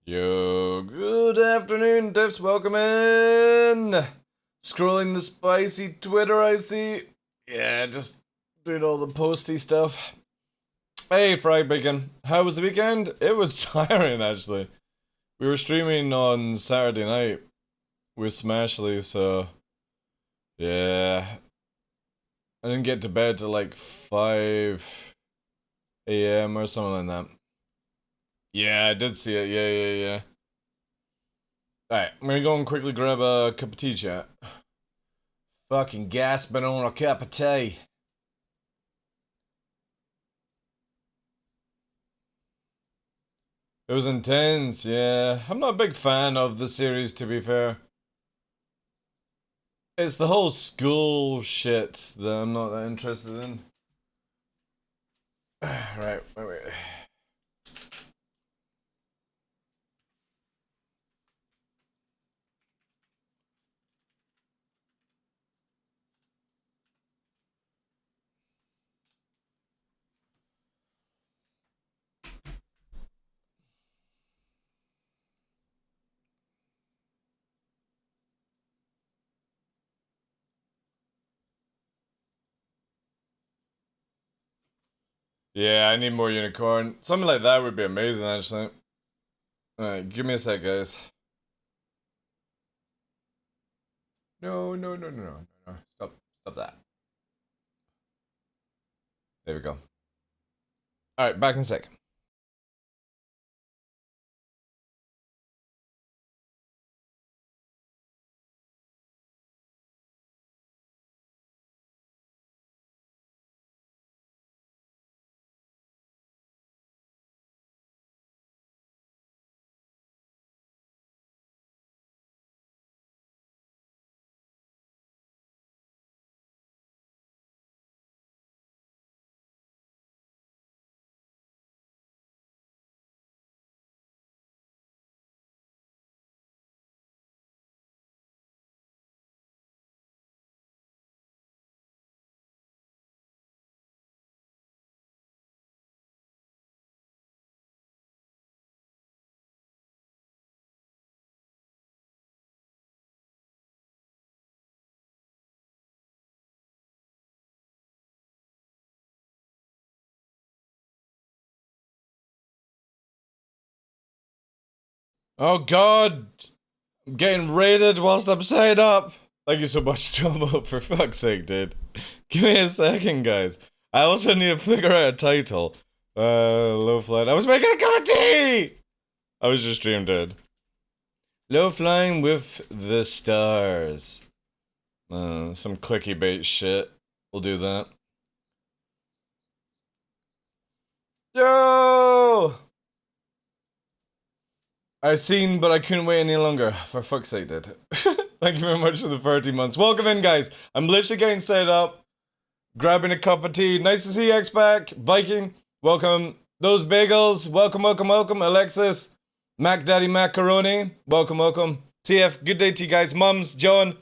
Yo, good afternoon, Diffs. Welcome in. Scrolling the spicy Twitter, I see. Yeah, just doing all the posty stuff. Hey, Fried Bacon. How was the weekend? It was tiring, actually. We were streaming on Saturday night with Smashly, so yeah. I didn't get to bed till like 5 a.m. or something like that. Yeah, I did see it. Yeah. Alright, I'm gonna go and quickly grab a cup of tea, chat. Fucking gasping on a cup of tea. It was intense, yeah. I'm not a big fan of the series, to be fair. It's the whole school shit that I'm not that interested in. Right, wait. Yeah, I need more unicorn. Something like that would be amazing, actually. Alright, give me a sec, guys. No. Stop that. There we go. Alright, back in a sec. Oh god! I'm getting raided whilst I'm saying up! Thank you so much, Tomo, for fuck's sake, dude. Give me a second, guys. I also need to figure out a title. Low flying. I was making a cup of tea! I was just dream dead. Low flying with the stars. Some clicky bait shit. We'll do that. Yo! I seen, but I couldn't wait any longer. For fuck's sake, dude. Thank you very much for the 30 months. Welcome in, guys. I'm literally getting set up. Grabbing a cup of tea. Nice to see you, X-Pac. Viking, welcome. Those bagels, welcome. Alexis, Mac Daddy Macaroni, welcome. TF, good day to you guys. Mums, John,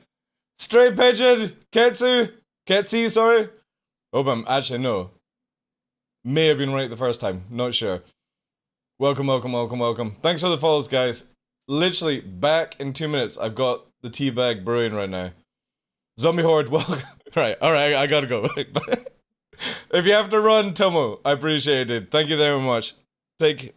Stray Pigeon, Ketsu, sorry. Hope I'm actually, no. May have been right the first time, not sure. Welcome. Thanks for the follows, guys. Literally, back in 2 minutes. I've got the tea bag brewing right now. Zombie Horde, welcome. Alright, I gotta go. If you have to run, Tomo, I appreciate it. Thank you very much. Take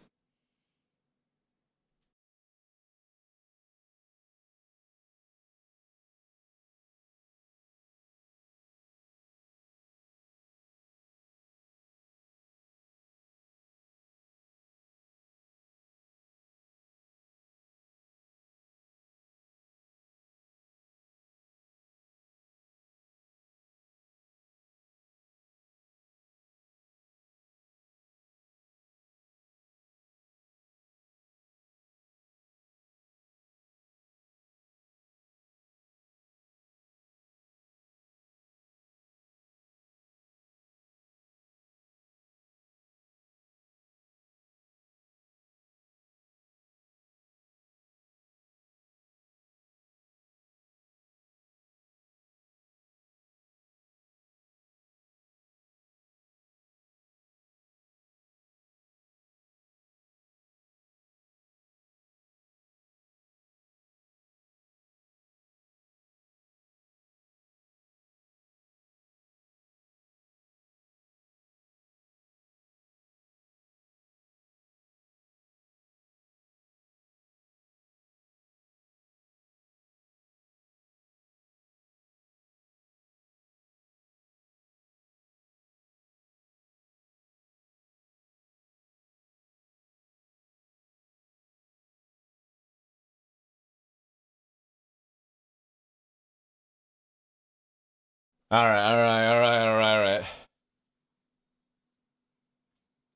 Alright.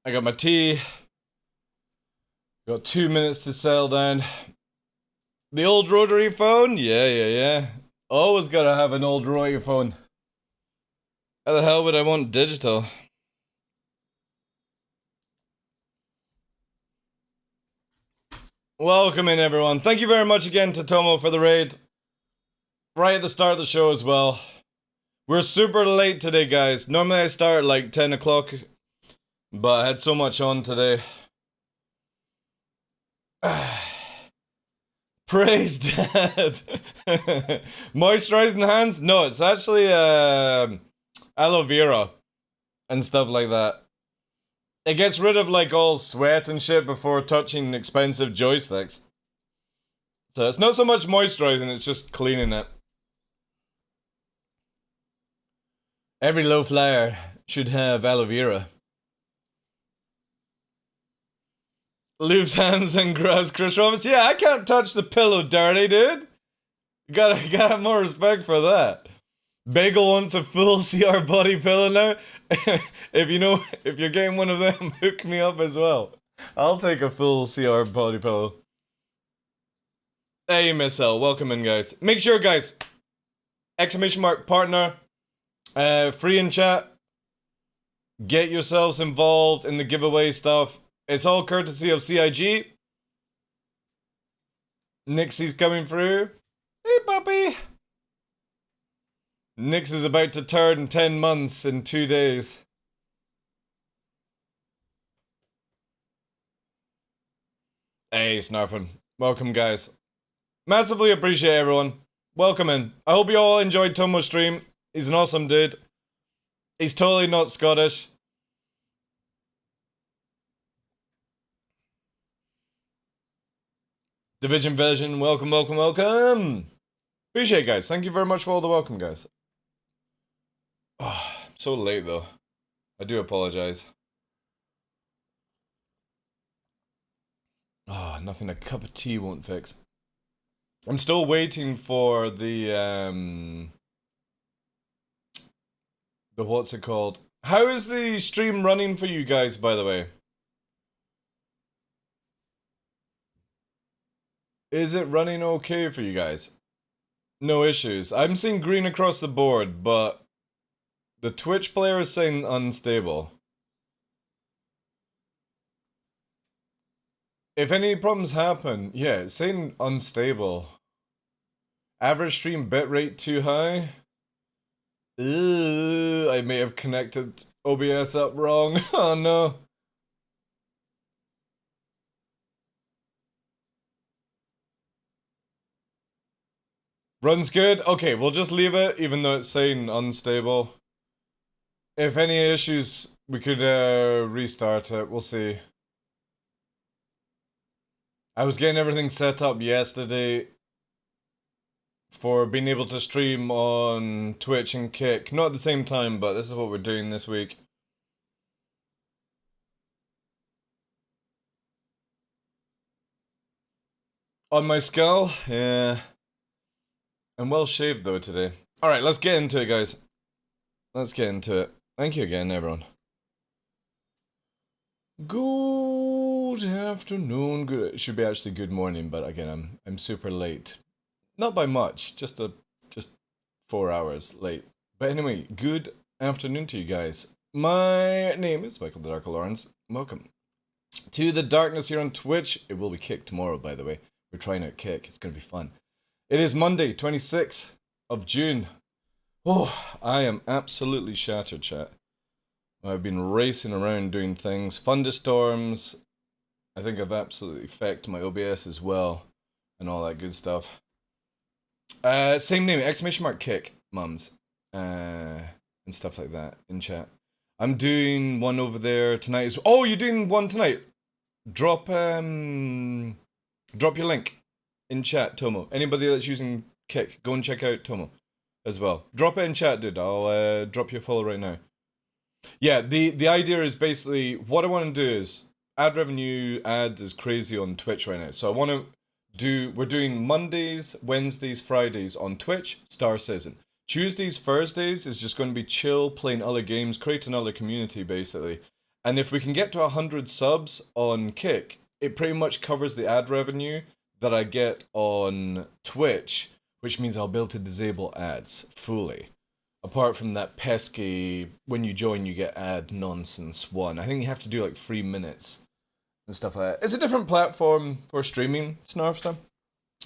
I got my tea. Got 2 minutes to settle down. The old rotary phone? Yeah. Always gotta have an old rotary phone. How the hell would I want digital? Welcome in, everyone. Thank you very much again to Tomo for the raid. Right at the start of the show as well. We're super late today, guys. Normally I start at like 10 o'clock, but I had so much on today. Praise Dad. Moisturizing hands? No, it's actually aloe vera and stuff like that. It gets rid of like all sweat and shit before touching expensive joysticks. So it's not so much moisturizing, it's just cleaning it. Every low flyer should have aloe vera. Leaves hands and grabs Chris Roberts. Yeah, I can't touch the pillow dirty, dude. You gotta have more respect for that. Bagel wants a full CR body pillow now. if you're getting one of them, hook me up as well. I'll take a full CR body pillow. Hey, Miss L, welcome in, guys. Make sure, guys, !partner, free in chat. Get yourselves involved in the giveaway stuff. It's all courtesy of CIG. Nixie's coming through. Hey, puppy. Nix is about to turn 10 months in 2 days. Hey, Snarfin. Welcome, guys. Massively appreciate everyone. Welcome in. I hope you all enjoyed Tomo's stream. He's an awesome dude. He's totally not Scottish. Division Vision, welcome. Appreciate it, guys. Thank you very much for all the welcome, guys. Oh, I'm so late, though. I do apologize. Oh, nothing a cup of tea won't fix. I'm still waiting for the what's it called? How is the stream running for you guys, by the way? Is it running okay for you guys? No issues. I'm seeing green across the board, but the Twitch player is saying unstable. If any problems happen, yeah, it's saying unstable. Average stream bitrate too high? I may have connected OBS up wrong. Oh no. Runs good? Okay, we'll just leave it, even though it's saying unstable. If any issues, we could restart it. We'll see. I was getting everything set up yesterday for being able to stream on Twitch and Kick. Not at the same time, but this is what we're doing this week. On my skull? Yeah. I'm well shaved though today. Alright, let's get into it, guys. Let's get into it. Thank you again, everyone. Good afternoon. Good. It should be actually good morning, but again, I'm super late. Not by much, just 4 hours late. But anyway, good afternoon to you guys. My name is Michael the Dark Lawrence. Welcome to the darkness here on Twitch. It will be Kick tomorrow, by the way. We're trying out Kick. It's gonna be fun. It is Monday, 26th of June. Oh, I am absolutely shattered, chat. I've been racing around doing things. Thunderstorms. I think I've absolutely fecked my OBS as well. And all that good stuff. Same name, !Kick, mums. And stuff like that in chat. I'm doing one over there tonight. Oh, you're doing one tonight? Drop your link in chat, Tomo. Anybody that's using Kick, go and check out Tomo as well. Drop it in chat, dude. I'll drop you a follow right now. Yeah, the idea is basically, what I want to do is, ad revenue ad is crazy on Twitch right now. So I want to we're doing Mondays, Wednesdays, Fridays on Twitch, Star Citizen. Tuesdays, Thursdays is just going to be chill, playing other games, create another community basically. And if we can get to 100 subs on Kick, it pretty much covers the ad revenue that I get on Twitch, which means I'll be able to disable ads fully. Apart from that pesky, when you join you get ad nonsense one. I think you have to do like 3 minutes and stuff like that. It's a different platform for streaming, Snarfster.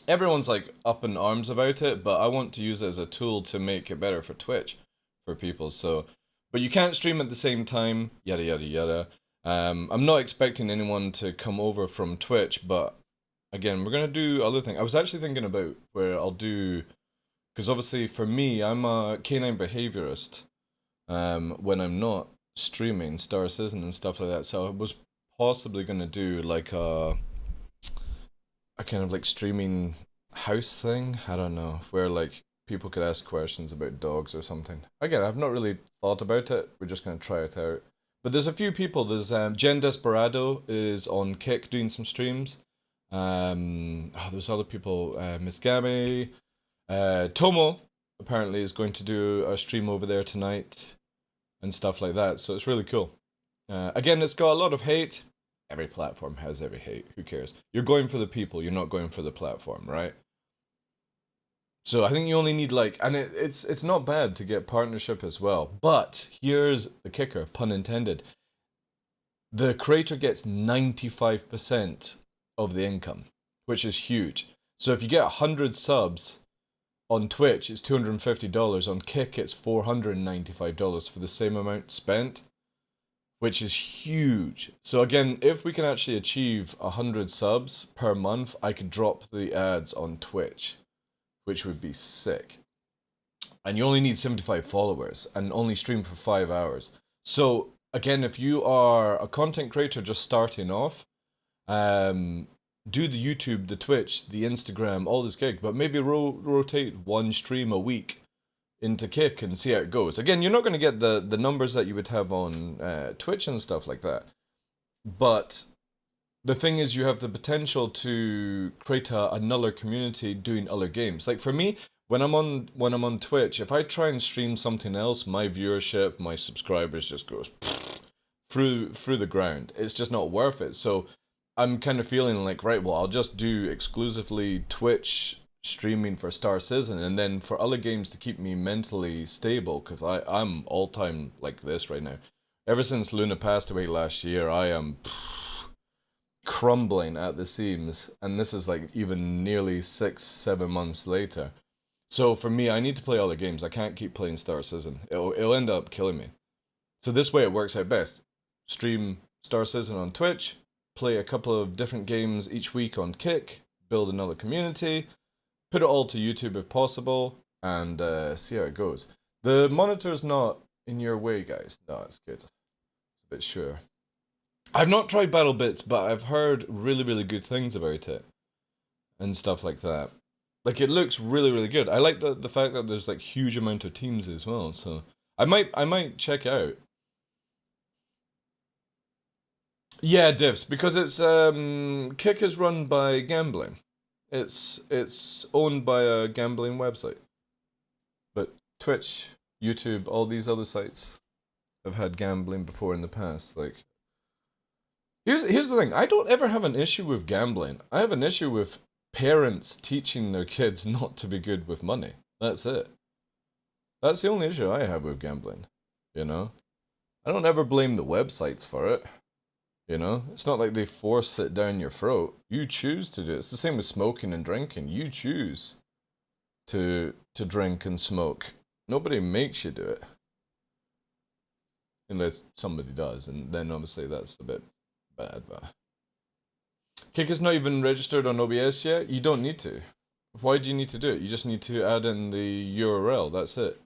Everyone's like up in arms about it, but I want to use it as a tool to make it better for Twitch for people. So, but you can't stream at the same time, yada yada yada. I'm not expecting anyone to come over from Twitch, but again, we're gonna do other things. I was actually thinking about where I'll do, because obviously for me, I'm a canine behaviorist. When I'm not streaming Star Citizen and stuff like that, so I was possibly gonna do like a kind of like streaming house thing. I don't know, where like people could ask questions about dogs or something. Again, I've not really thought about it. We're just gonna try it out. But there's a few people. There's Jen Desperado is on Kick doing some streams. There's other people. Miss Gabby, Tomo apparently is going to do a stream over there tonight, and stuff like that. So it's really cool. Again, it's got a lot of hate. Every platform has every hate. Who cares? You're going for the people. You're not going for the platform, right? So I think you only need like, and it's not bad to get partnership as well. But here's the kicker, pun intended. The creator gets 95% of the income, which is huge. So if you get 100 subs on Twitch, it's $250. On Kick, it's $495 for the same amount spent, which is huge. So again, if we can actually achieve 100 subs per month, I could drop the ads on Twitch, which would be sick. And you only need 75 followers and only stream for 5 hours. So again, if you are a content creator just starting off, do the YouTube, the Twitch, the Instagram, all this gig, but maybe rotate one stream a week into Kick and see how it goes. Again, you're not going to get the numbers that you would have on Twitch and stuff like that. But the thing is, you have the potential to create another community doing other games. Like for me, when I'm on Twitch, if I try and stream something else, my viewership, my subscribers just goes through the ground. It's just not worth it. So I'm kind of feeling like, right, well, I'll just do exclusively Twitch streaming for Star Citizen, and then for other games to keep me mentally stable, because I'm all time like this right now. Ever since Luna passed away last year, I am crumbling at the seams, and this is like even nearly 6-7 months later. So for me, I need to play other games. I can't keep playing Star Citizen. It'll end up killing me. So this way it works out best. Stream Star Citizen on Twitch, play a couple of different games each week on Kick, build another community, put it all to YouTube if possible, and see how it goes. The monitor's not in your way, guys. No, it's good. It's a bit sure. I've not tried BattleBits, but I've heard really, really good things about it. And stuff like that. Like, it looks really, really good. I like the fact that there's, like, huge amount of teams as well, so I might check it out. Yeah, divs, because it's, Kick is run by gambling. It's owned by a gambling website. But Twitch, YouTube, all these other sites have had gambling before in the past. Like, here's the thing. I don't ever have an issue with gambling. I have an issue with parents teaching their kids not to be good with money. That's it. That's the only issue I have with gambling. You know? I don't ever blame the websites for it. You know, it's not like they force it down your throat. You choose to do it. It's the same with smoking and drinking. You choose to drink and smoke. Nobody makes you do it. Unless somebody does, and then obviously that's a bit bad. But Kick is not even registered on OBS yet. You don't need to. Why do you need to do it? You just need to add in the URL. That's it.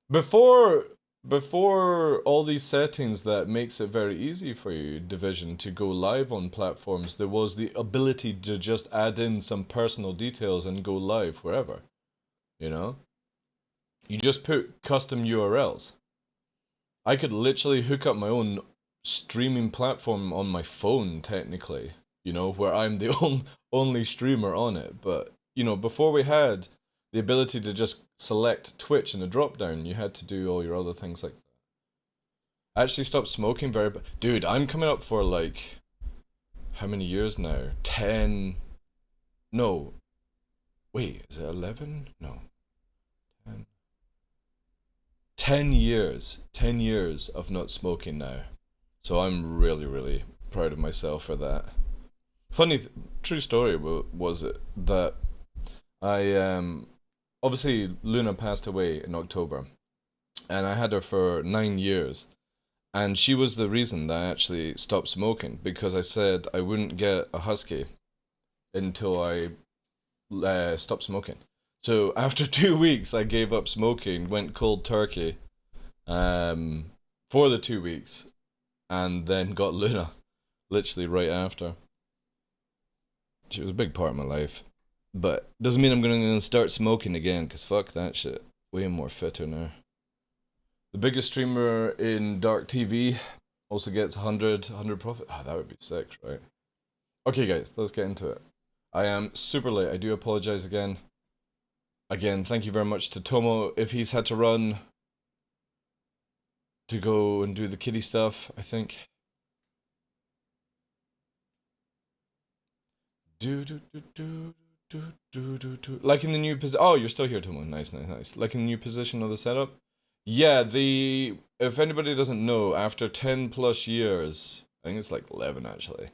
Before all these settings that makes it very easy for you, Division, to go live on platforms, there was the ability to just add in some personal details and go live wherever. You know? You just put custom URLs. I could literally hook up my own streaming platform on my phone, technically, you know, where I'm the only streamer on it. But, you know, before we had the ability to just select Twitch in the drop down. You had to do all your other things like that. I actually stopped smoking dude, I'm coming up for like, how many years now? 10. No. Wait, is it 11? No. 10. 10 years. 10 years of not smoking now. So I'm really, really proud of myself for that. Funny, true story was it that I, obviously Luna passed away in October, and I had her for 9 years. And she was the reason that I actually stopped smoking, because I said I wouldn't get a husky until I stopped smoking. So after 2 weeks, I gave up smoking, went cold turkey for the 2 weeks, and then got Luna literally right after. She was a big part of my life. But doesn't mean I'm gonna start smoking again, because fuck that shit. Way more fitter now. The biggest streamer in Dark TV also gets 100 profit. Ah, that would be sick, right? Okay, guys, let's get into it. I am super late. I do apologize again. Again, thank you very much to Tomo if he's had to run to go and do the kiddie stuff, I think. Like in the new position. Oh, you're still here, Tomo. Nice, nice, nice. Like in the new position of the setup. Yeah, if anybody doesn't know, after 10 plus years, I think it's like 11 actually,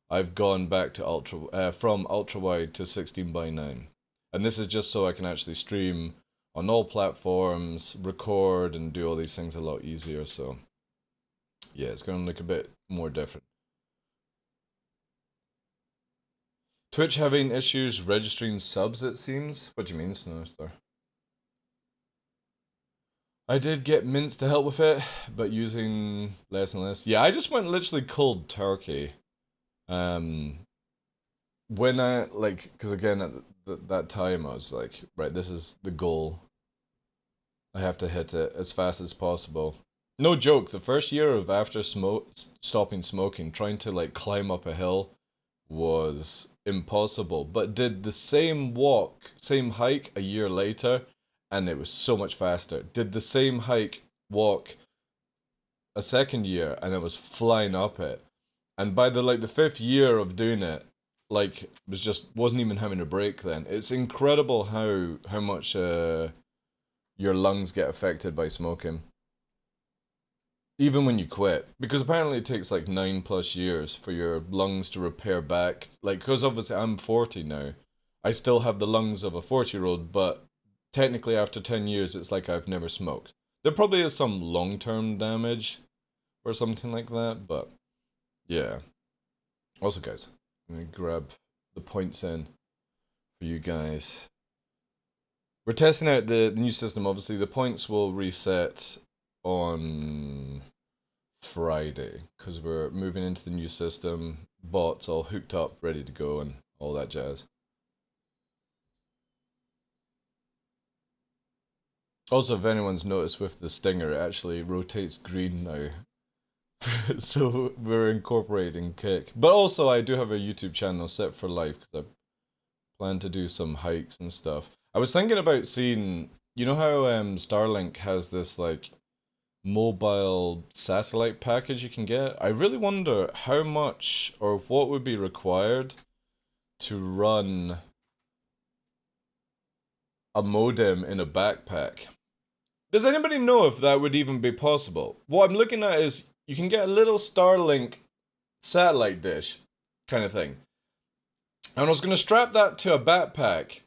I've gone back to from ultra wide to 16:9, and this is just so I can actually stream on all platforms, record, and do all these things a lot easier. So yeah, it's going to look a bit more different. Twitch having issues registering subs, it seems. What do you mean, Snowstar? I did get Mints to help with it, but using less and less. Yeah, I just went literally cold turkey. When I, like, because again, at that time, I was like, right, this is the goal. I have to hit it as fast as possible. No joke, the first year of after stopping smoking, trying to, like, climb up a hill was impossible, but did the same walk, same hike a year later, and it was so much faster. Did the same walk a second year, and it was flying up it. And by the fifth year of doing it, like, wasn't even having a break then. It's incredible how much your lungs get affected by smoking. Even when you quit, because apparently it takes like 9+ years for your lungs to repair back. Like, because obviously I'm 40 now, I still have the lungs of a 40-year-old, but technically after 10 years, it's like I've never smoked. There probably is some long-term damage or something like that, but yeah. Also, guys, I'm gonna grab the points in for you guys. We're testing out the new system. Obviously, the points will reset on Friday because we're moving into the new system. Bots all hooked up, ready to go, and all that jazz. Also, if anyone's noticed with the stinger, it actually rotates green now. So we're incorporating kick. But also, I do have a YouTube channel set for life because I plan to do some hikes and stuff. I was thinking about seeing, you know how Starlink has this like mobile satellite package you can get? I really wonder how much or what would be required to run a modem in a backpack. Does anybody know if that would even be possible? What I'm looking at is you can get a little Starlink satellite dish kind of thing. And I was going to strap that to a backpack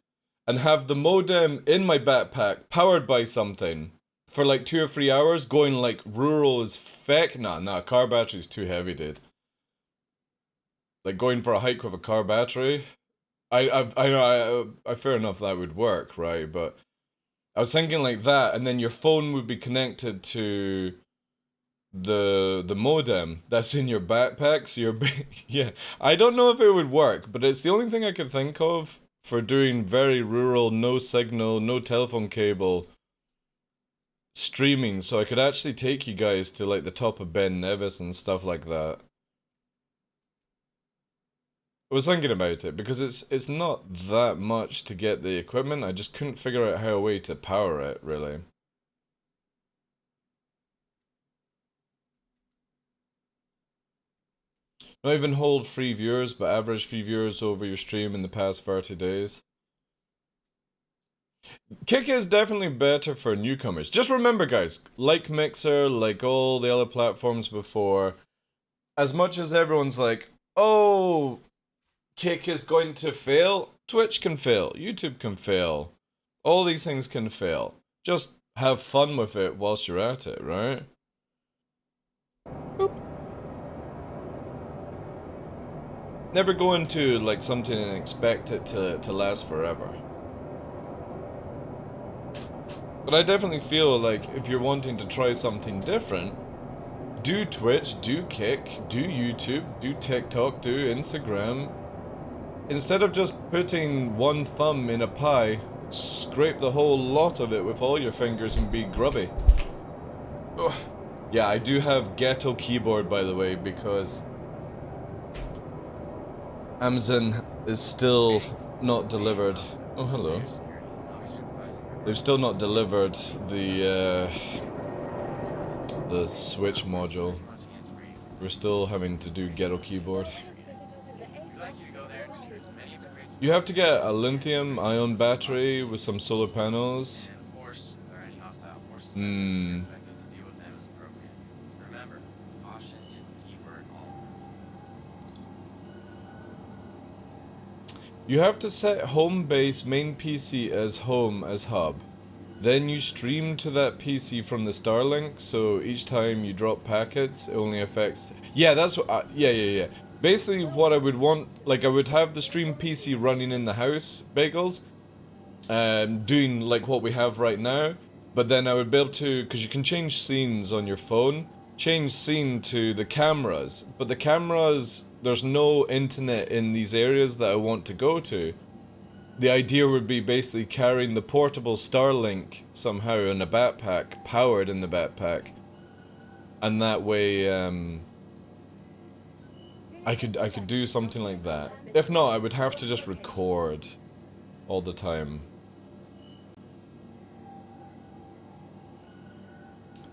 and have the modem in my backpack powered by something for like 2 or 3 hours, going like rural as feck. Nah, car battery's too heavy, dude. Like going for a hike with a car battery. I know, I fair enough that would work, right? But I was thinking like that, and then your phone would be connected to the modem that's in your backpack, so yeah, I don't know if it would work, but it's the only thing I can think of for doing very rural, no signal, no telephone cable streaming, so I could actually take you guys to like the top of Ben Nevis and stuff like that. I was thinking about it because it's not that much to get the equipment. I just couldn't figure out how a way to power it, really. Not even hold free viewers, but average free viewers over your stream in the past 30 days. Kick is definitely better for newcomers. Just remember, guys, like Mixer, like all the other platforms before, as much as everyone's like, oh, Kick is going to fail, Twitch can fail, YouTube can fail, all these things can fail. Just have fun with it whilst you're at it, right? Boop. Never go into like something and expect it to last forever. But I definitely feel like if you're wanting to try something different, do Twitch, do Kick, do YouTube, do TikTok, do Instagram. Instead of just putting one thumb in a pie, scrape the whole lot of it with all your fingers and be grubby. Ugh. Yeah, I do have ghetto keyboard, by the way, because Amazon is still not delivered. Oh, hello. They've still not delivered the Switch module. We're still having to do ghetto keyboard. You have to get a lithium-ion battery with some solar panels. You have to set home base main PC as home as hub. Then you stream to that PC from the Starlink, so each time you drop packets, it only affects... Yeah, that's what... yeah. Basically, what I would want, like, I would have the stream PC running in the house, Bagels, doing, like, what we have right now, but then I would be able to, because you can change scenes on your phone, change scene to the cameras, but the cameras, there's no internet in these areas that I want to go to. The idea would be basically carrying the portable Starlink somehow in a backpack, powered in the backpack, and that way, I could do something like that. If not, I would have to just record all the time.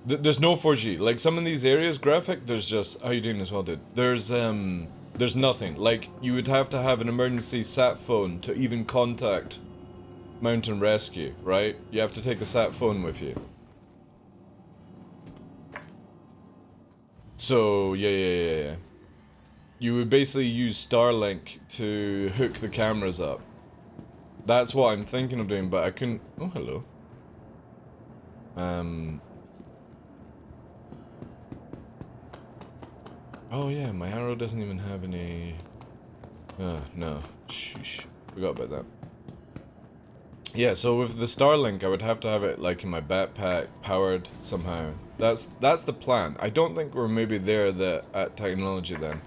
There's no 4G. Like some of these areas, graphic, there's just... How you doing as well, dude? There's nothing. Like, you would have to have an emergency sat phone to even contact Mountain Rescue, right? You have to take a sat phone with you. So, yeah. You would basically use Starlink to hook the cameras up. That's what I'm thinking of doing, but I couldn't... Oh, hello. Oh yeah, my arrow doesn't even have any... no. Shh. Forgot about that. Yeah, so with the Starlink, I would have to have it, like, in my backpack, powered somehow. That's the plan. I don't think we're maybe there at technology then.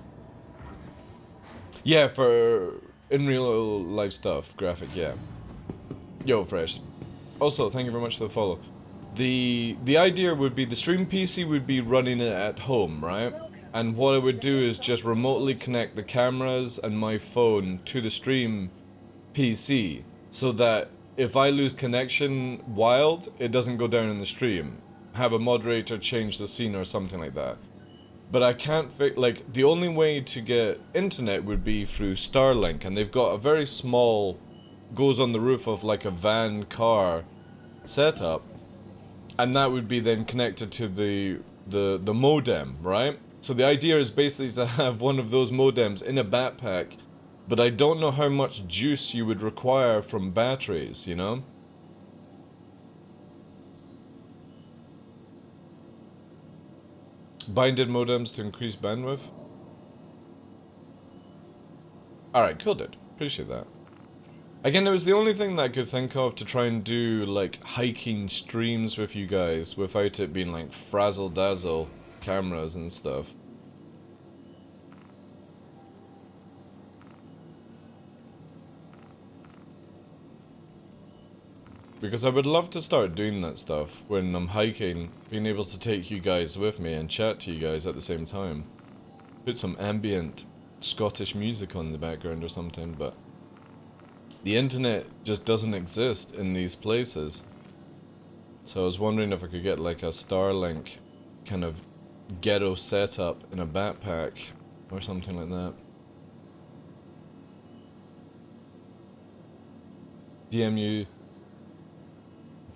Yeah, for in real life stuff, graphic, yeah. Yo, Fresh. Also, thank you very much for the follow. The idea would be the stream PC would be running it at home, right? And what I would do is just remotely connect the cameras and my phone to the stream PC, so that if I lose connection wild, it doesn't go down in the stream. Have a moderator change the scene or something like that. But I can't like, the only way to get internet would be through Starlink, and they've got a very small, goes on the roof of like a van car setup, and that would be then connected to the modem, right? So the idea is basically to have one of those modems in a backpack, but I don't know how much juice you would require from batteries, you know? Binded modems to increase bandwidth. Alright, cool, dude. Appreciate that. Again, it was the only thing that I could think of to try and do, like, hiking streams with you guys without it being, like, frazzle-dazzle cameras and stuff. Because I would love to start doing that stuff when I'm hiking, being able to take you guys with me and chat to you guys at the same time. Put some ambient Scottish music on in the background or something, but the internet just doesn't exist in these places. So I was wondering if I could get like a Starlink kind of ghetto setup in a backpack or something like that. DMU.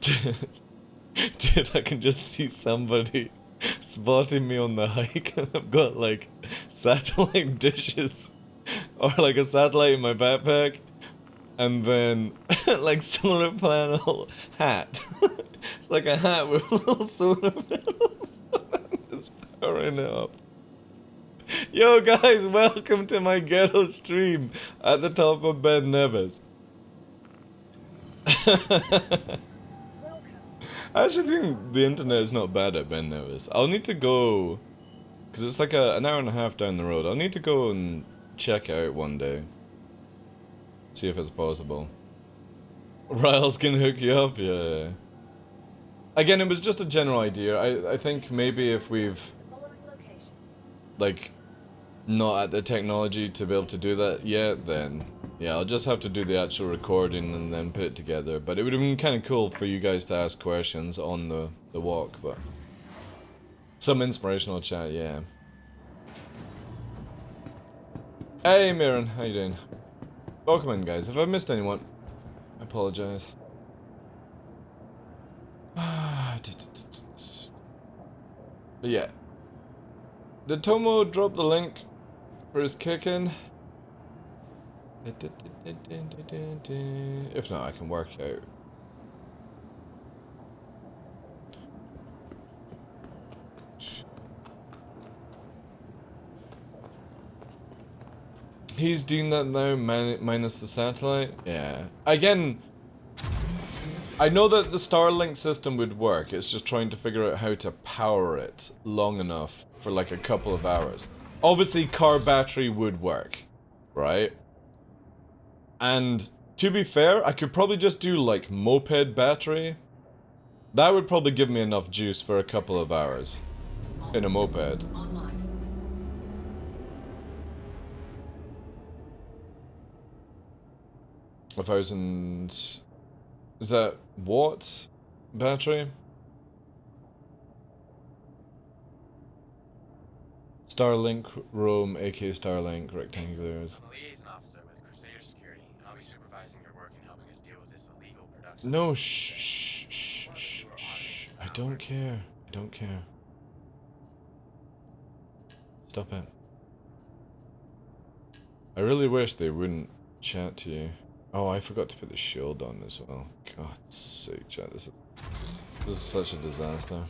Dude, I can just see somebody spotting me on the hike and I've got like satellite dishes or like a satellite in my backpack and then like solar panel hat. It's like a hat with little solar panels. It's powering it up. Yo guys, welcome to my ghetto stream at the top of Ben Nevis. I actually think the internet is not bad at Ben Nevis. I'll need to go, because it's like an hour and a half down the road. I'll need to go and check it out one day. See if it's possible. Riles can hook you up, yeah. Again, it was just a general idea. I think maybe if we've, like, not at the technology to be able to do that yet, then yeah, I'll just have to do the actual recording and then put it together. But it would have been kind of cool for you guys to ask questions on the walk, but some inspirational chat, yeah. Hey Mirren, how you doing? Welcome in guys. If I've missed anyone, I apologize. But yeah. Did Tomo drop the link for his kick-in? If not, I can work out. He's doing that now, minus the satellite? Yeah. Again, I know that the Starlink system would work, it's just trying to figure out how to power it long enough for like a couple of hours. Obviously, car battery would work, right? And to be fair, I could probably just do like moped battery. That would probably give me enough juice for a couple of hours in a moped. 1,000... Is that watt battery? Starlink Roam, aka Starlink rectangulars. No, shh. I don't care. I don't care. Stop it. I really wish they wouldn't chat to you. Oh, I forgot to put the shield on as well. God's sake, chat. This is such a disaster.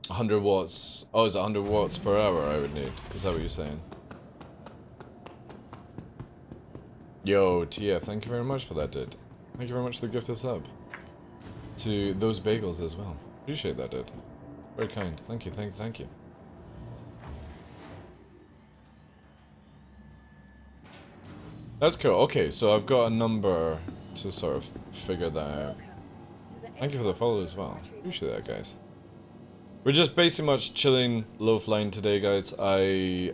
100 watts. Oh, is it 100 watts per hour I would need? Is that what you're saying? Yo, TF, thank you very much for that, dude. Thank you very much for the gift of sub. To those bagels as well. Appreciate that, dude. Very kind. Thank you, thank you. That's cool. Okay, so I've got a number to sort of figure that out. Thank you for the follow as well. Appreciate that, guys. We're just basically much chilling low flying today, guys. I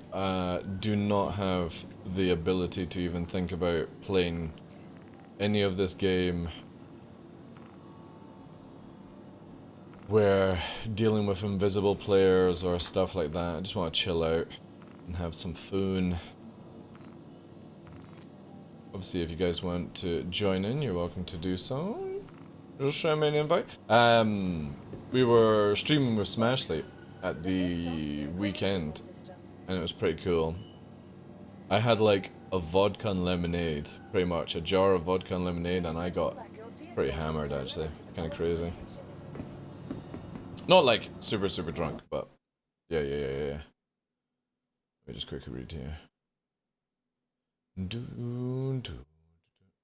do not have the ability to even think about playing any of this game where dealing with invisible players or stuff like that. I just want to chill out and have some fun. Obviously, if you guys want to join in, you're welcome to do so. Just show me an invite. We were streaming with Smashly at the weekend, and it was pretty cool. I had like a vodka and lemonade, pretty much. A jar of vodka and lemonade, and I got pretty hammered, actually. Kind of crazy. Not like super drunk, but yeah. Let me just quickly read here.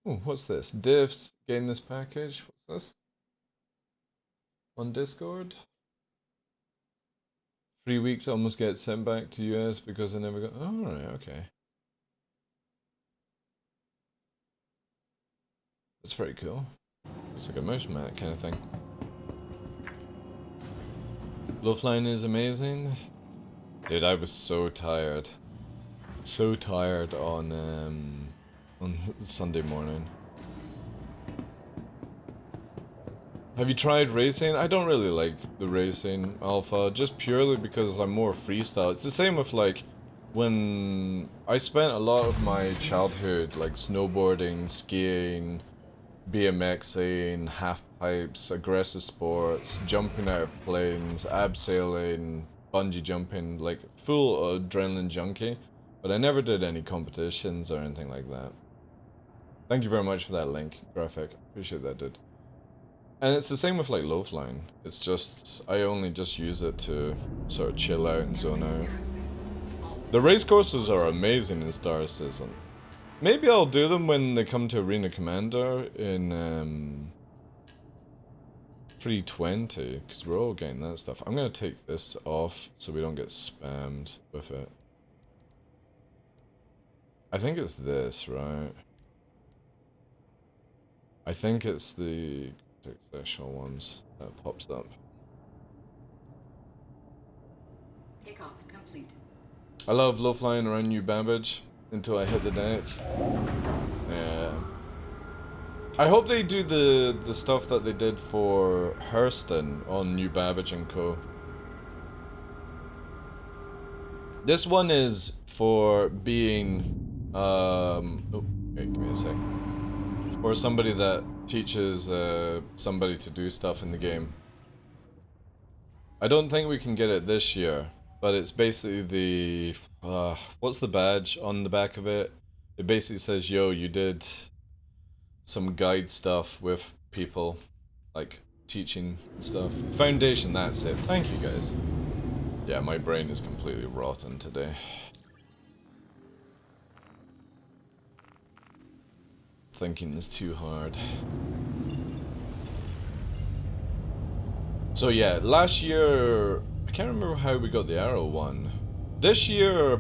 Oh, what's this? Diffs, gain this package. What's this? On Discord? 3 weeks almost get sent back to US because I never got... Oh, right, okay. That's pretty cool. It's like a mouse mat kind of thing. Low flying is amazing. Dude, I was so tired. So tired on Sunday morning. Have you tried racing? I don't really like the racing alpha, just purely because I'm more freestyle. It's the same with like when I spent a lot of my childhood like snowboarding, skiing, BMXing, half pipes, aggressive sports, jumping out of planes, abseiling, bungee jumping, like full adrenaline junkie. But I never did any competitions or anything like that. Thank you very much for that link, Graphic. Appreciate that, dude. And it's the same with like Loafline. It's just, I only just use it to sort of chill out and zone out. The race courses are amazing in Star Citizen. Maybe I'll do them when they come to Arena Commander in 320, because we're all getting that stuff. I'm going to take this off so we don't get spammed with it. I think it's this, right? I think it's the successional ones that pops up. Takeoff complete. I love low flying around New Babbage until I hit the deck. Yeah. I hope they do the stuff that they did for Hurston on New Babbage and Co. This one is for being oh, wait, give me a sec. For somebody that teaches somebody to do stuff in the game. I don't think we can get it this year, but it's basically the what's the badge on the back of it? It basically says, yo, you did some guide stuff with people, like teaching stuff. Foundation, that's it. Thank you guys. Yeah, my brain is completely rotten today. Thinking is too hard. So yeah, last year, I can't remember how we got the arrow one. This year,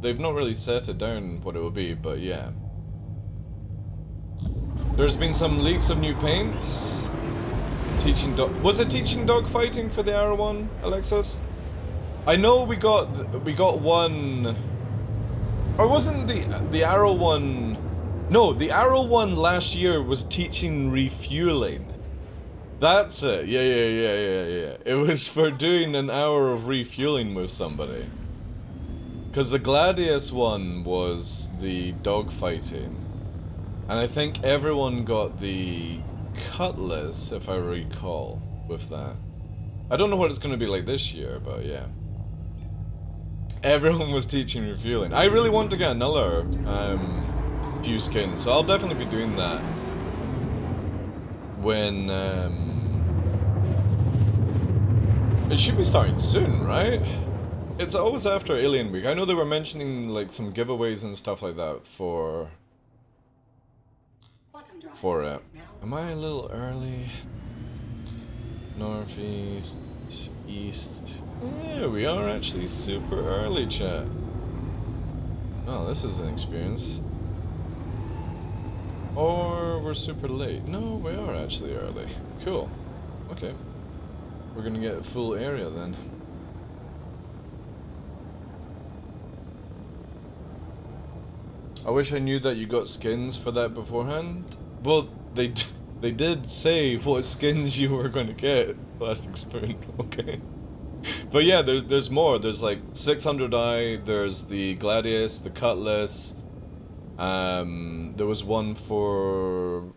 they've not really set it down what it will be, but yeah. There's been some leaks of new paints. Teaching dog. Was it teaching dog fighting for the arrow one, Alexis? I know we got one. Or wasn't the arrow one? No, the arrow one last year was teaching refueling. That's it. Yeah. It was for doing an hour of refueling with somebody. Because the Gladius one was the dog fighting. And I think everyone got the Cutlass, if I recall, with that. I don't know what it's going to be like this year, but yeah. Everyone was teaching refueling. I really want to get another few skins, so I'll definitely be doing that when it should be starting soon, right? It's always after Alien Week. I know they were mentioning like some giveaways and stuff like that for it. Am I a little early? Northeast, east. Yeah, we are actually super early, chat. Oh, this is an experience. Or we're super late. No, we are actually early. Cool. Okay. We're gonna get full area then. I wish I knew that you got skins for that beforehand. Well, they did say what skins you were going to get. Plastic Spoon, okay. But yeah, there's more. There's like 600i. There's the Gladius, the Cutlass. There was one for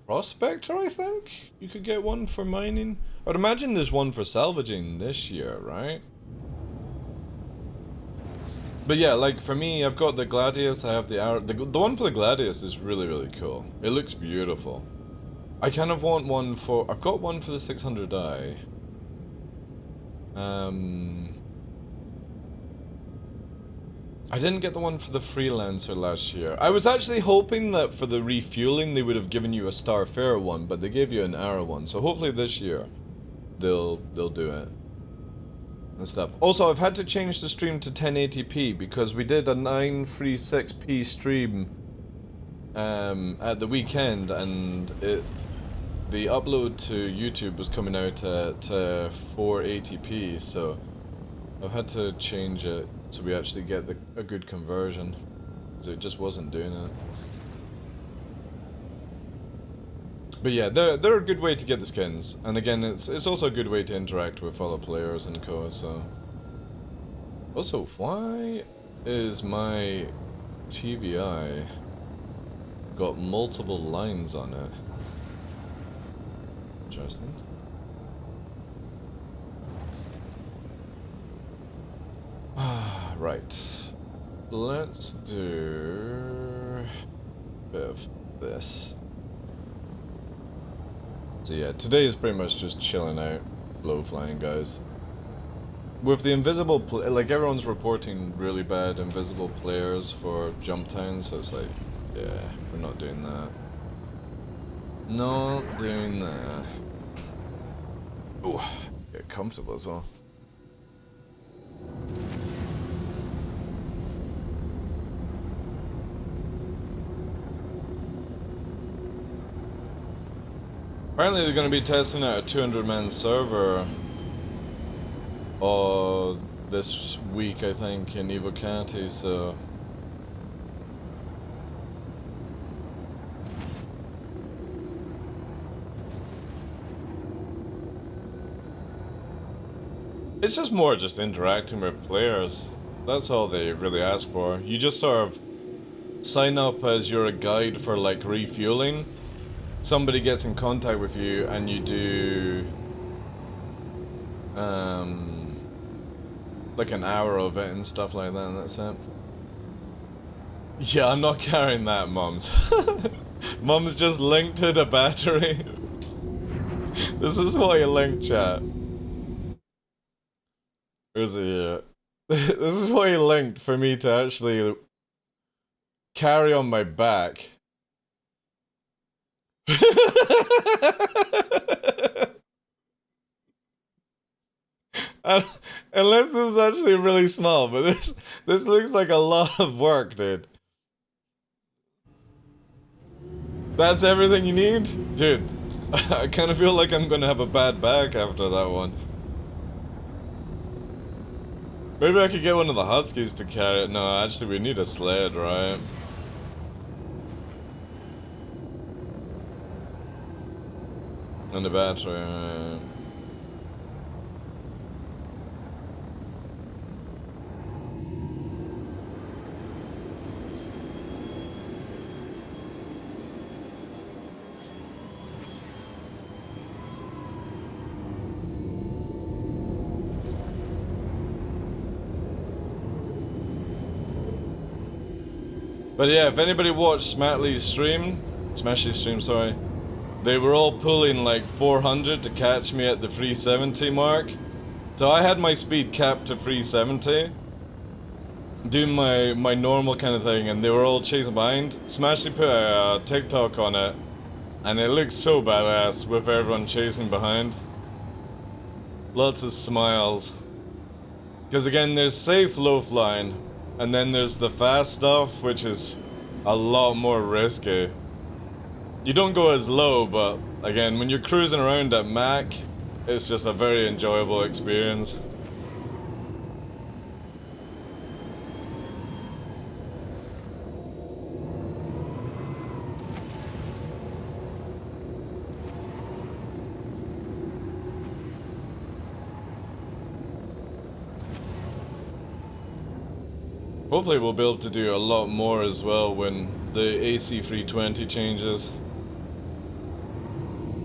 Prospector, I think. You could get one for mining. I'd imagine there's one for salvaging this year, right? But yeah, like for me, I've got the Gladius, I have the arrow. The one for the Gladius is really, really cool. It looks beautiful. I kind of want one for... I've got one for the 600i. I didn't get the one for the Freelancer last year. I was actually hoping that for the refueling they would have given you a Starfarer one, but they gave you an arrow one. So hopefully this year they'll do it. And stuff. Also, I've had to change the stream to 1080p because we did a 936p stream at the weekend, and the upload to YouTube was coming out at 480p, so I've had to change it so we actually get a good conversion. So it just wasn't doing it. But yeah, they're a good way to get the skins. And again, it's also a good way to interact with fellow players and co, so... Also, why is my TVI got multiple lines on it? Interesting. Right. Let's do a bit of this. So yeah, today is pretty much just chilling out, low flying guys. With the invisible, like everyone's reporting really bad invisible players for jump towns, so it's like, yeah, we're not doing that. Not doing that. Ooh, get comfortable as well. Apparently they're going to be testing out a 200-man server this week, I think, in Evo County, so... It's just more just interacting with players. That's all they really ask for. You just sort of sign up as you're a guide for, like, refueling. Somebody gets in contact with you and you do like an hour of it and stuff like that, and that's it. Yeah, I'm not carrying that, Mums. Mums just linked to the battery. This is why you link, chat. Where's it here? This is why you linked, for me to actually carry on my back. Unless this is actually really small, but this looks like a lot of work, dude. That's everything you need? Dude, I kind of feel like I'm gonna have a bad back after that one. Maybe I could get one of the Huskies to carry it. No, actually we need a sled, right? And the battery, right? But yeah, if anybody watched Smashley's stream, sorry, they were all pulling like 400 to catch me at the 370 mark. So I had my speed capped to 370, doing my normal kind of thing, and they were all chasing behind. Smashley put a TikTok on it, and it looks so badass with everyone chasing behind. Lots of smiles. Because again, there's safe low flying, and then there's the fast stuff, which is a lot more risky. You don't go as low, but again, when you're cruising around at Mach, it's just a very enjoyable experience. Hopefully we'll be able to do a lot more as well when the AC320 changes.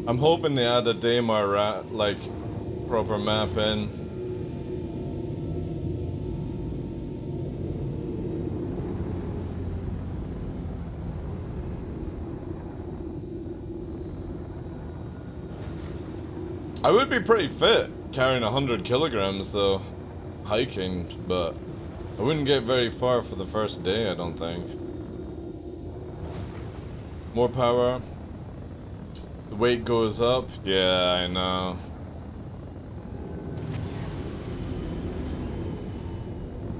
I'm hoping they add a Daymar like proper map in. I would be pretty fit carrying 100 kilograms though, hiking, but I wouldn't get very far for the first day, I don't think. More power. The weight goes up. Yeah, I know.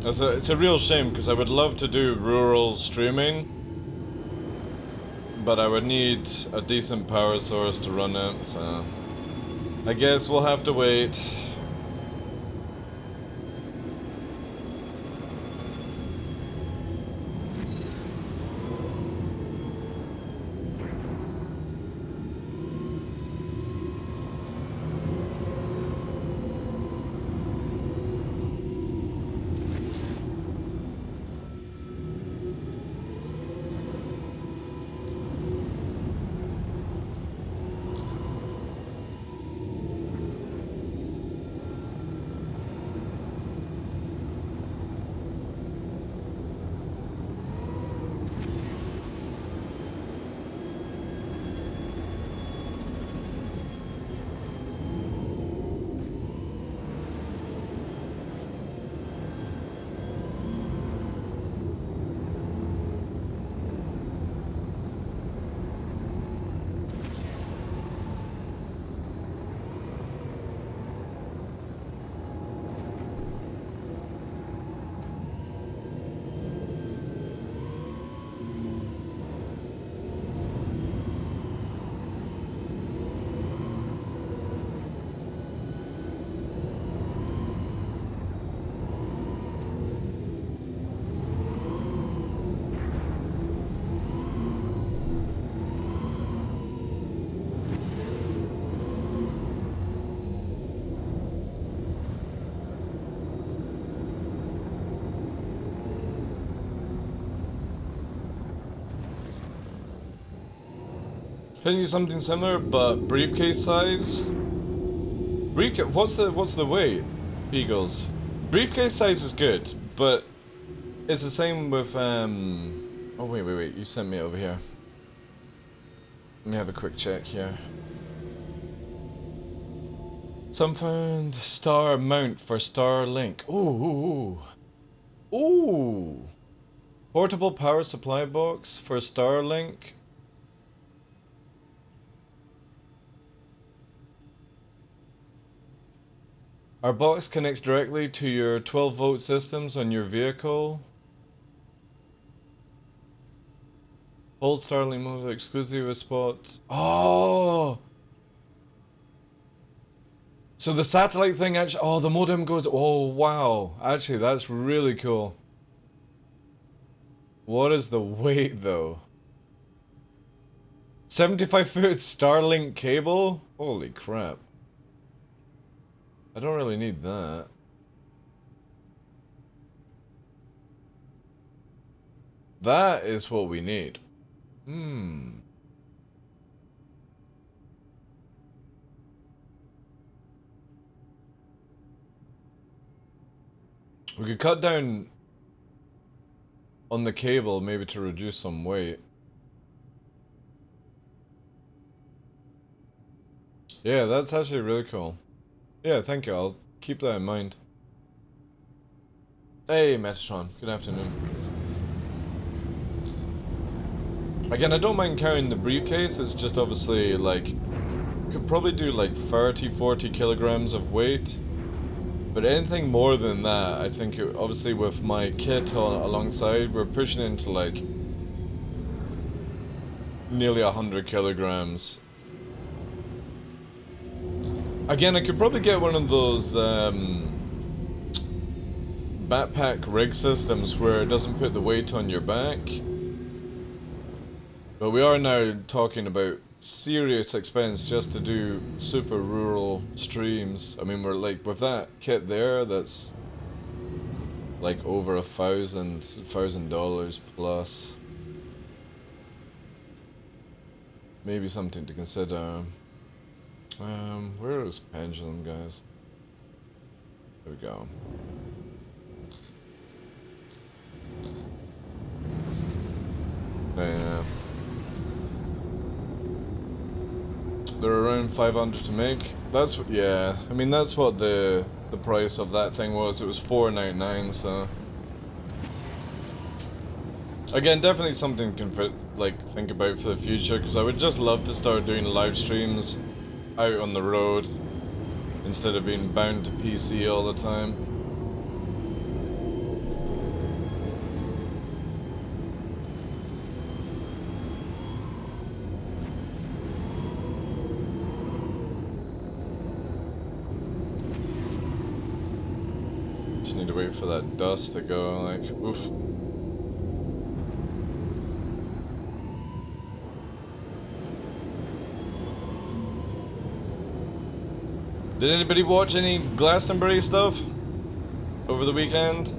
It's a real shame because I would love to do rural streaming, but I would need a decent power source to run it, so I guess we'll have to wait. Can you something similar, but briefcase size? What's the weight? Eagles. Briefcase size is good, but it's the same with Oh wait. You sent me over here. Let me have a quick check here. Some found star mount for Starlink. Ooh. Portable power supply box for Starlink. Our box connects directly to your 12-volt systems on your vehicle. Hold Starlink mode exclusive with spots. Oh! So the satellite thing actually... Oh, the modem goes... Oh, wow. Actually, that's really cool. What is the weight, though? 75-foot Starlink cable? Holy crap. I don't really need that. That is what we need. We could cut down on the cable, maybe to reduce some weight. Yeah, that's actually really cool. Yeah, thank you. I'll keep that in mind. Hey, Metatron. Good afternoon. Again, I don't mind carrying the briefcase. It's just obviously, like... Could probably do, like, 30, 40 kilograms of weight. But anything more than that, I think, obviously with my kit alongside, we're pushing into, like... nearly 100 kilograms. Again, I could probably get one of those, backpack rig systems where it doesn't put the weight on your back. But we are now talking about serious expense just to do super rural streams. I mean, we're like, with that kit there, that's like over $1,000 plus. Maybe something to consider. Where is pendulum, guys? There we go. Yeah. They're around 500 to make. That's yeah. I mean, that's what the price of that thing was. It was $4.99. So again, definitely something to think about for the future, because I would just love to start doing live streams out on the road instead of being bound to PC all the time. Just need to wait for that dust to go, like, oof. Did anybody watch any Glastonbury stuff over the weekend?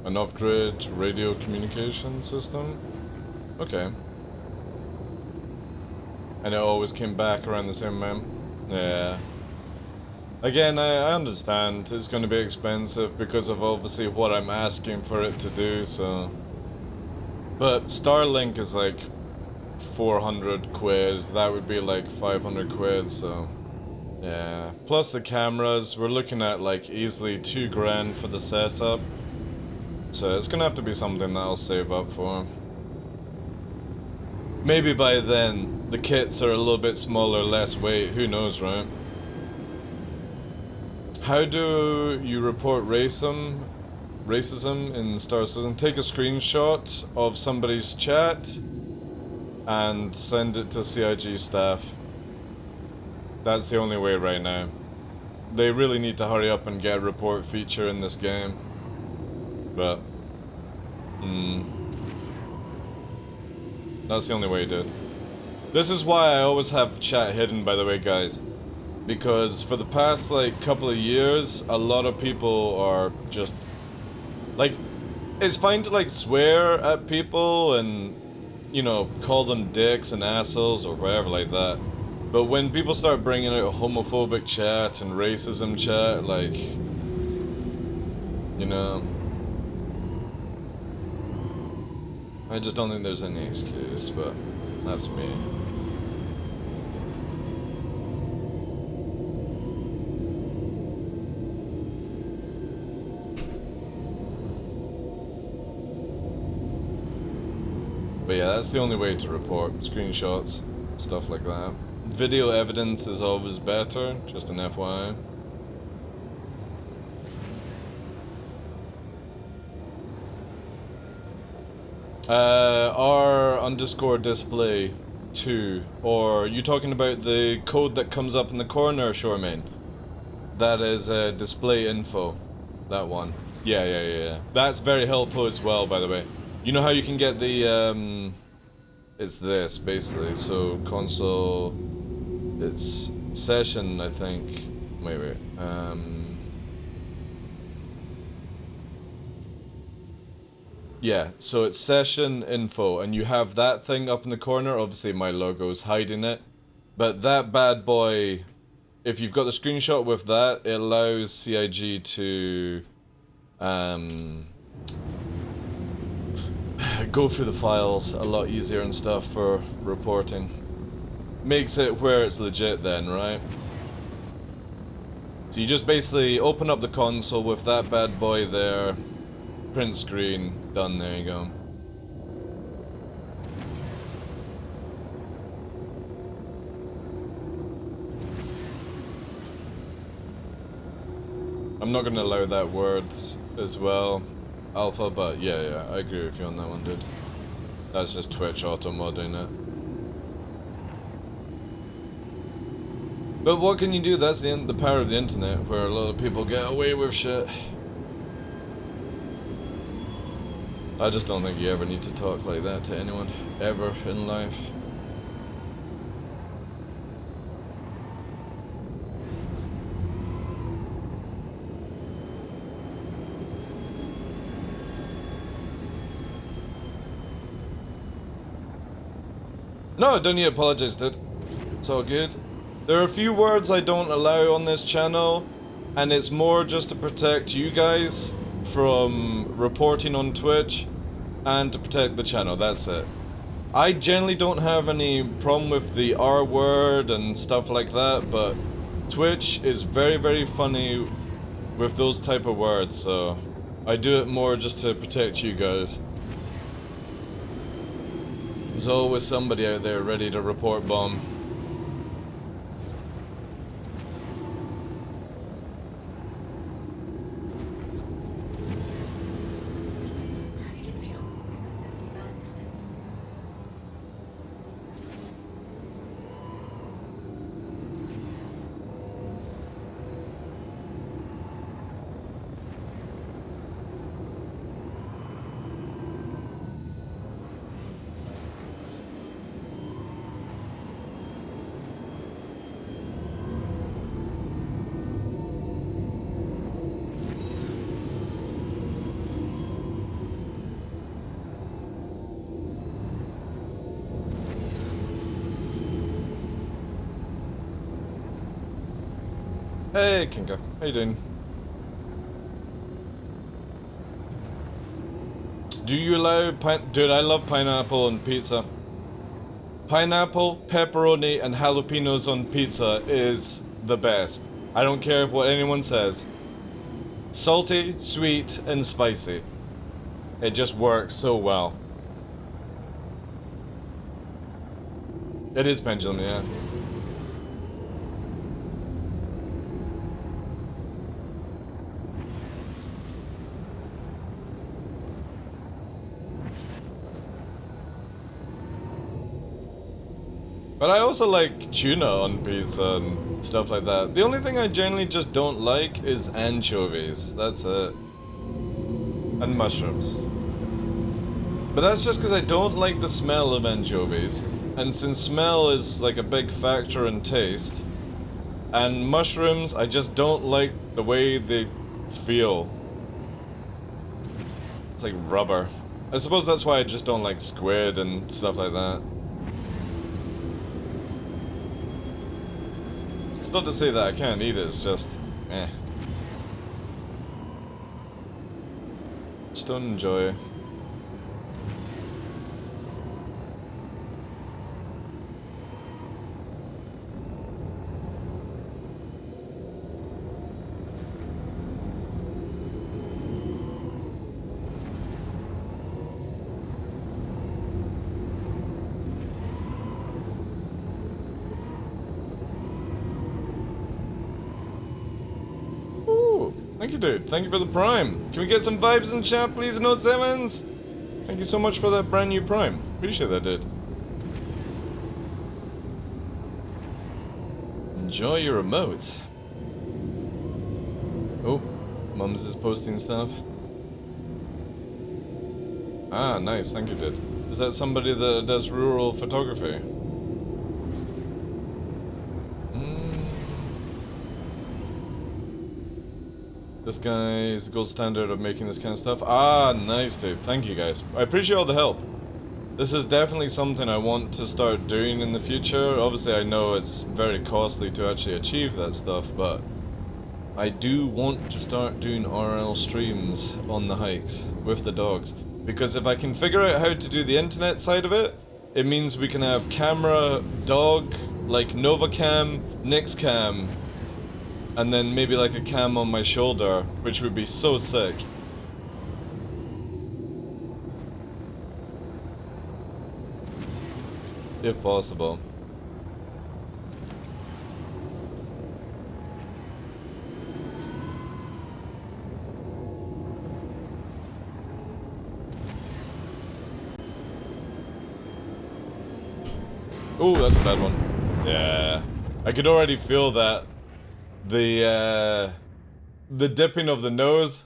An off-grid radio communication system? Okay. And it always came back around the same amount? Yeah. Again, I understand it's going to be expensive because of obviously what I'm asking for it to do, so... But Starlink is like 400 quid, that would be like 500 quid, so... Yeah. Plus the cameras, we're looking at like easily 2 grand for the setup. So it's gonna have to be something that I'll save up for. Maybe by then, the kits are a little bit smaller, less weight, who knows, right? How do you report racism in Star Citizen? Take a screenshot of somebody's chat and send it to CIG staff. That's the only way right now. They really need to hurry up and get a report feature in this game. But That's the only way, dude. This is why I always have chat hidden, by the way, guys. Because for the past, like, couple of years, a lot of people are just... Like, it's fine to, like, swear at people and, you know, call them dicks and assholes or whatever like that. But when people start bringing out homophobic chat and racism chat, like... You know... I just don't think there's any excuse, but that's me. But yeah, that's the only way to report screenshots, stuff like that. Video evidence is always better, just an FYI. R_display 2, or you talking about the code that comes up in the corner, Shoremain? That is display info, that one. Yeah. That's very helpful as well, by the way. You know how you can get the, it's this, basically, so console, it's session, I think, wait, yeah, so it's session info, and you have that thing up in the corner. Obviously my logo's hiding it, but that bad boy, if you've got the screenshot with that, it allows CIG to go through the files a lot easier and stuff for reporting. Makes it where it's legit then, right? So you just basically open up the console with that bad boy there, print screen, done, there you go. I'm not gonna allow that word as well, Alpha, but yeah, I agree with you on that one, dude. That's just Twitch auto-modding it. But what can you do? That's the power of the internet, where a lot of people get away with shit. I just don't think you ever need to talk like that to anyone, ever in life. No, I don't need to apologize, dude. It's all good. There are a few words I don't allow on this channel, and it's more just to protect you guys from reporting on Twitch, and to protect the channel, that's it. I generally don't have any problem with the R word and stuff like that, but Twitch is very funny with those type of words, so I do it more just to protect you guys. There's always somebody out there ready to report bomb. Hey, Kinga. How you doing? Do you allow Dude, I love pineapple on pizza. Pineapple, pepperoni, and jalapenos on pizza is the best. I don't care what anyone says. Salty, sweet, and spicy. It just works so well. It is pendulum, yeah. But I also like tuna on pizza and stuff like that. The only thing I generally just don't like is anchovies. That's it. And mushrooms. But that's just because I don't like the smell of anchovies. And since smell is like a big factor in taste, and mushrooms, I just don't like the way they feel. It's like rubber. I suppose that's why I just don't like squid and stuff like that. It's not to say that I can't eat it, it's just, eh. Just don't enjoy it. Thank you, dude. Thank you for the Prime. Can we get some vibes in chat, please, No Simmons? Thank you so much for that brand new Prime. Appreciate that, dude. Enjoy your remote. Oh, Mums is posting stuff. Ah, nice. Thank you, dude. Is that somebody that does rural photography? This guy's the gold standard of making this kind of stuff. Ah, nice, dude. Thank you, guys. I appreciate all the help. This is definitely something I want to start doing in the future. Obviously, I know it's very costly to actually achieve that stuff, but I do want to start doing RL streams on the hikes with the dogs. Because if I can figure out how to do the internet side of it, it means we can have camera, dog, like Novacam, Nixcam, and then maybe like a cam on my shoulder, which would be so sick. If possible. Ooh, that's a bad one. Yeah. I could already feel that. The dipping of the nose.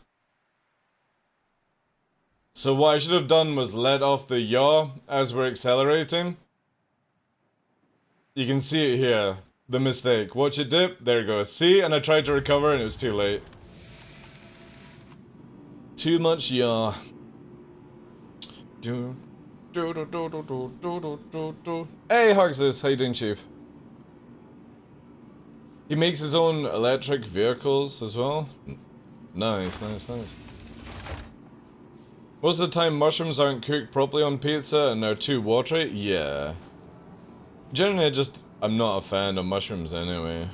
So what I should have done was let off the yaw as we're accelerating. You can see it here. The mistake. Watch it dip. There it goes. See? And I tried to recover and it was too late. Too much yaw. Hey, Huxless. How you doing, Chief? He makes his own electric vehicles as well. Nice, nice, nice. Most of the time mushrooms aren't cooked properly on pizza and they're too watery? Yeah. Generally I'm not a fan of mushrooms anyway.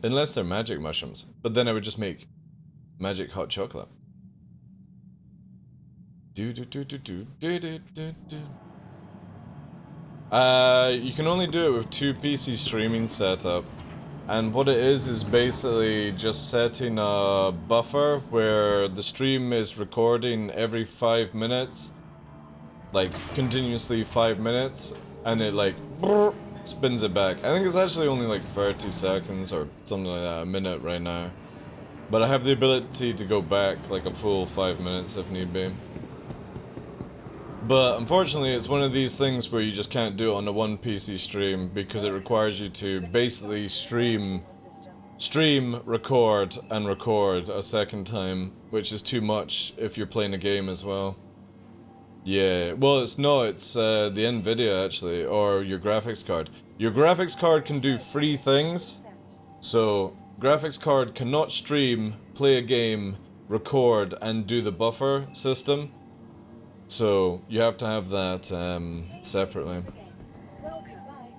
Unless they're magic mushrooms. But then I would just make magic hot chocolate. You can only do it with 2 PC streaming setup. And what it is basically just setting a buffer where the stream is recording every 5 minutes. Like, continuously 5 minutes. And it like, spins it back. I think it's actually only like 30 seconds or something like that, a minute right now. But I have the ability to go back like a full 5 minutes if need be. But unfortunately, it's one of these things where you just can't do it on a one PC stream because it requires you to basically stream, record, and record a second time, which is too much if you're playing a game as well. Yeah, well, it's the NVIDIA actually, or your graphics card. Your graphics card can do 3 things. So, graphics card cannot stream, play a game, record, and do the buffer system. So, you have to have that separately.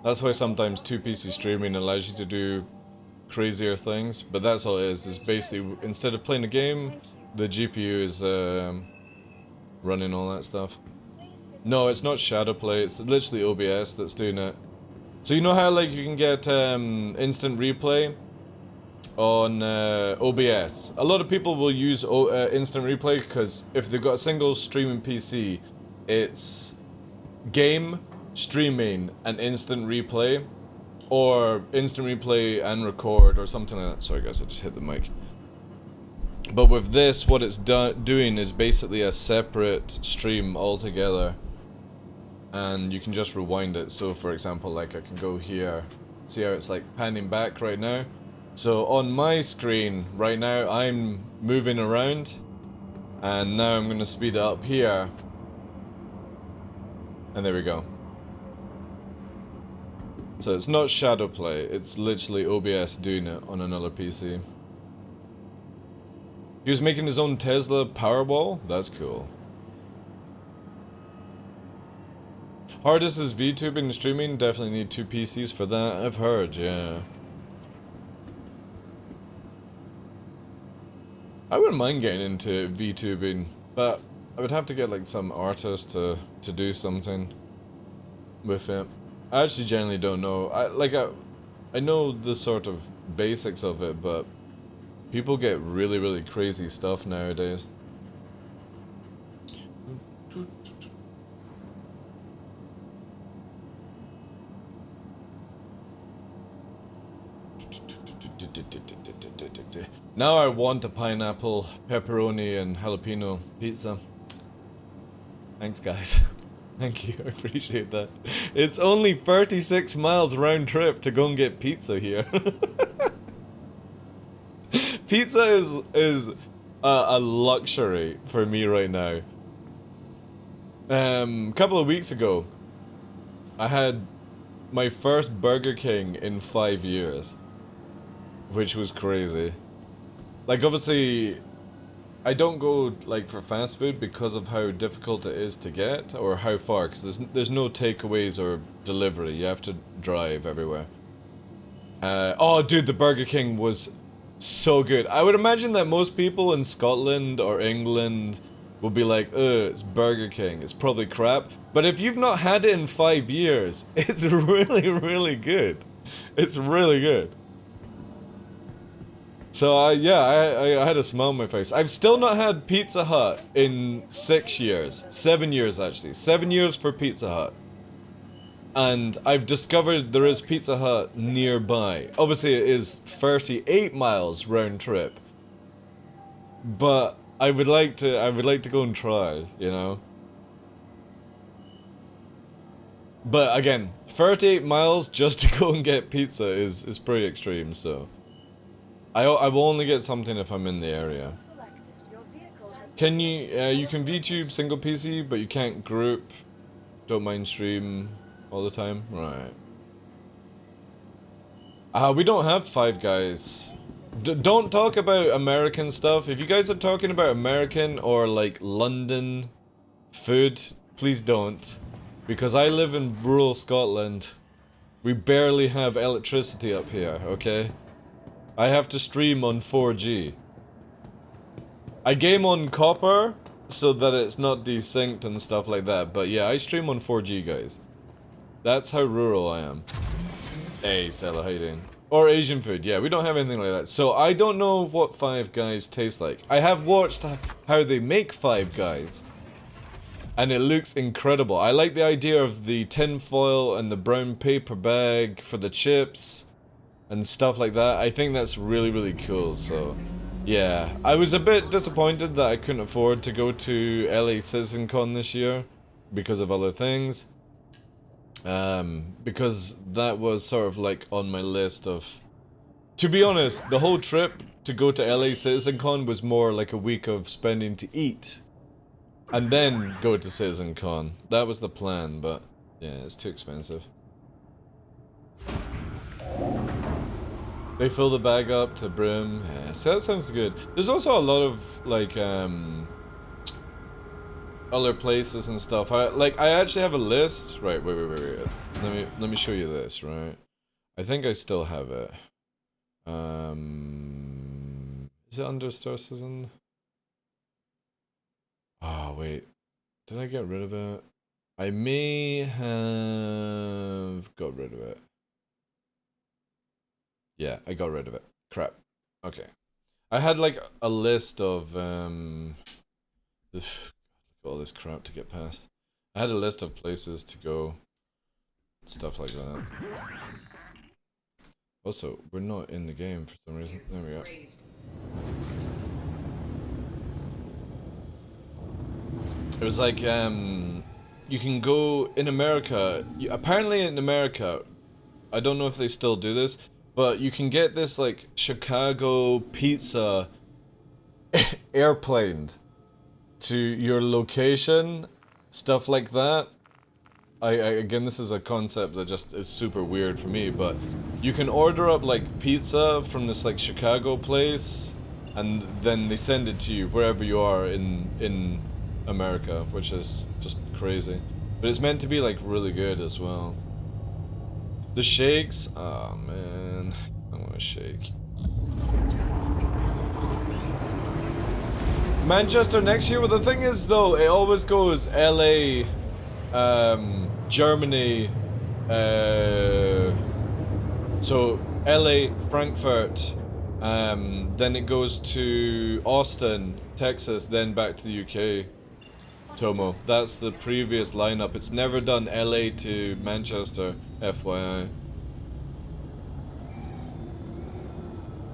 That's why sometimes 2 PC streaming allows you to do crazier things, but that's all it is basically, instead of playing a game, the GPU is running all that stuff. No, it's not Shadowplay, it's literally OBS that's doing it. So you know how like you can get instant replay on OBS. A lot of people will use instant replay because if they've got a single streaming PC, it's game, streaming, and instant replay, or instant replay and record, or something like that. Sorry guys, I just hit the mic. But with this, what it's doing is basically a separate stream altogether. And you can just rewind it. So for example, like I can go here. See how it's like panning back right now? So on my screen right now, I'm moving around. And now I'm going to speed it up here. And there we go. So it's not shadow play, it's literally OBS doing it on another PC. He was making his own Tesla Powerball? That's cool. Hardest is VTubing and streaming, definitely need 2 PCs for that, I've heard, yeah. I wouldn't mind getting into VTubing, but I would have to get like some artist to do something with it. I actually generally don't know. I know the sort of basics of it, but people get really crazy stuff nowadays. Now I want a pineapple, pepperoni, and jalapeno pizza. Thanks, guys. Thank you, I appreciate that. It's only 36 miles round trip to go and get pizza here. Pizza is a luxury for me right now. A couple of weeks ago, I had my first Burger King in 5 years, which was crazy. Like, obviously, I don't go like for fast food because of how difficult it is to get, or how far, because there's no takeaways or delivery. You have to drive everywhere. Oh, dude, the Burger King was so good. I would imagine that most people in Scotland or England will be like, ugh, it's Burger King, it's probably crap. But if you've not had it in 5 years, it's really good. It's really good. So, yeah, I had a smile on my face. I've still not had Pizza Hut in 6 years. 7 years, actually. 7 years for Pizza Hut. And I've discovered there is Pizza Hut nearby. Obviously, it is 38 miles round trip. But I would like to go and try, you know? But again, 38 miles just to go and get pizza is pretty extreme, so... I will only get something if I'm in the area. Can you can VTube single PC, but you can't group? Don't mind stream all the time? Right. We don't have Five Guys. Don't talk about American stuff. If you guys are talking about American or like London food, please don't. Because I live in rural Scotland. We barely have electricity up here, okay? I have to stream on 4G. I game on copper so that it's not desynced and stuff like that, but yeah, I stream on 4G, guys. That's how rural I am. Hey, Sella, how you doing? Or Asian food, yeah, we don't have anything like that. So I don't know what Five Guys tastes like. I have watched how they make Five Guys, and it looks incredible. I like the idea of the tin foil and the brown paper bag for the chips and stuff like that. I think that's really cool, so yeah. I was a bit disappointed that I couldn't afford to go to LA CitizenCon this year because of other things. Because that was sort of like on my list of... To be honest, the whole trip to go to LA CitizenCon was more like a week of spending to eat and then go to CitizenCon. That was the plan, but yeah, it's too expensive. They fill the bag up to brim. Yeah, so that sounds good. There's also a lot of like other places and stuff. I actually have a list. Right, wait. Let me show you this, right? I think I still have it. Is it under Star Citizen? Oh wait. Did I get rid of it? I may have got rid of it. Yeah, I got rid of it. Crap. Okay. I had like a list of all this crap to get past. I had a list of places to go, stuff like that. Also, we're not in the game for some reason. There we go. It was like, you can go in America, apparently in America, I don't know if they still do this, but you can get this like Chicago pizza airplaned to your location, stuff like that. Again, this is a concept that just is super weird for me, but you can order up like pizza from this like Chicago place, and then they send it to you wherever you are in America, which is just crazy. But it's meant to be like really good as well. The shakes, oh man, I want a shake. Manchester next year. Well, the thing is though, it always goes LA, Germany, so LA, Frankfurt, then it goes to Austin, Texas, then back to the UK. Tomo, that's the previous lineup. It's never done LA to Manchester, FYI.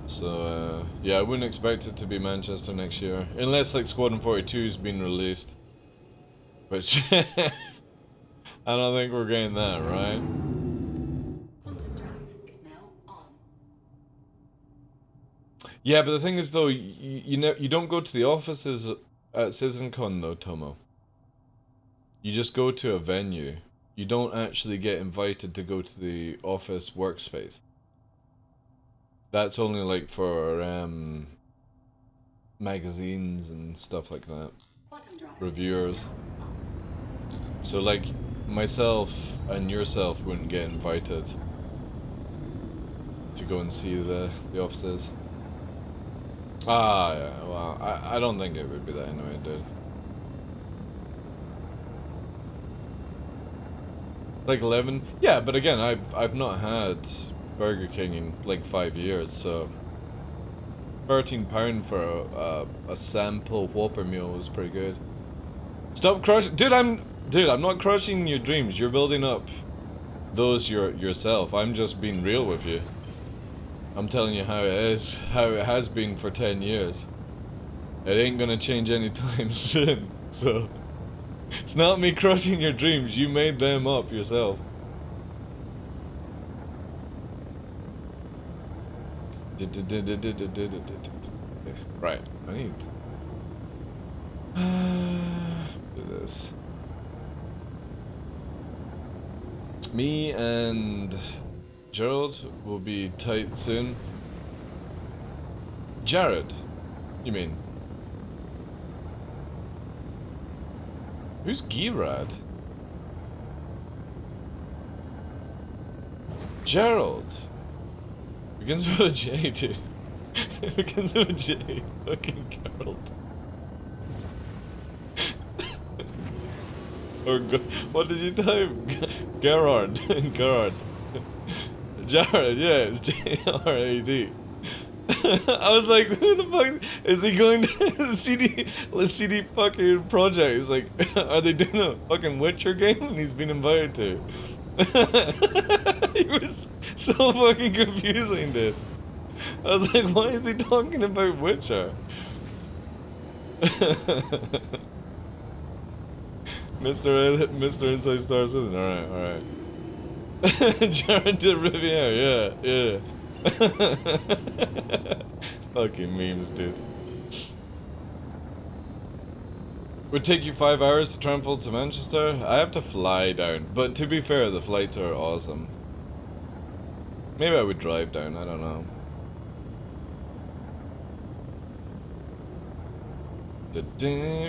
So, yeah, I wouldn't expect it to be Manchester next year. Unless, like, Squadron 42's been released. Which, I don't think we're getting that, right? Quantum drive is now on. Yeah, but the thing is, though, you don't go to the offices at CitizenCon, though, Tomo. You just go to a venue. You don't actually get invited to go to the office workspace. That's only like for magazines and stuff like that. Reviewers. So like myself and yourself wouldn't get invited to go and see the offices. Ah, yeah, well, I don't think it would be that anyway, dude. Like 11? Yeah, but again, I've not had Burger King in like 5 years, so £13 for a sample Whopper meal was pretty good. Stop crushing, dude. I'm not crushing your dreams. You're building up those yourself. I'm just being real with you. I'm telling you how it is, how it has been for 10 years. It ain't gonna change anytime soon. So it's not me crushing your dreams. You made them up yourself. Right, I need do this. Me and Gerald will be tight soon. Jared, you mean? Who's Girad? Gerald. Begins with a J, dude. It begins with a J. Fucking Gerald. Or what did you type? Gerard. Gerard. Jared, yeah, it's J-R-A-D. I was like, who the fuck is he going to the CD fucking project? He's like, are they doing a fucking Witcher game? And he's been invited to. He was so fucking confusing, dude. I was like, why is he talking about Witcher? Mr. Inside Star Citizen, alright. Jared did Riviere, yeah. Fucking memes, dude. Would take you 5 hours to travel to Manchester? I have to fly down, but to be fair, the flights are awesome. Maybe I would drive down, I don't know.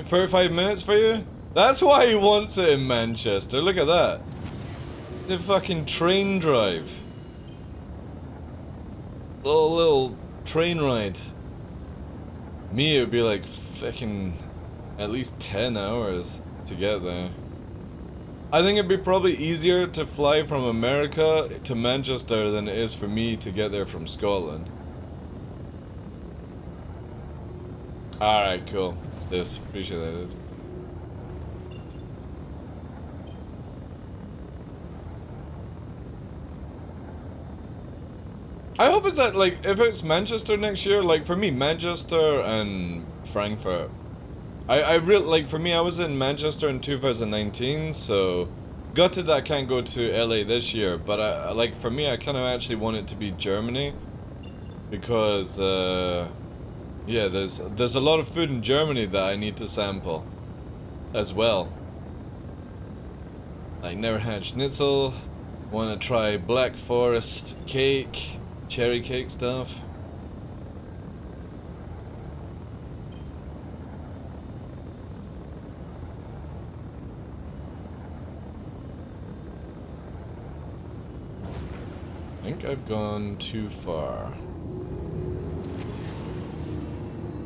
35 minutes for you? That's why he wants it in Manchester, look at that. The fucking train drive. Little train ride. Me, it would be like fucking at least 10 hours to get there. I think it'd be probably easier to fly from America to Manchester than it is for me to get there from Scotland. Alright, cool. This, appreciate that, dude. I hope it's that, like, if it's Manchester next year, like, for me, Manchester and Frankfurt I really, like, for me, I was in Manchester in 2019, so gutted I can't go to LA this year, but like, for me, I kind of actually want it to be Germany, because, yeah, there's a lot of food in Germany that I need to sample, as well. Like, never had schnitzel, want to try Black Forest cake, cherry cake stuff. I think I've gone too far.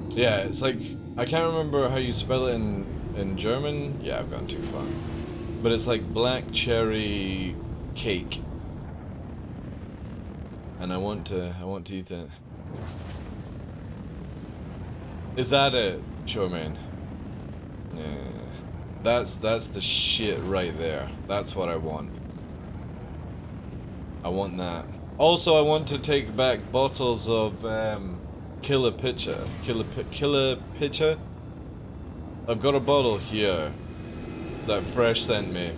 Yeah, it's like, I can't remember how you spell it in German. Yeah, I've gone too far. But it's like black cherry cake. And I want to eat it. Is that it, Showman? Yeah. That's the shit right there. That's what I want. I want that. Also, I want to take back bottles of Killer Pitcher. Killer Pitcher? I've got a bottle here that Fresh sent me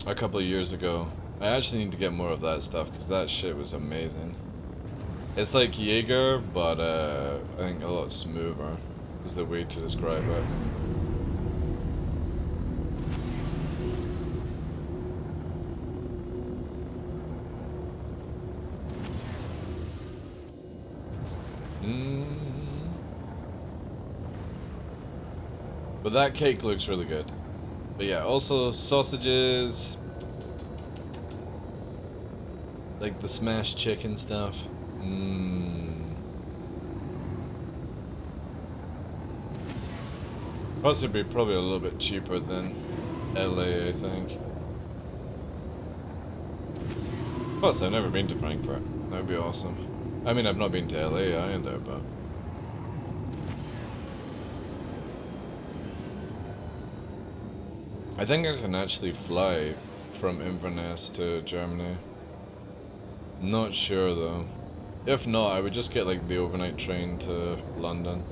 a couple of years ago. I actually need to get more of that stuff because that shit was amazing. It's like Jaeger, but I think a lot smoother is the way to describe it. But that cake looks really good. But yeah, also sausages, like the smashed chicken stuff. Possibly probably a little bit cheaper than LA, I think. Plus, I've never been to Frankfurt. That'd be awesome. I mean, I've not been to LA either, but... I think I can actually fly from Inverness to Germany. Not sure, though. If not, I would just get, like, the overnight train to London.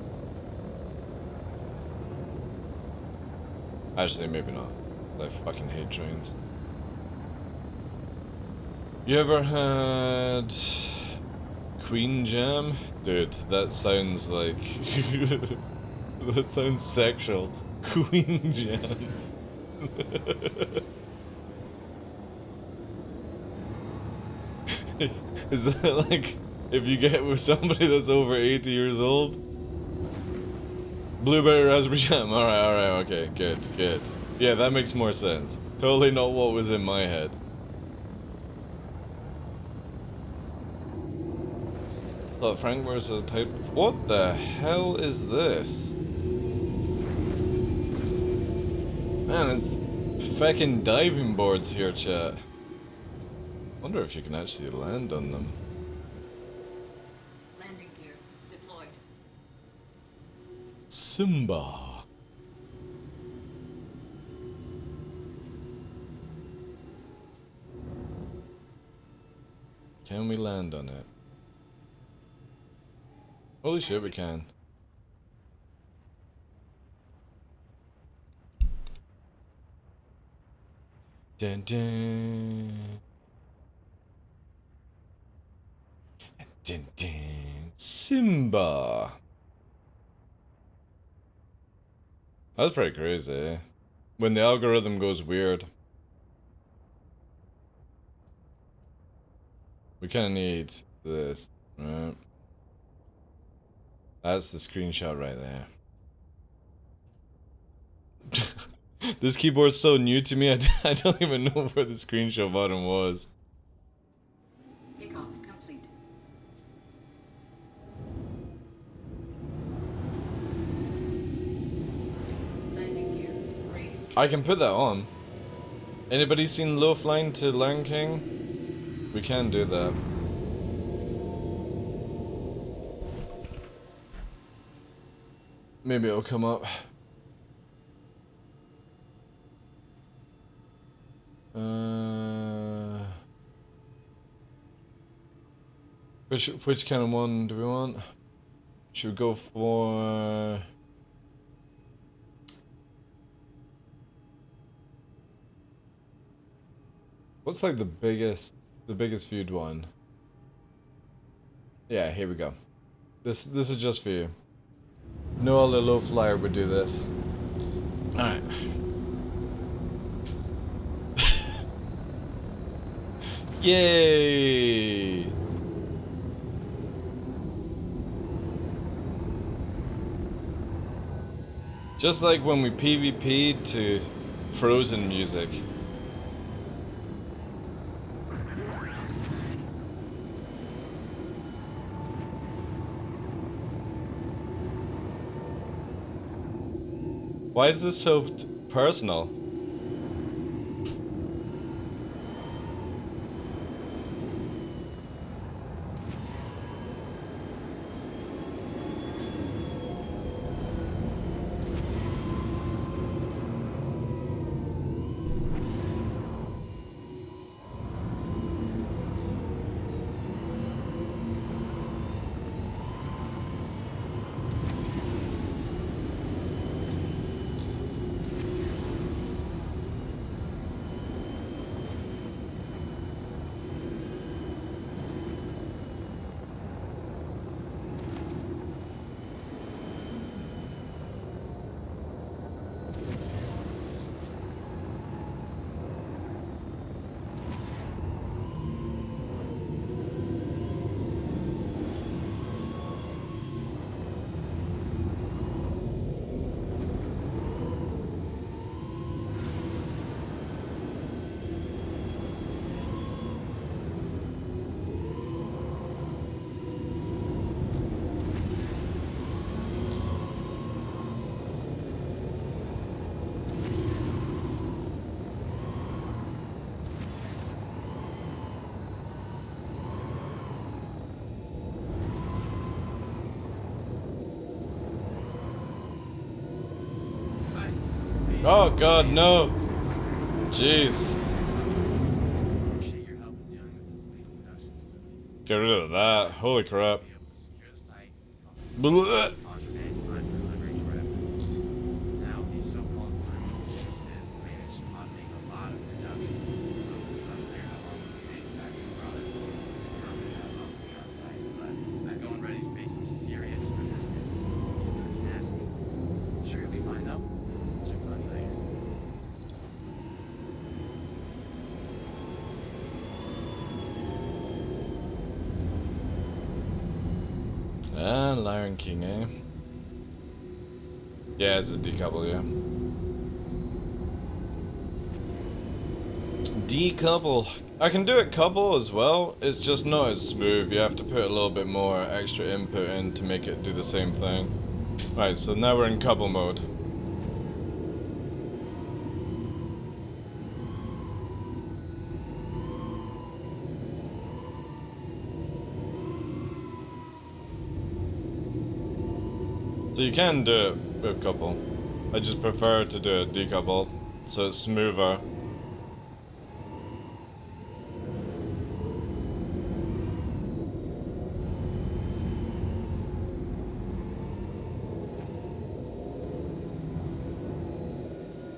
Actually, maybe not. I fucking hate trains. You ever had Queen Jam? Dude, that sounds like... that sounds sexual. Queen Jam. Is that like, if you get with somebody that's over 80 years old? Blueberry raspberry jam, alright, okay, good. Yeah, that makes more sense. Totally not what was in my head. Thought Frank was a type. What the hell is this? Man, it's fucking diving boards here, chat. Wonder if you can actually land on them. Landing gear deployed. Simba. Can we land on it? Holy shit, we can. Dun dun. Dun dun. Simba. That's pretty crazy. When the algorithm goes weird. We kinda need this, right? That's the screenshot right there. This keyboard's so new to me, I don't even know where the screenshot button was. Takeoff complete. Landing gear raised. I can put that on. Anybody seen Low Flying to Lion King? We can do that. Maybe it'll come up. Which kind of one do we want? Should we go for... What's like the biggest viewed one? Yeah, here we go. This is just for you. No other low flyer would do this. Alright. Yay! Just like when we PvP'd to Frozen music. Why is this so personal? Oh god, no! Jeez. Get rid of that. Holy crap. Blah. Lion King, eh? Yeah, it's a decouple, yeah. Decouple. I can do it couple as well, it's just not as smooth. You have to put a little bit more extra input in to make it do the same thing. Right, so now we're in couple mode. So you can do it with couple. I just prefer to do it decouple, so it's smoother.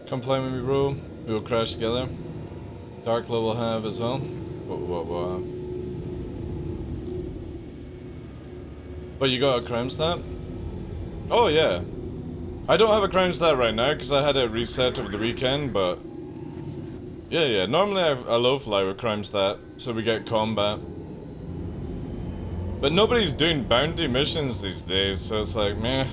Come fly with me, bro. We will crash together. TheDarkLaw will have as well. What? But you got a crime stat? Oh yeah. I don't have a crime stat right now because I had it reset over the weekend, but yeah. Normally I have a low fly with crime stat, so we get combat. But nobody's doing bounty missions these days, so it's like meh.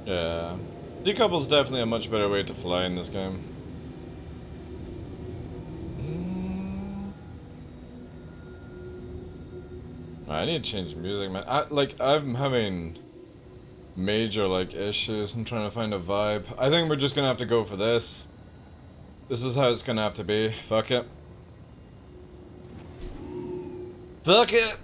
Yeah. Decouple's definitely a much better way to fly in this game. I need to change music, man. I'm having major, issues. I'm trying to find a vibe. I think we're just gonna have to go for this. This is how it's gonna have to be. Fuck it. Fuck it.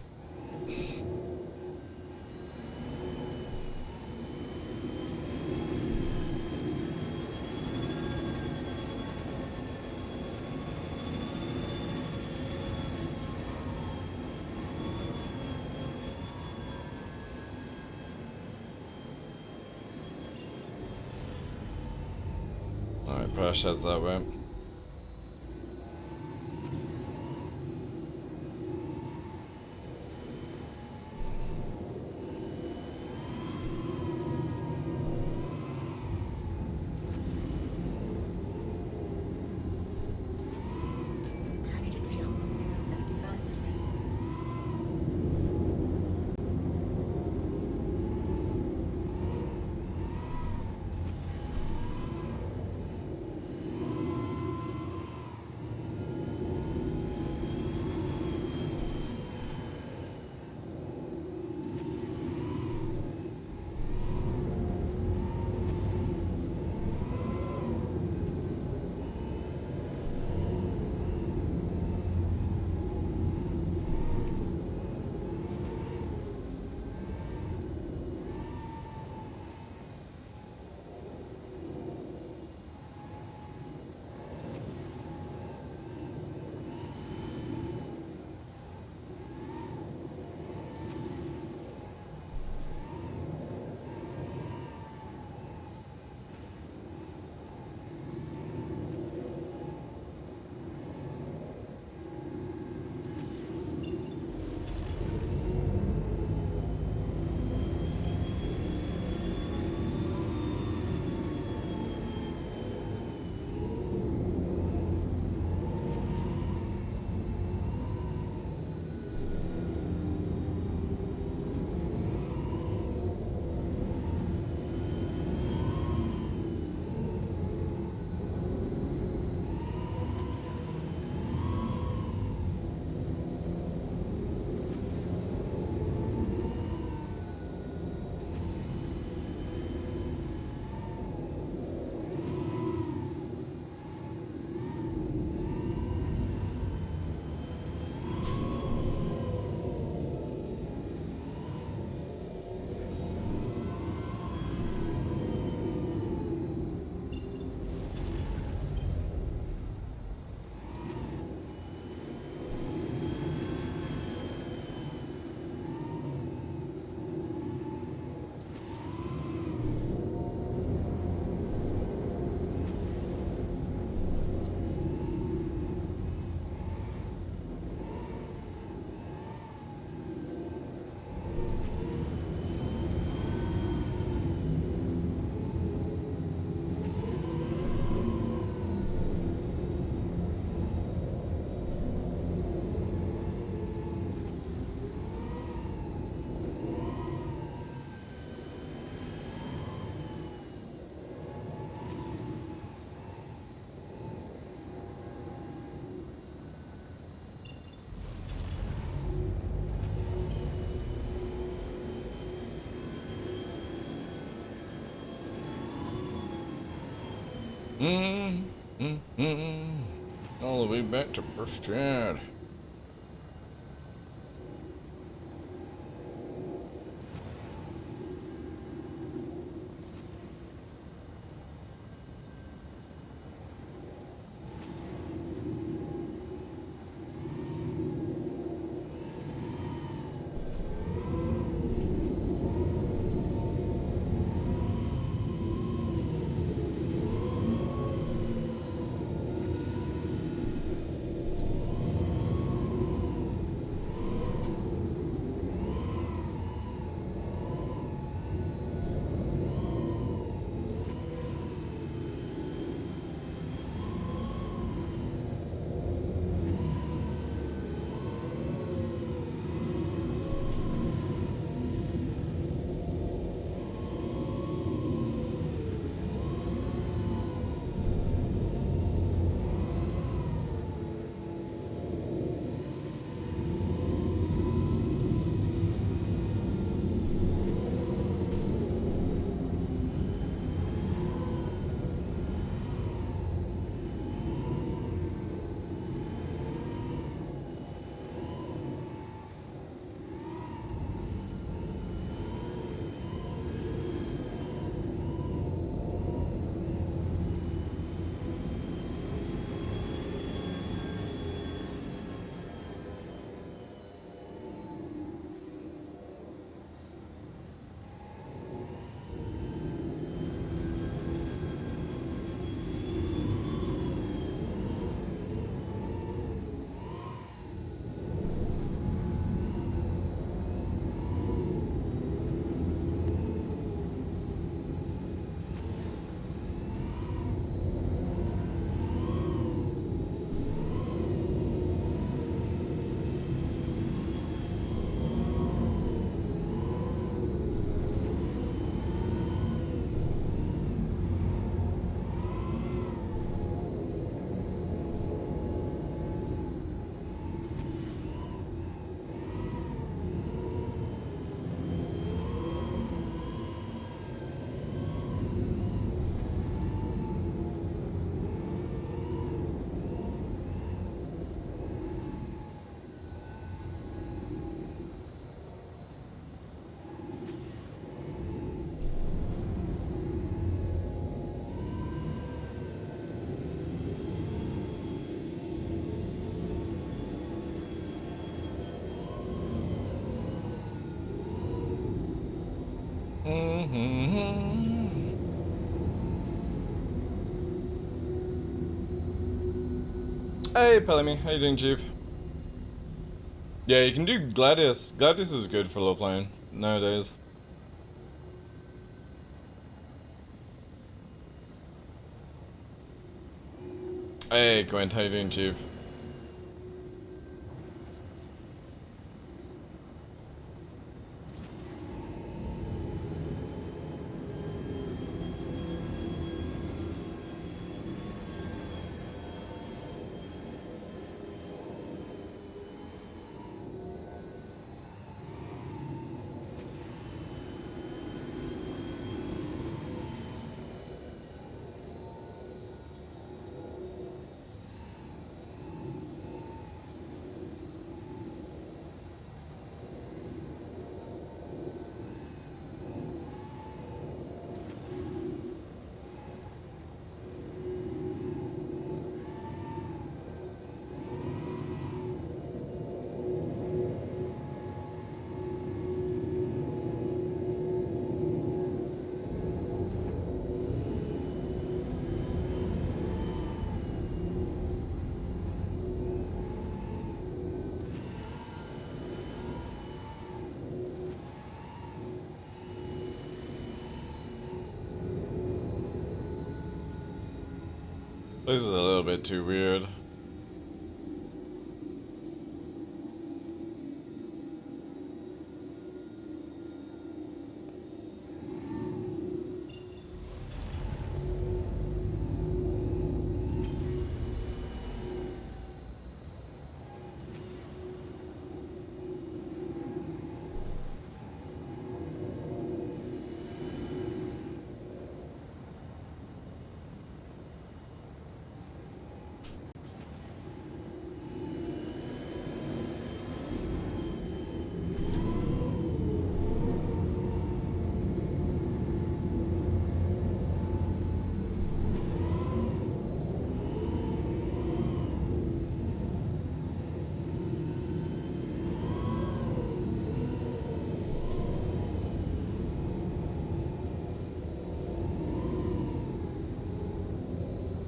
Alright, crash heads that way. Hydrogen fuel is at 75%. All the way back to First Chad. Hey, Pelemy, how you doing, Chief? Yeah, you can do Gladius. Gladius is good for low flying nowadays. Hey, Quint, how you doing, Chief? This is a little bit too weird.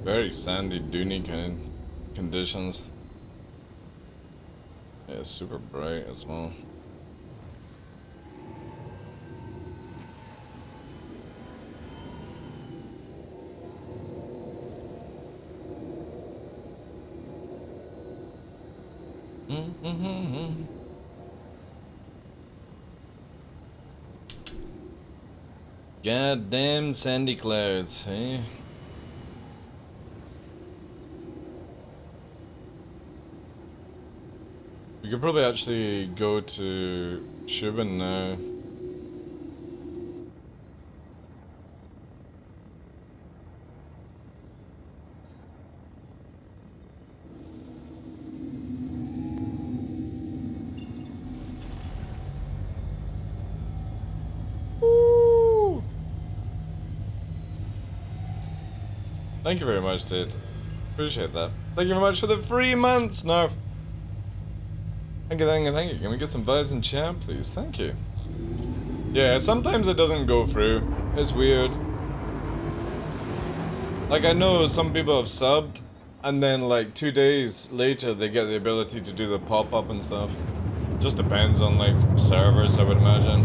Very sandy, duny kind of conditions. Yeah, it's super bright as well. Goddamn sandy clouds, eh? We could probably actually go to Shubin now. Woo! Thank you very much, dude. Appreciate that. Thank you very much for the 3 months, Narf. Thank you, thank you, thank you. Can we get some vibes in chat, please? Thank you. Yeah, sometimes it doesn't go through. It's weird. Like, I know some people have subbed, and then like 2 days later they get the ability to do the pop-up and stuff. Just depends on like servers, I would imagine.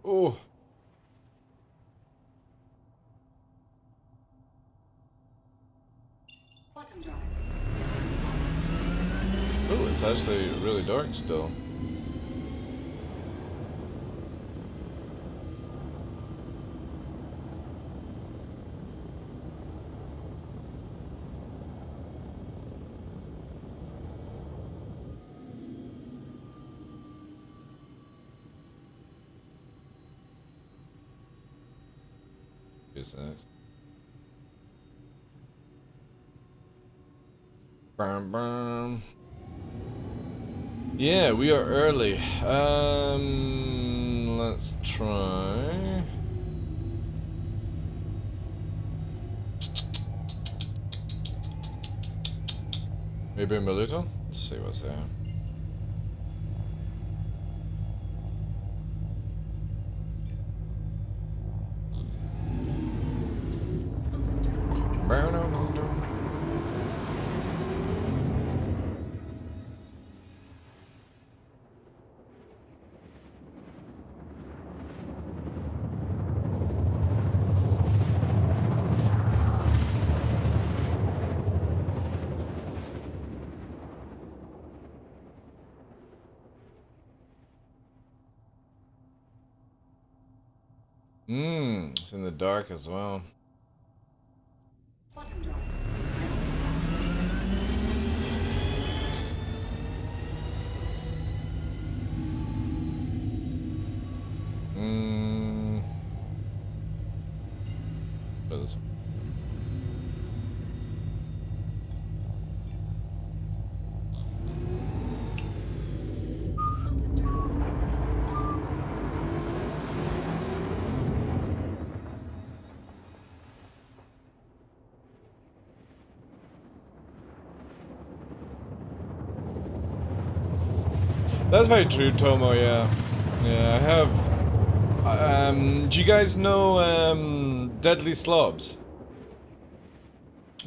Oh. Bottom drive. Oh, it's actually really dark still. Is that? Bam, bam. Yeah, we are early. Let's try. Maybe a Milito? Let's see what's there. It's in the dark as well. Bottom drive This. That's very true, Tomo, yeah. Yeah, I have... do you guys know, Deadly Slobs?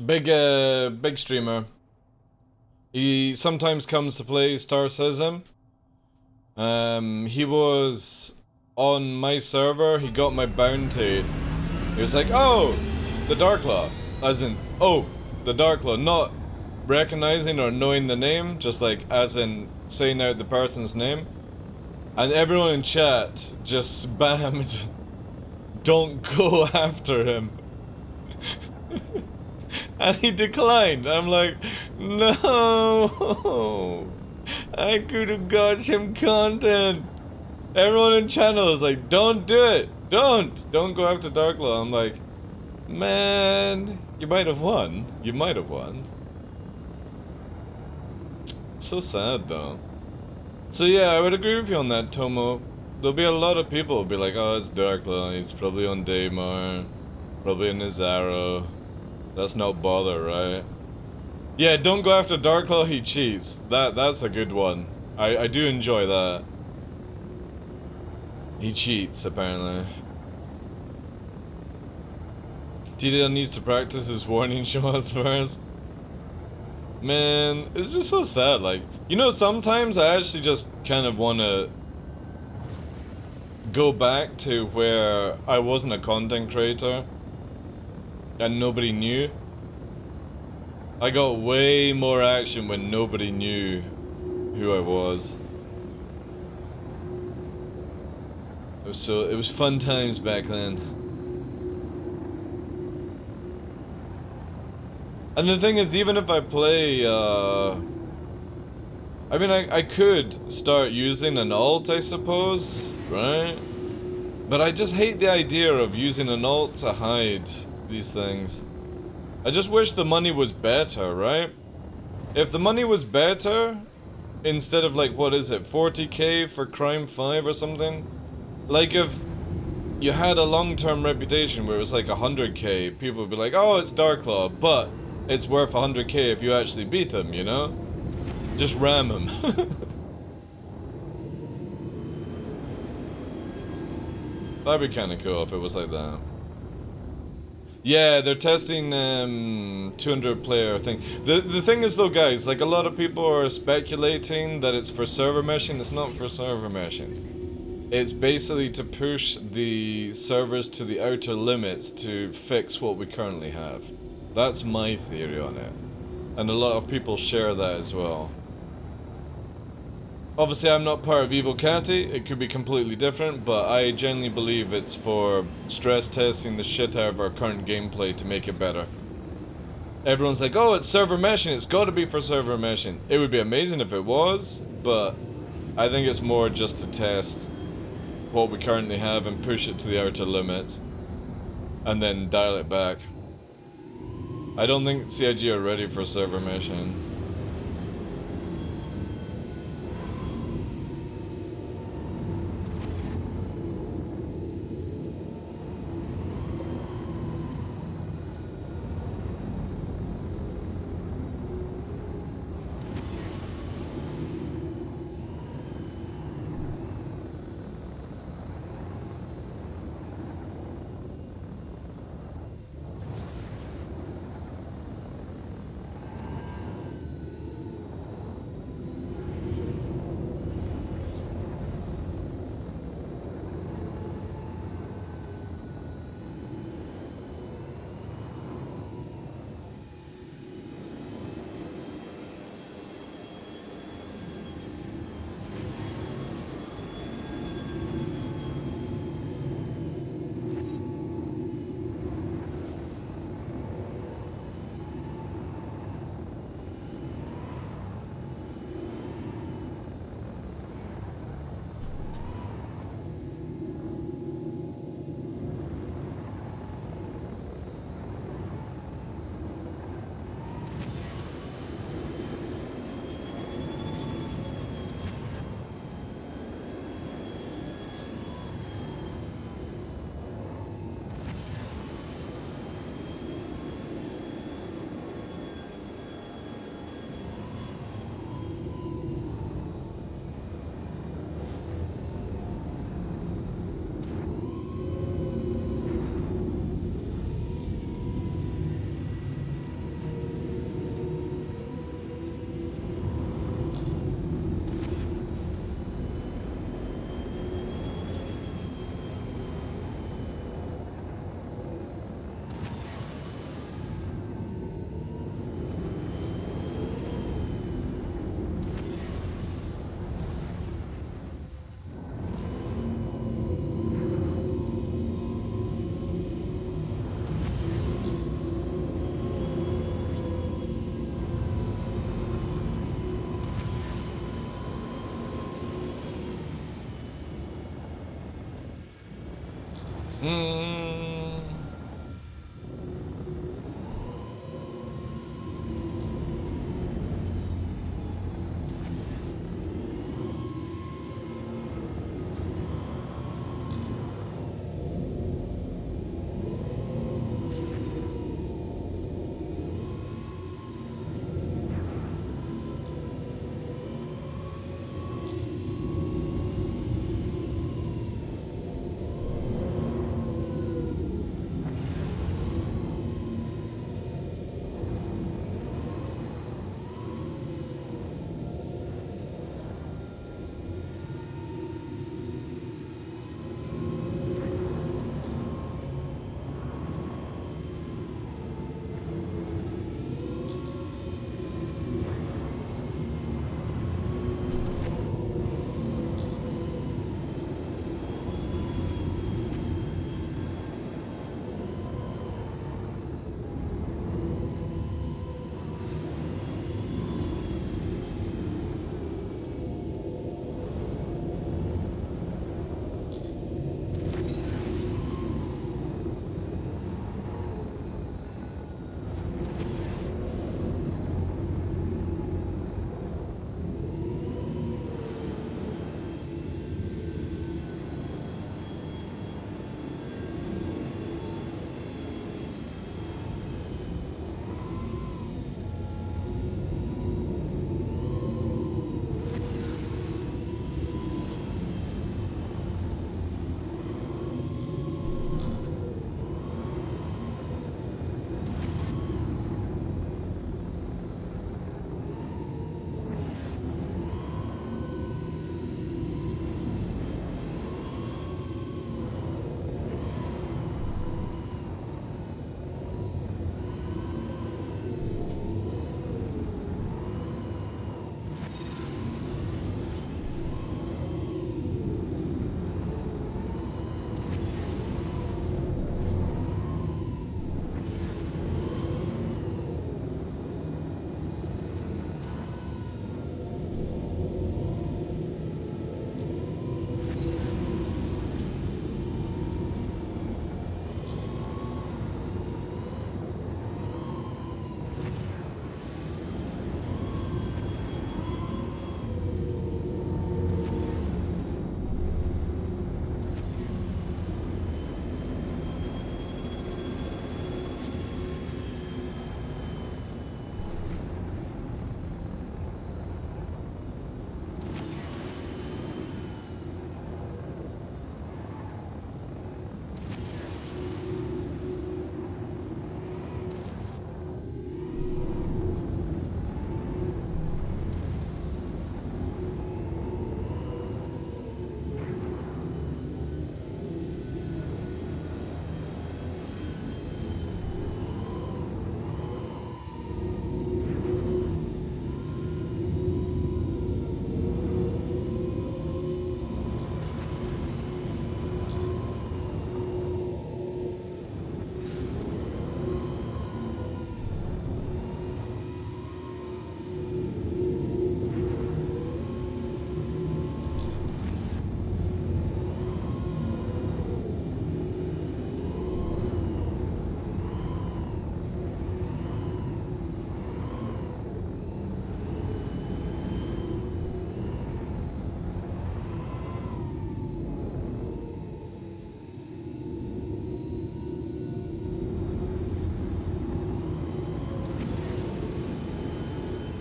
Big streamer. He sometimes comes to play Star Citizen. He was on my server, he got my bounty. He was like, oh, TheDarkLaw. As in, oh, TheDarkLaw, not recognizing or knowing the name, just like as in saying out the person's name. And everyone in chat just spammed, don't go after him. And he declined. I'm like, no, I could have got some content. Everyone in channel is like, don't do it. Don't go after TheDarkLaw. I'm like, man, you might have won. You might have won. So sad though. So yeah, I would agree with you on that, Tomo. There'll be a lot of people who'll be like, oh, it's TheDarkLaw. He's probably on Daymar. Probably in Nizarro. Let's not bother, right? Yeah, don't go after TheDarkLaw, he cheats. That's a good one. I do enjoy that. He cheats, apparently. TDL needs to practice his warning shots first. Man, it's just so sad, like, you know, sometimes I actually just kind of want to go back to where I wasn't a content creator and nobody knew. I got way more action when nobody knew who I was. It was fun times back then. And the thing is, even if I play, I mean, I could start using an alt, I suppose, right? But I just hate the idea of using an alt to hide these things. I just wish the money was better, right? If the money was better, instead of like, what is it, 40k for Crime 5 or something? Like if you had a long-term reputation where it was like 100k, people would be like, oh, it's TheDarkLaw, but it's worth 100k if you actually beat him, you know? Just ram him. That'd be kinda cool if it was like that. Yeah, they're testing 200 player thing. The thing is though, guys, like a lot of people are speculating that it's for server meshing. It's not for server meshing. It's basically to push the servers to the outer limits to fix what we currently have. That's my theory on it. And a lot of people share that as well. Obviously, I'm not part of Evocati, it could be completely different, but I genuinely believe it's for stress testing the shit out of our current gameplay to make it better. Everyone's like, oh, it's server meshing, it's gotta be for server meshing. It would be amazing if it was, but I think it's more just to test what we currently have and push it to the outer limits, and then dial it back. I don't think CIG are ready for server meshing.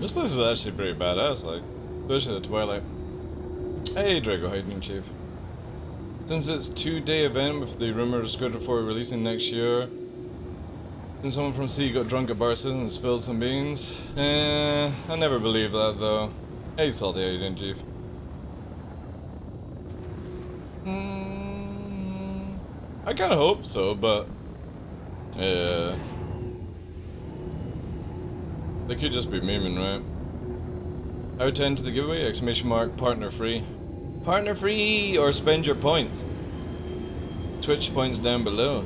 This place is actually pretty badass, like, especially the Twilight. Hey, Draco, how you doing, Chief? Since it's 2-day event with the rumor scheduled for releasing next year, and someone from C got drunk at Bar Citizen and spilled some beans. I never believe that though. Hey, Salty, how you doing, Chief? I kinda hope so, but yeah. They could just be memeing, right? How to enter the giveaway? Exclamation mark, partner free. Partner free, or spend your points. Twitch points down below.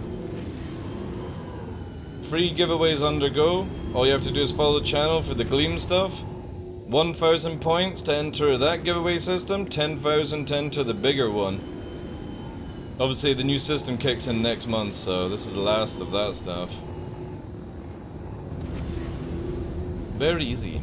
Free giveaways undergo. All you have to do is follow the channel for the Gleam stuff. 1,000 points to enter that giveaway system. 10,000 to enter the bigger one. Obviously, the new system kicks in next month, so this is the last of that stuff. Very easy.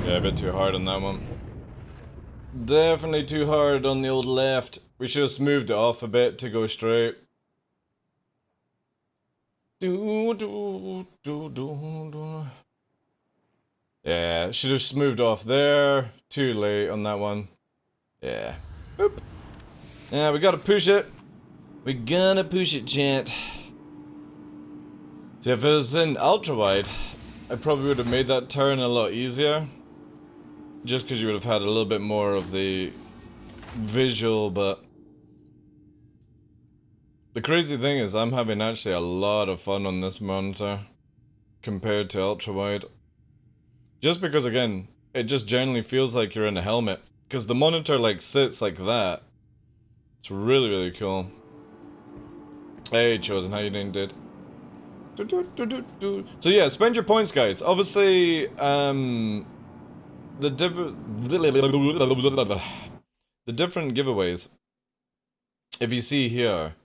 Yeah, a bit too hard on that one. Definitely too hard on the old left. We should have smoothed it off a bit to go straight. Yeah, should have smoothed off there. Too late on that one. Yeah. Boop. Yeah, we gotta push it. We gotta push it, gent. See, if it was in ultra wide, I probably would have made that turn a lot easier. Just because you would have had a little bit more of the visual, but the crazy thing is I'm having actually a lot of fun on this monitor compared to ultra wide. Just because, again, it just generally feels like you're in a helmet. Because the monitor like sits like that. It's really, really cool. Hey, Chosen, how you doing, dude? So yeah, spend your points, guys. Obviously, the different giveaways, if you see here.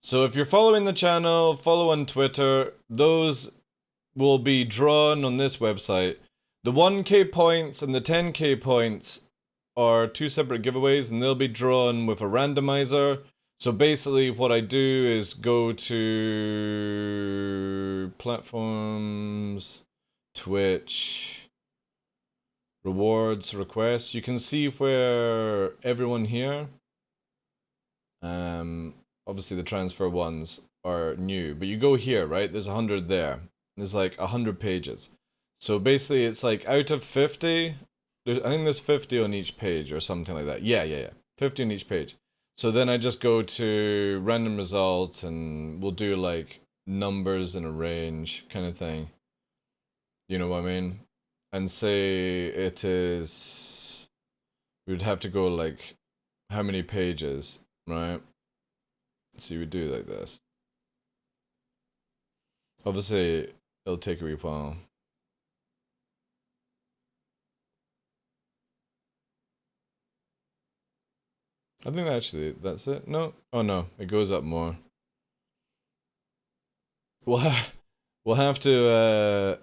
So if you're following the channel, follow on Twitter, those will be drawn on this website. The 1k points and the 10k points are two separate giveaways, and they'll be drawn with a randomizer. So basically what I do is go to platforms, Twitch, rewards, requests. You can see where everyone here, obviously the transfer ones are new, but you go here, right? There's 100 there. There's like 100 pages. So basically it's like out of 50, I think there's 50 on each page or something like that. Yeah. 50 on each page. So then I just go to random result and we'll do like numbers in a range kind of thing. You know what I mean? And say it is, we would have to go like how many pages, right? So you would do like this. Obviously, it'll take a wee while. I think actually that's it. No? Oh no, it goes up more. We'll have to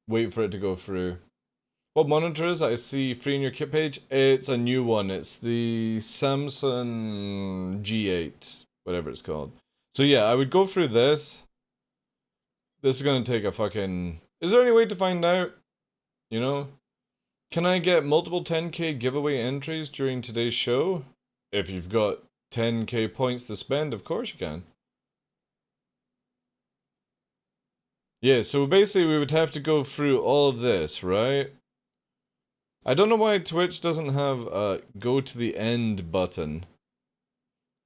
wait for it to go through. What monitor is that I see free on your kit page? It's a new one. It's the Samsung G8, whatever it's called. So yeah, I would go through this. This is gonna take a fucking... Is there any way to find out? You know? Can I get multiple 10k giveaway entries during today's show? If you've got 10k points to spend, of course you can. Yeah, so basically we would have to go through all of this, right? I don't know why Twitch doesn't have a go to the end button,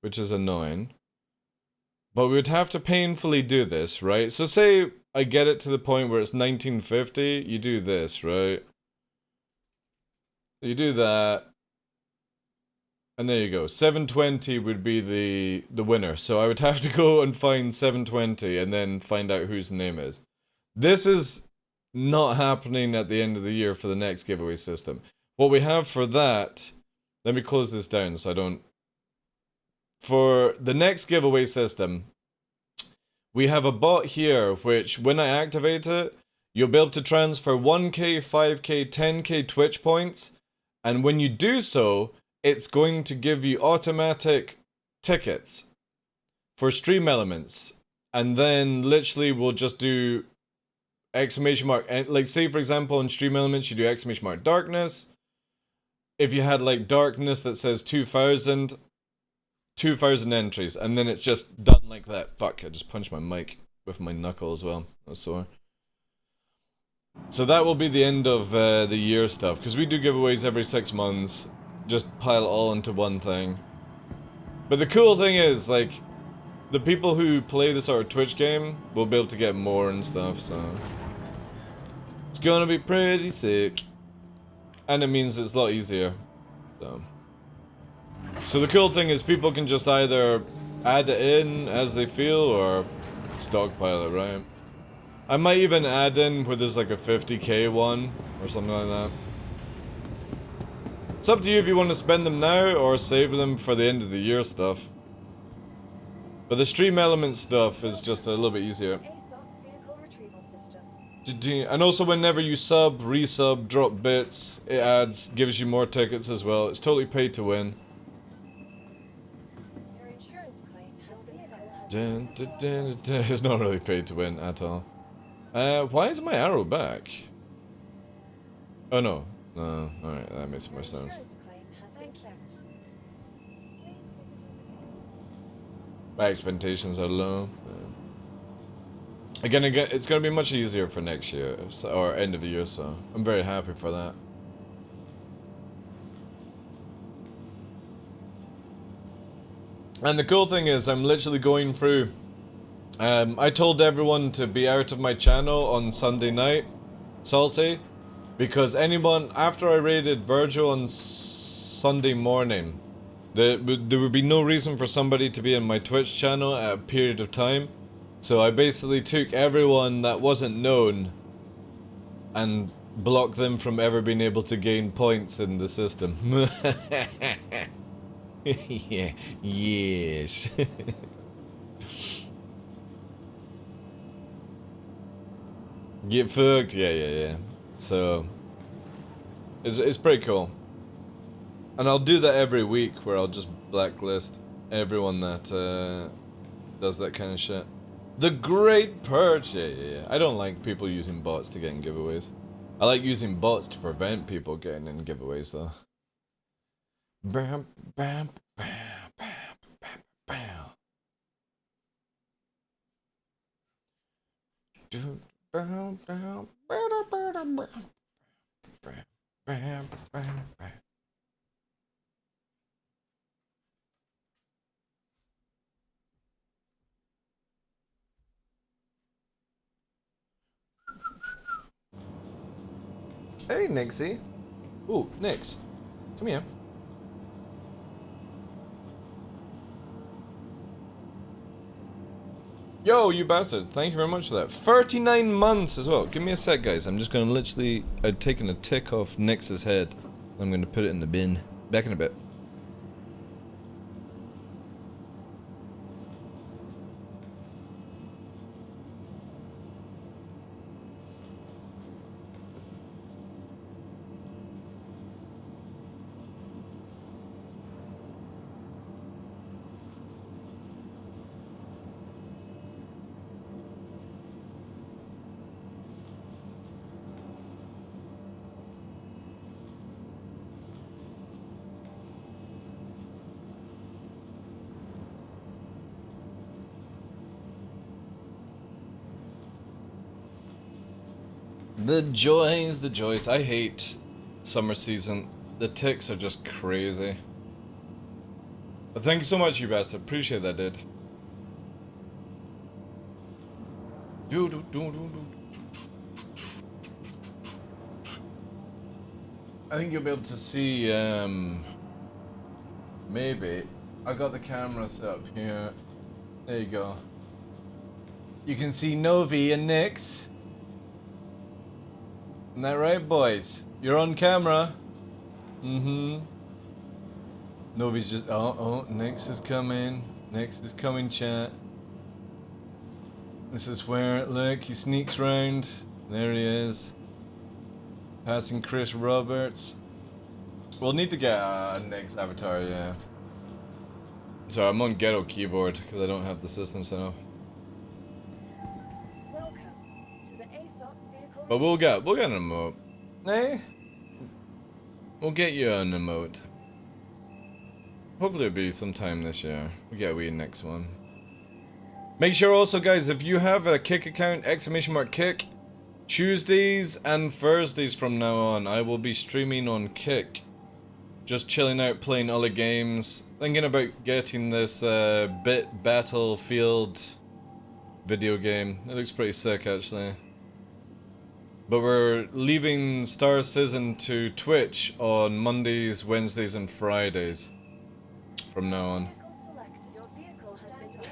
which is annoying. But we would have to painfully do this, right? So say I get it to the point where it's 1950, you do this, right? You do that. And there you go. 720 would be the winner. So I would have to go and find 720 and then find out whose name is. This is not happening at the end of the year for the next giveaway system. What we have for that, let me close this down so I don't... For the next giveaway system, we have a bot here, which when I activate it, you'll be able to transfer 1k, 5k, 10k Twitch points. And when you do so, it's going to give you automatic tickets for stream elements. And then literally we'll just do exclamation mark. Like say for example in stream elements, you do exclamation mark darkness. If you had like darkness that says 2000 entries, and then it's just done like that. Fuck, I just punched my mic with my knuckle as well. That's sore. So that will be the end of the year stuff, because we do giveaways every 6 months. Just pile it all into one thing. But the cool thing is, like, the people who play this sort of Twitch game will be able to get more and stuff, so... It's gonna be pretty sick. And it means it's a lot easier, so... So the cool thing is people can just either add it in as they feel, or stockpile it, right? I might even add in where there's like a 50k one, or something like that. It's up to you if you want to spend them now, or save them for the end of the year stuff. But the stream element stuff is just a little bit easier. And also whenever you sub, resub, drop bits, it adds, gives you more tickets as well. It's totally paid to win. It's not really paid to win at all. Why is my arrow back? Oh no. No, alright, that makes more sense. My expectations are low. Again, it's gonna be much easier for next year, so, or end of the year, so I'm very happy for that. And the cool thing is, I'm literally going through. I told everyone to be out of my channel on Sunday night, Salty, because anyone, after I raided Virgil on Sunday morning, there would be no reason for somebody to be in my Twitch channel at a period of time. So I basically took everyone that wasn't known and blocked them from ever being able to gain points in the system. Yeah, yes. Get fucked, yeah. So, it's pretty cool. And I'll do that every week, where I'll just blacklist everyone that does that kind of shit. The Great Purge, yeah. I don't like people using bots to get in giveaways. I like using bots to prevent people getting in giveaways, though. Bam, bam, bam, bam, bam, bam. Bam, bam, bam, bam, bam. Hey, Nixie. Ooh, Nix. Come here. Yo, you bastard. Thank you very much for that. 39 months as well. Give me a sec, guys. I'm just gonna literally... I've taken a tick off Nix's head. I'm gonna put it in the bin. Back in a bit. The joys. I hate summer season. The ticks are just crazy. But thank you so much, you bastard. Appreciate that, dude. I think you'll be able to see, maybe. I got the camera set up here. There you go. You can see Novi and Nix. Isn't that right, boys? You're on camera. Mm-hmm. Novi's just... Oh, Nix is coming. Nix is coming, chat. This is where, look, he sneaks round. There he is. Passing Chris Roberts. We'll need to get a next avatar, yeah. So I'm on ghetto keyboard because I don't have the system set up. Welcome to the ASOP vehicle. But we'll get an emote. Eh? We'll get you an emote. Hopefully it'll be sometime this year. We'll get a wee next one. Make sure also, guys, if you have a Kick account, !Kick, Tuesdays and Thursdays from now on, I will be streaming on Kick. Just chilling out, playing other games. Thinking about getting this Bit Battlefield video game. It looks pretty sick, actually. But we're leaving Star Citizen to Twitch on Mondays, Wednesdays, and Fridays from now on.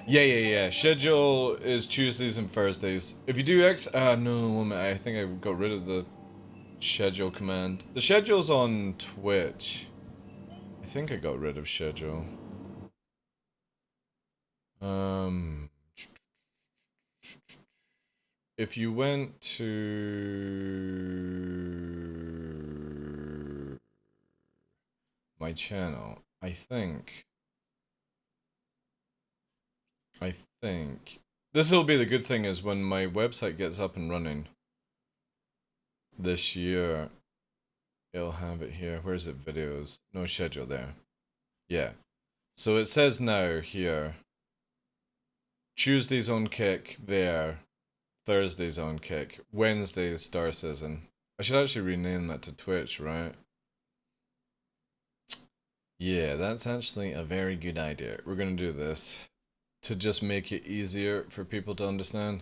Yeah. Schedule is Tuesdays and Thursdays. If you do no, I think I got rid of the schedule command. The schedule's on Twitch. I think I got rid of schedule. If you went to my channel, I think this will be the good thing is when my website gets up and running this year, it'll have it here. Where's it? Videos. No schedule there. Yeah. So it says now here, Tuesdays on Kick there, Thursdays on Kick, Wednesdays Star Citizen. I should actually rename that to Twitch, right? Yeah, that's actually a very good idea. We're gonna do this to just make it easier for people to understand.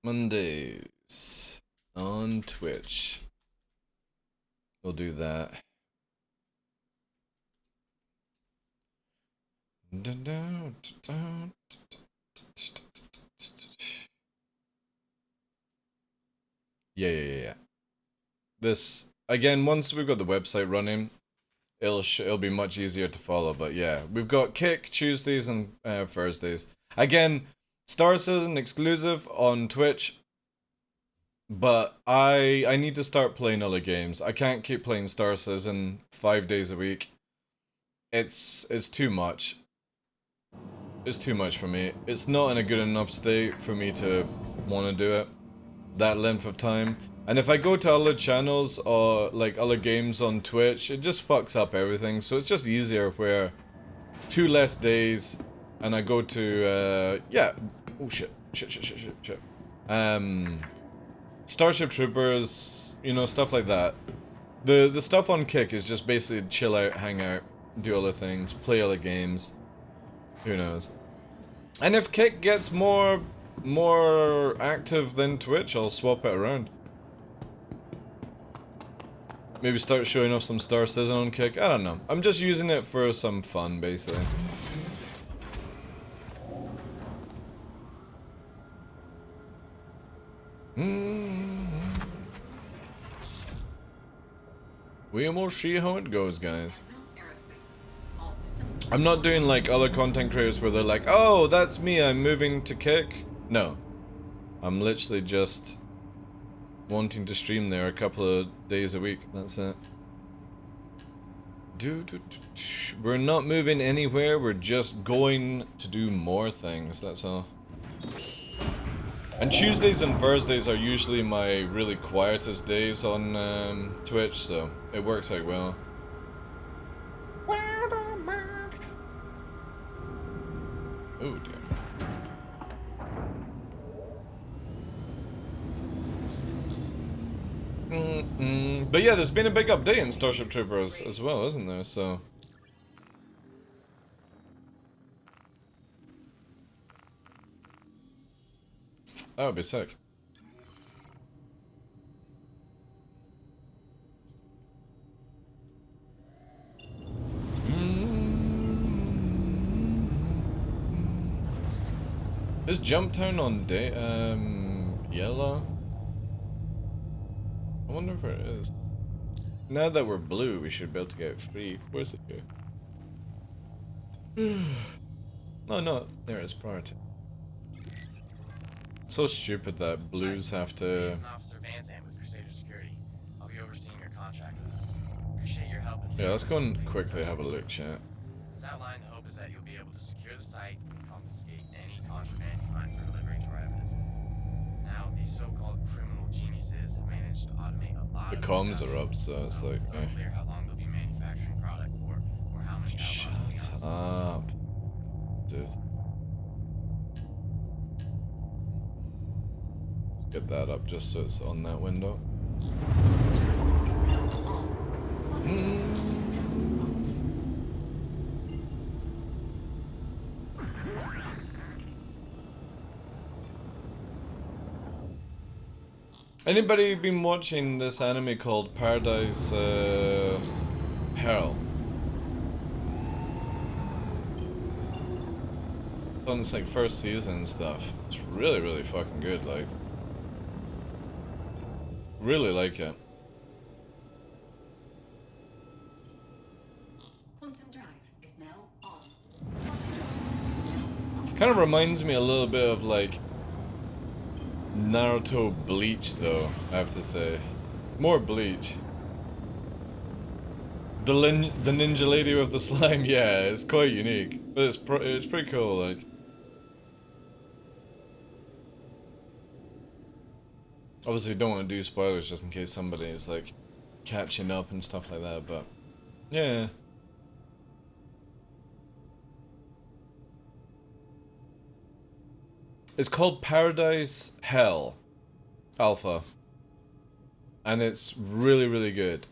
Mondays on Twitch. We'll do that. Yeah. This again, once we've got the website running, it'll be much easier to follow. But yeah, we've got Kick Tuesdays and Thursdays. Again, Star Citizen exclusive on Twitch. But I need to start playing other games. I can't keep playing Star Citizen 5 days a week. It's too much. It's too much for me. It's not in a good enough state for me to want to do it that length of time. And if I go to other channels or like other games on Twitch, it just fucks up everything. So it's just easier where 2 less days and I go to yeah. Oh shit. Starship Troopers, you know, stuff like that. The stuff on Kick is just basically chill out, hang out, do other things, play other games. Who knows? And if Kick gets more active than Twitch, I'll swap it around. Maybe start showing off some Star Citizen on Kick. I don't know. I'm just using it for some fun, basically. We will see how it goes, guys. I'm not doing like other content creators where they're like, oh, that's me, I'm moving to Kick. No. I'm literally just wanting to stream there a couple of days a week. That's it. We're not moving anywhere, we're just going to do more things, that's all. And Tuesdays and Thursdays are usually my really quietest days on Twitch, so it works out well. Oh dear. But yeah, there's been a big update in Starship Troopers as well, isn't there? So that would be sick. Is Jumptown on day yellow? I wonder where it is. Now that we're blue, we should be able to get free. Where's it here? No, no, there is priority. So stupid that blues have to. Officer Van Zandt with Crusader Security. I'll be overseeing your contract with us. Appreciate your help. Yeah, let's go and quickly have a look, chat. As outlined, the hope is that you'll be able to secure the site and confiscate any contraband you find for delivery to our evidence. Now, these so-called criminal geniuses have managed to automate a lot The of comms are up, so it's like, it's unclear how long they'll be manufacturing product for, or how many shut outlaws will be on. up, dude. Get that up just so it's on that window. Is now on. Anybody been watching this anime called Paradise Hell? On its like first season and stuff. It's really, really fucking good, like. Really like it. Quantum drive is now on. Kind of reminds me a little bit of like Naruto Bleach though, I have to say. More Bleach. The ninja lady with the slime, yeah, it's quite unique. But it's pretty cool, like. Obviously don't want to do spoilers just in case somebody is like catching up and stuff like that, but yeah. It's called Paradise Hell Alpha. And it's really, really good.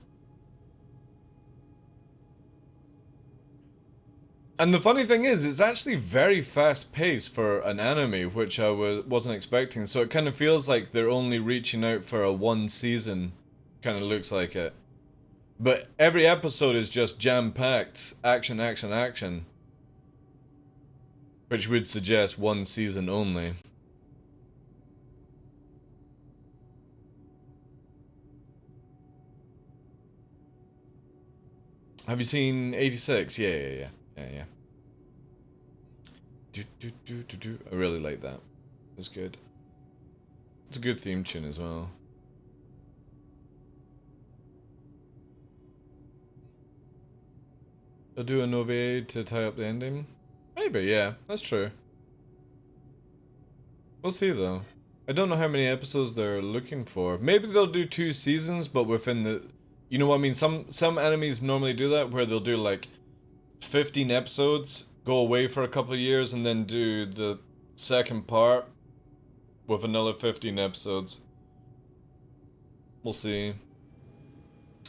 And the funny thing is, it's actually very fast paced for an anime, which I wasn't expecting. So it kind of feels like they're only reaching out for a one season. Kind of looks like it. But every episode is just jam-packed. Action, action, action. Which would suggest one season only. Have you seen 86? Yeah. I really like that. It was good. It's a good theme tune as well. They'll do an OVA to tie up the ending? Maybe, yeah, that's true. We'll see though. I don't know how many episodes they're looking for. Maybe they'll do 2 seasons, but within the... You know what I mean? Some animes normally do that, where they'll do like 15 episodes, go away for a couple of years, and then do the second part with another 15 episodes. We'll see.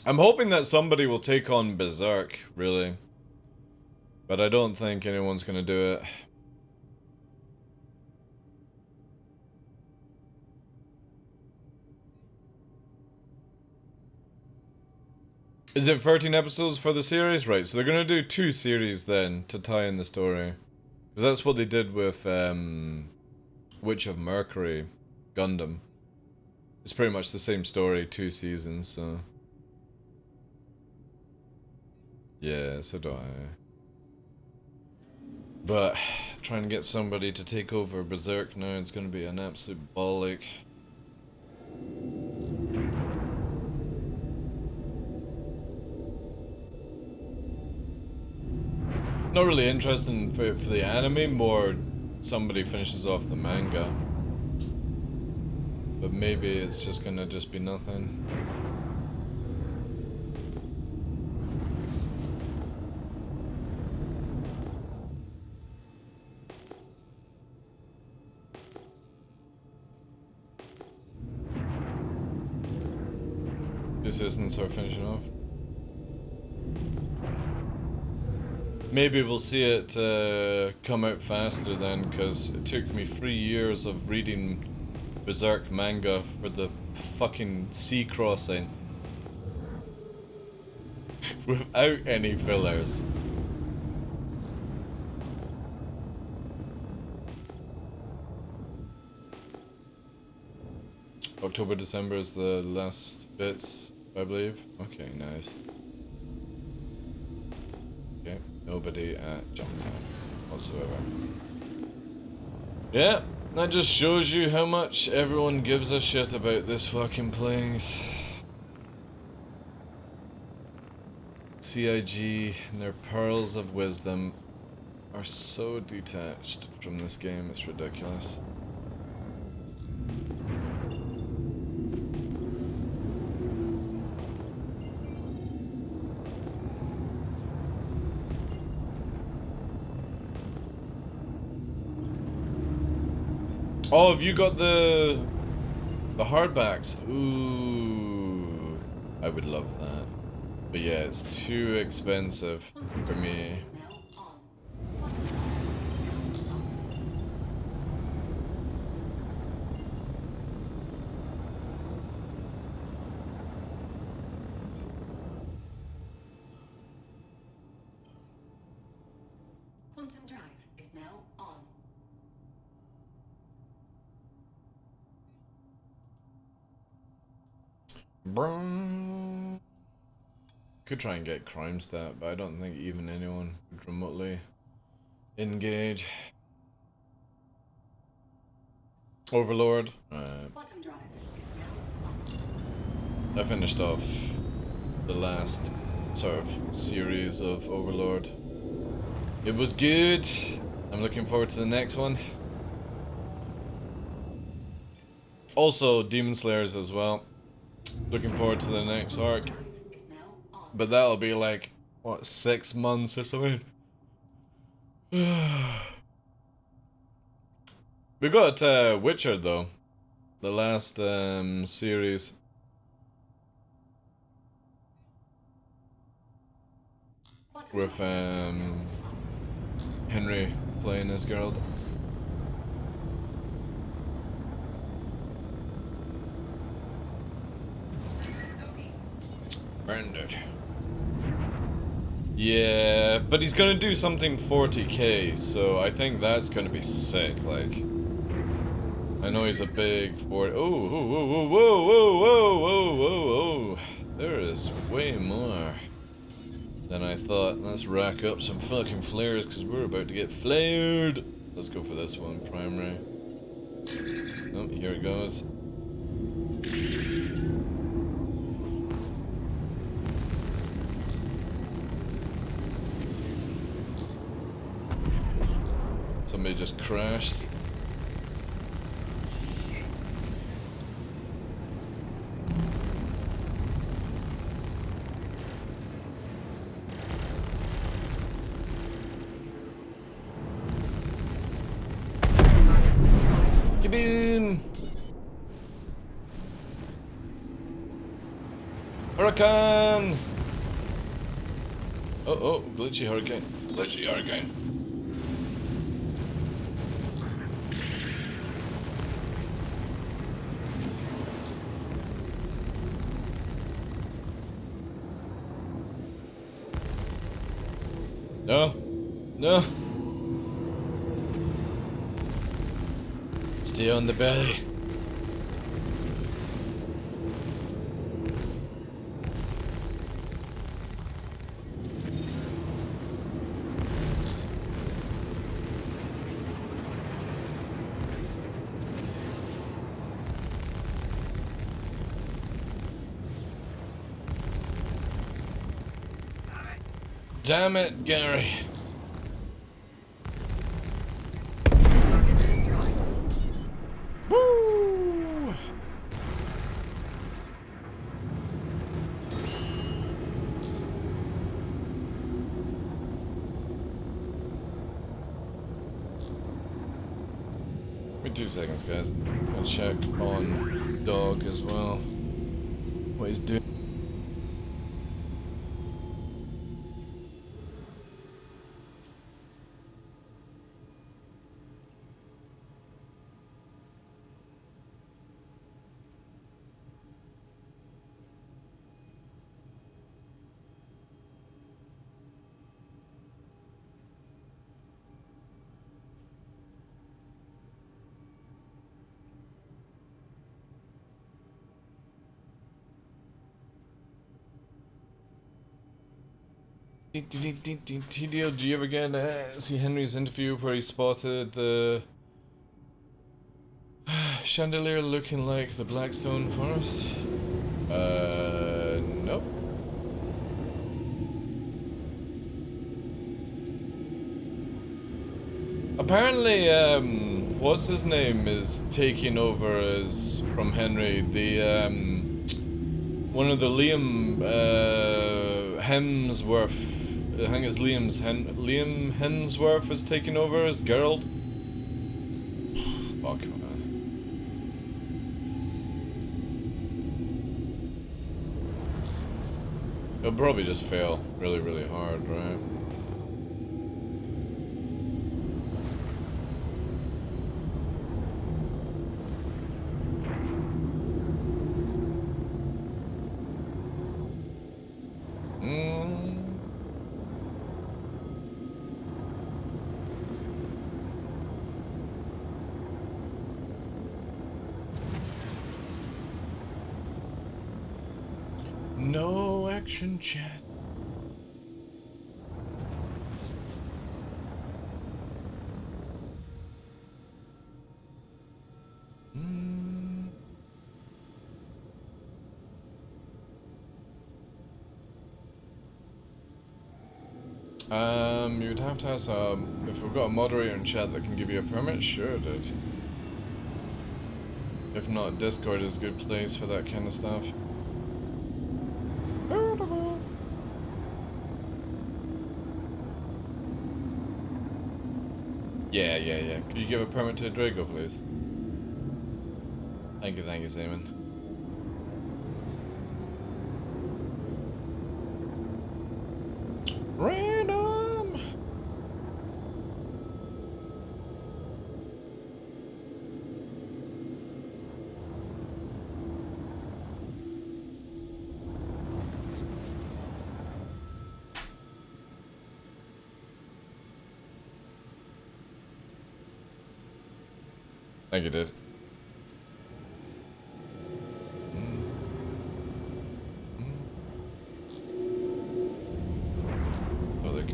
I'm hoping that somebody will take on Berserk, really. But I don't think anyone's gonna do it. Is it 13 episodes for the series? Right, so they're gonna do 2 series then to tie in the story. Because that's what they did with Witch of Mercury, Gundam. It's pretty much the same story, 2 seasons, so... Yeah, so do I. But, trying to get somebody to take over Berserk now, it's gonna be an absolute ball ache. Not really interested for the anime, more somebody finishes off the manga. But maybe it's just gonna just be nothing. The assistants are finishing off. Maybe we'll see it come out faster then, because it took me 3 years of reading Berserk manga for the fucking sea crossing. Without any fillers. October, December is the last bits, I believe. Okay, nice. Okay, nobody at jump time. whatsoever. Yeah, that just shows you how much everyone gives a shit about this fucking place. CIG and their pearls of wisdom are so detached from this game, it's ridiculous. Oh, have you got the hardbacks? Ooh, I would love that. But yeah, it's too expensive for me. Is now on. Quantum drive is now on. Quantum drive is now on. Brum. Could try and get crime stat, but I don't think even anyone would remotely engage. Overlord. Quantum drive is now on. I finished off the last sort of series of Overlord. It was good. I'm looking forward to the next one. Also, Demon Slayers as well. Looking forward to the next arc. Drive is now on. But that'll be like, what, 6 months or something? We got Witcher though. The last series. Quantum With drive is now on. Henry playing as Geralt. Burned it. Yeah, but he's gonna do something 40k, so I think that's gonna be sick. Like, I know he's a big 40. Oh, whoa, whoa, whoa, whoa, whoa, whoa, whoa, whoa, whoa. There is way more than I thought. Let's rack up some fucking flares because we're about to get flared. Let's go for this one, primary. Oh, here it goes. Somebody just crashed. Kaboom! Hurricane! Oh, glitchy hurricane. Glitchy hurricane. No. No. Stay on the belly. Damn it, Gary. Target destroyed. Woo! Give me 2 seconds, guys. I'll check on Dog as well. What he's doing. TDO, do you ever get see Henry's interview where he spotted the chandelier looking like the Blackstone Forest? Nope. Apparently, what's his name is taking over as from Henry. The one of the Liam Hemsworth. I think it's Liam Hemsworth is taking over as Geralt. Fuck man. He'll probably just fail really, really hard, right? No action chat. You'd have to have some. If we've got a moderator in chat that can give you a permit, sure, dude. If not, Discord is a good place for that kind of stuff. Yeah. Could you give a permit to Draco, please? Thank you, Simon. Random! Thank you, dude. Oh, look.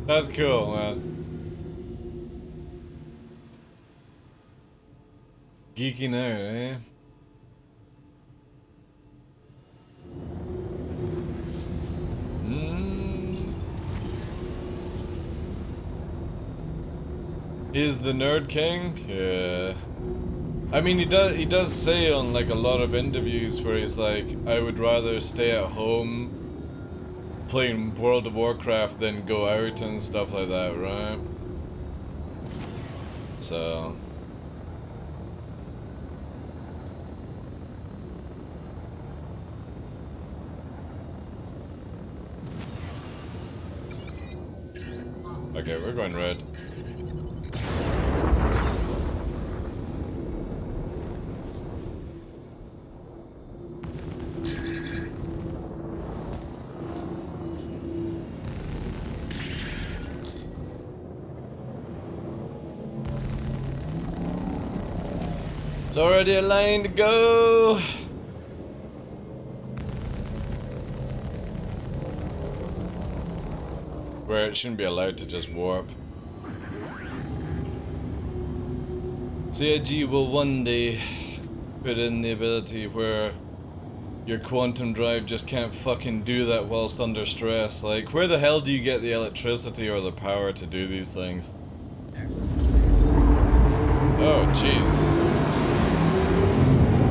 That's cool, man. Geeking out, eh? He's the Nerd King? Yeah. I mean, he does say on like a lot of interviews where he's like, I would rather stay at home playing World of Warcraft than go out and stuff like that, right? So... Okay, we're going red. It's already a line to go. Where it shouldn't be allowed to just warp. CIG will one day put in the ability where your quantum drive just can't fucking do that whilst under stress. Like, where the hell do you get the electricity or the power to do these things? Oh, jeez.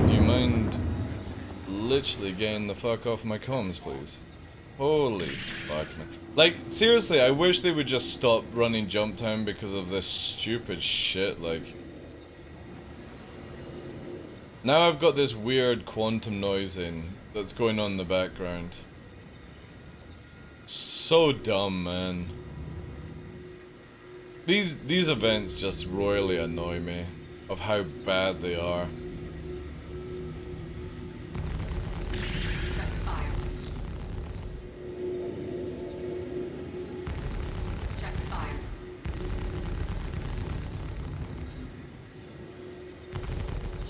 Do you mind literally getting the fuck off my comms, please? Holy fuck, man. Like, seriously, I wish they would just stop running Jump Time because of this stupid shit, like... Now I've got this weird quantum noise that's going on in the background. So dumb, man. These events just royally annoy me of how bad they are. Check fire. Check fire.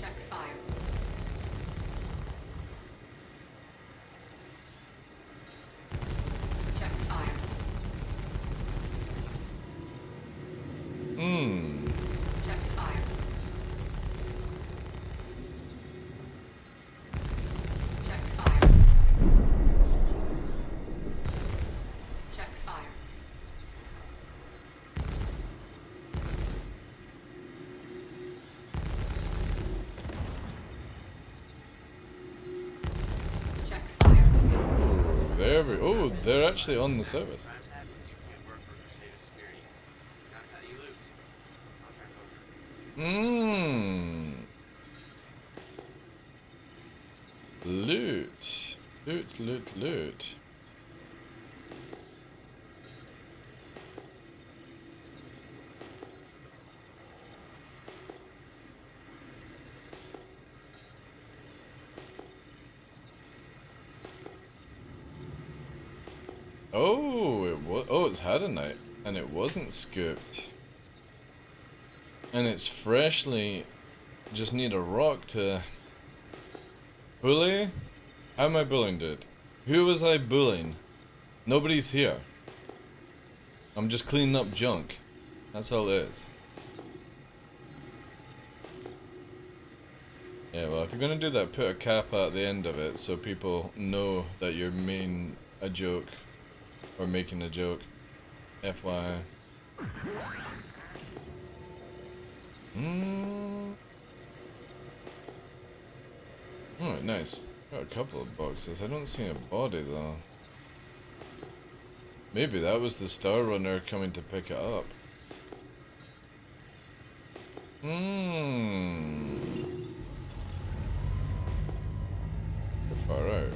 Check fire. Check fire. Check fire. Check fire. Check fire. Check fire. There we... Oh, they're actually on the service. Crimes happen since you can't work for state of security. Gotta cut you loose. Loot. Loot, loot, loot. Oh, it's had a night, and it wasn't scooped. And it's freshly... Just need a rock to... Bully? How am I bullying, dude? Who was I bullying? Nobody's here. I'm just cleaning up junk. That's all it is. Yeah, well, if you're gonna do that, put a cap at the end of it so people know that you're making a joke. Or making a joke. FYI. Alright, nice. Got a couple of boxes. I don't see a body though. Maybe that was the Star Runner coming to pick it up. How far out?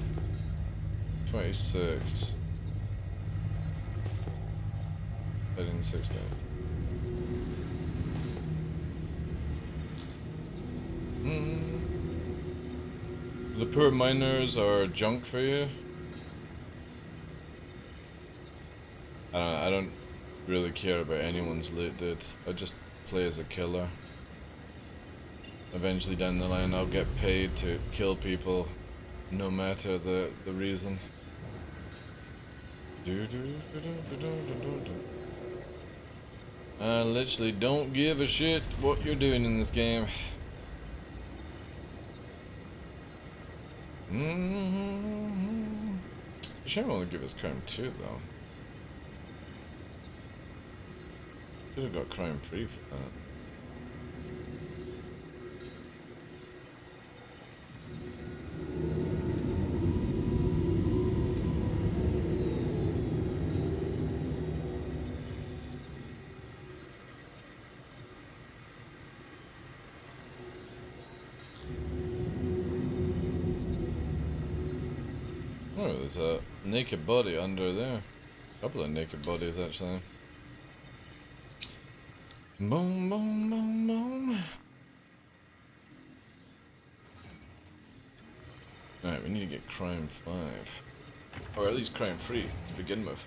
26. Heading 16. The poor miners are junk for you? I don't really care about anyone's loot, dude. I just play as a killer. Eventually down the line I'll get paid to kill people, no matter the reason. I literally don't give a shit what you're doing in this game. Shame only give us crime 2 though. Should have got crime 3 for that. Oh, there's a naked body under there. A couple of naked bodies, actually. Boom, boom, boom, boom. Alright, we need to get crime 5. Or at least crime 3 to begin with.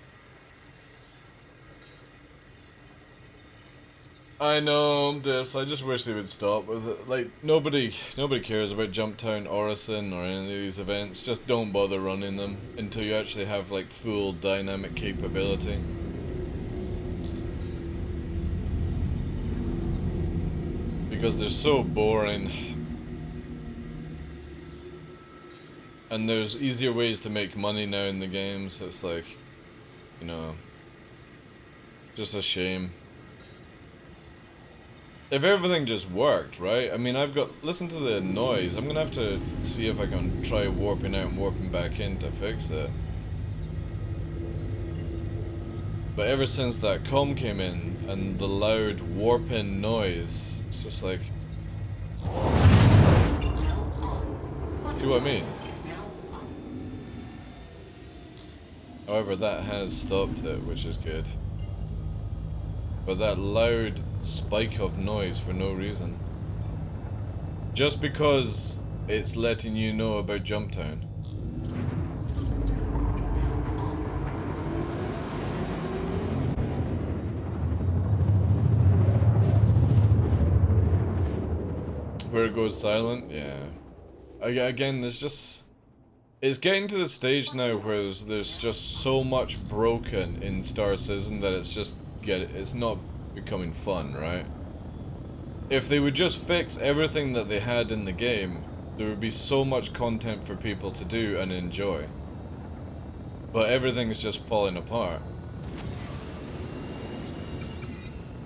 I know, this. I just wish they would stop with it. Like, nobody cares about Jumptown, Orison, or any of these events. Just don't bother running them until you actually have, like, full dynamic capability. Because they're so boring. And there's easier ways to make money now in the game, so it's like, you know, just a shame. If everything just worked, right? I mean, listen to the noise. I'm gonna have to see if I can try warping out and warping back in to fix it. But ever since that comm came in and the loud warping noise, it's just like, see what I mean? However, that has stopped it, which is good. But that loud spike of noise for no reason. Just because it's letting you know about Jumptown. Where it goes silent? Yeah. Again, there's just... It's getting to the stage now where there's just so much broken in Star Citizen that it's not becoming fun, right? If they would just fix everything that they had in the game, there would be so much content for people to do and enjoy. But everything's just falling apart.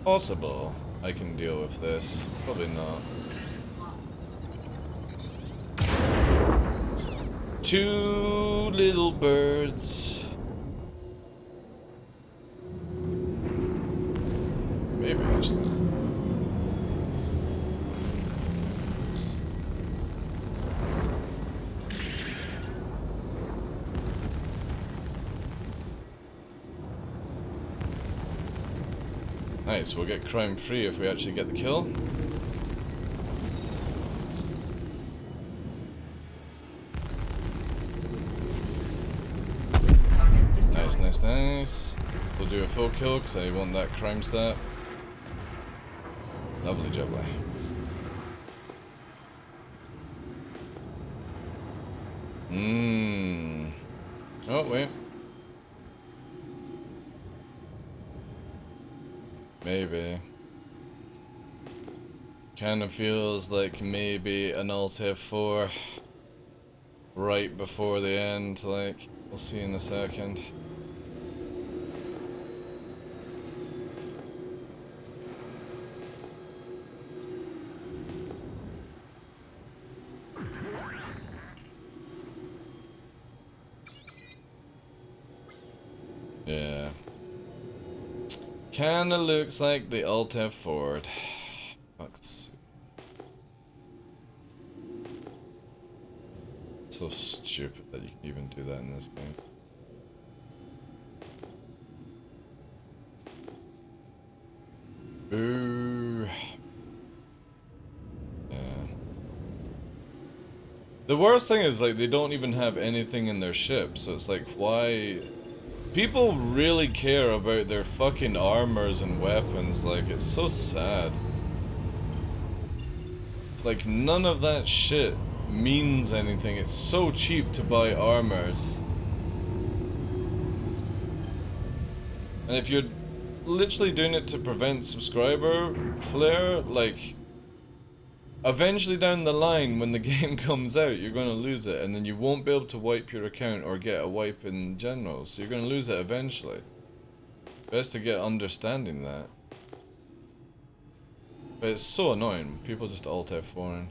Possible I can deal with this. Probably not. Two little birds. Maybe actually. Nice, we'll get crime free if we actually get the kill. Nice. We'll do a full kill because I want that crime stat. Lovely jubbly. Oh, wait. Maybe. Kinda feels like maybe an Alt F4 right before the end, like, we'll see in a second. Yeah. Kinda looks like the Alt F4. Fuck's. So stupid that you can even do that in this game. Boo. Yeah. The worst thing is, like, they don't even have anything in their ship, so it's like, why... People really care about their fucking armors and weapons, like, it's so sad. Like, none of that shit means anything. It's so cheap to buy armors. And if you're literally doing it to prevent subscriber flare, like, eventually down the line when the game comes out, you're going to lose it, and then you won't be able to wipe your account or get a wipe in general, so you're going to lose it eventually. Best to get understanding that. But it's so annoying, people just Alt F4ing.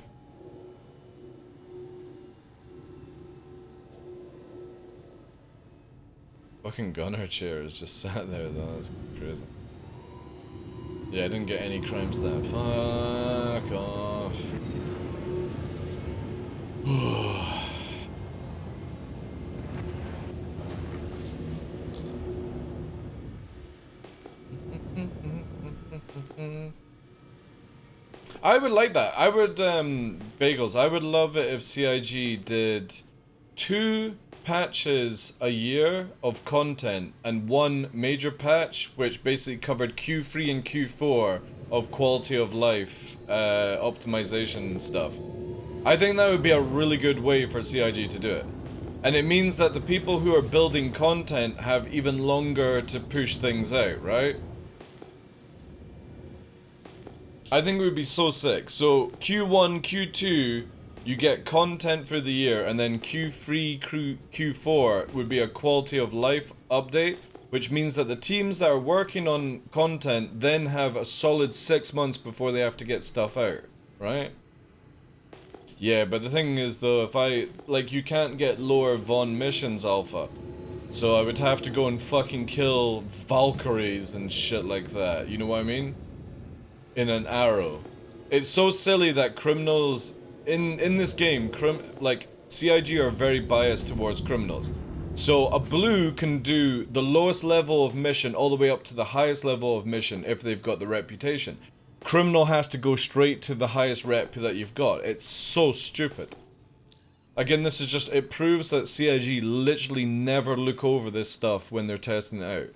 Fucking gunner chair is just sat there though, that's crazy. Yeah, I didn't get any crime stat. Fuck off. I would like that. I would, Bagels, I would love it if CIG did 2 patches a year of content and 1 major patch which basically covered Q3 and Q4 of quality of life optimization stuff. I think that would be a really good way for CIG to do it. And it means that the people who are building content have even longer to push things out, right? I think it would be so sick. So Q1, Q2, you get content for the year, and then Q3, Q4 would be a quality of life update, which means that the teams that are working on content then have a solid 6 months before they have to get stuff out, right? Yeah, but the thing is though, if I, like, you can't get lower Von missions alpha. So I would have to go and fucking kill Valkyries and shit like that, you know what I mean? In an arrow. It's so silly that criminals in this game, like CIG are very biased towards criminals. So a blue can do the lowest level of mission all the way up to the highest level of mission if they've got the reputation. Criminal has to go straight to the highest rep that you've got. It's so stupid. Again, this is just, it proves that CIG literally never look over this stuff when they're testing it out.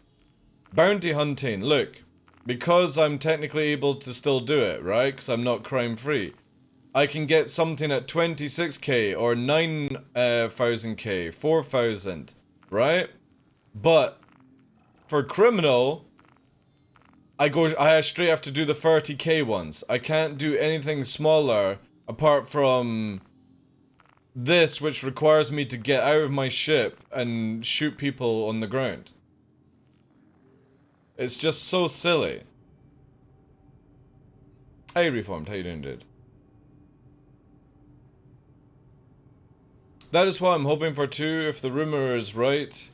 Bounty hunting, look. Because I'm technically able to still do it, right? Because I'm not crime free. I can get something at 26k or 9,000k, 4,000, right? But for criminal, I straight have to do the 30k ones. I can't do anything smaller apart from this, which requires me to get out of my ship and shoot people on the ground. It's just so silly. Hey Reformed, how you doing, dude? That is what I'm hoping for too. If the rumor is right,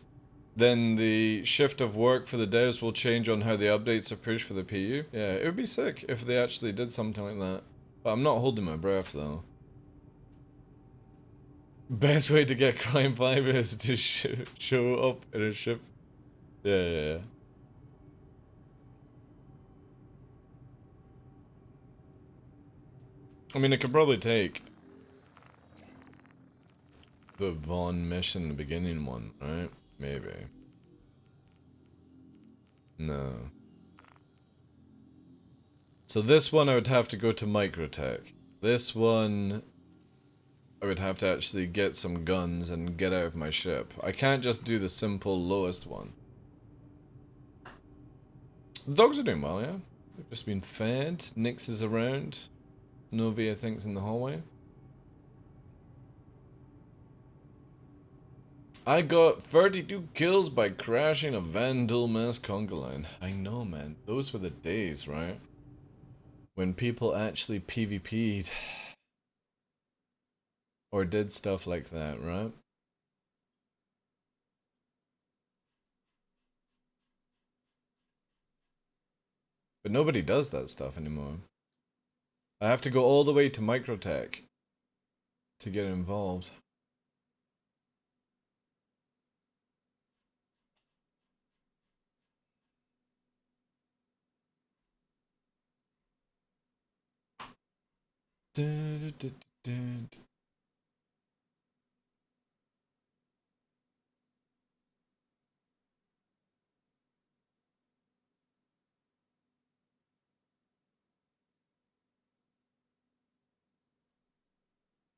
then the shift of work for the devs will change on how the updates are pushed for the PU. Yeah, it would be sick if they actually did something like that. But I'm not holding my breath though. Best way to get crime fiber is to show up in a ship. Yeah. I mean, it could probably take the Vaughn mission, the beginning one, right? Maybe. No. So this one I would have to go to Microtech. This one I would have to actually get some guns and get out of my ship. I can't just do the simple lowest one. The dogs are doing well, yeah. They've just been fed. Nyx is around. Novi, I think, is in the hallway. I got 32 kills by crashing a Vandal mass conga line. I know, man. Those were the days, right? When people actually PvP'd. Or did stuff like that, right? But nobody does that stuff anymore. I have to go all the way to Microtech to get involved.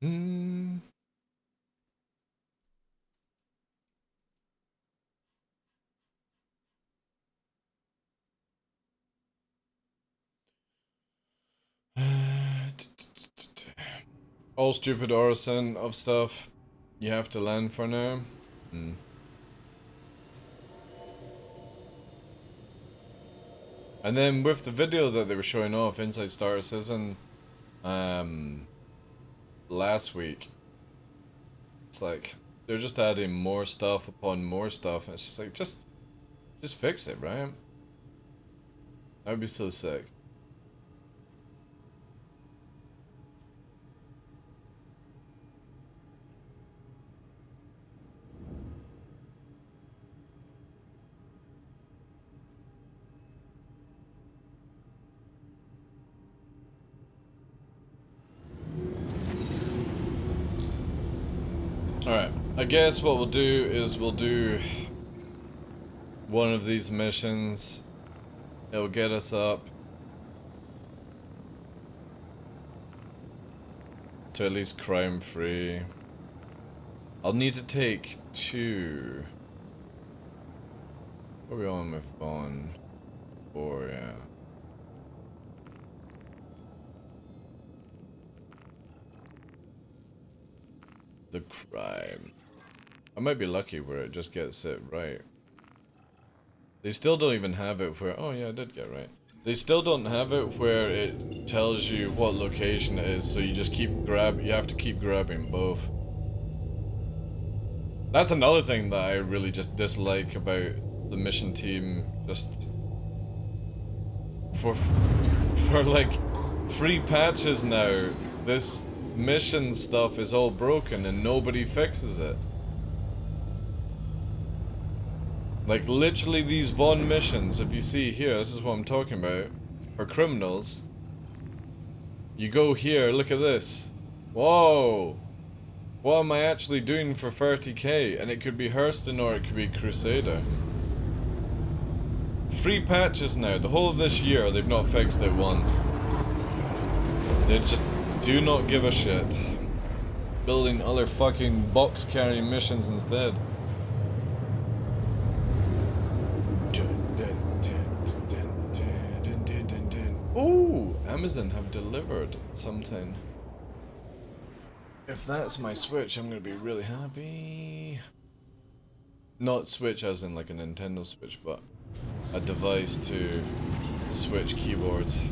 Hmm. All stupid orison of stuff you have to land for now. And then with the video that they were showing off inside Star Citizen last week, it's like they're just adding more stuff upon more stuff, and it's just like just fix it, right? That would be so sick. Alright, I guess what we'll do is we'll do one of these missions. It'll get us up to at least crime free. I'll need to take 2. What are we on my phone? 4, yeah. the crime. I might be lucky where it just gets it right. They still don't even have it where... Oh yeah, I did get it right. They still don't have it where it tells you what location it is, so you just keep you have to keep grabbing both. That's another thing that I really just dislike about the mission team. Just for like free patches now, this mission stuff is all broken and nobody fixes it. Like literally these Vaughn missions, if you see here, this is what I'm talking about, for criminals. You go here, look at this. Whoa! What am I actually doing for 30k? And it could be Hurston or it could be Crusader. Free patches now. The whole of this year, they've not fixed it once. They just do not give a shit. Building other fucking box carrying missions instead. Ooh, Amazon have delivered something. If that's my Switch, I'm gonna be really happy. Not Switch as in like a Nintendo Switch, but a device to switch keyboards.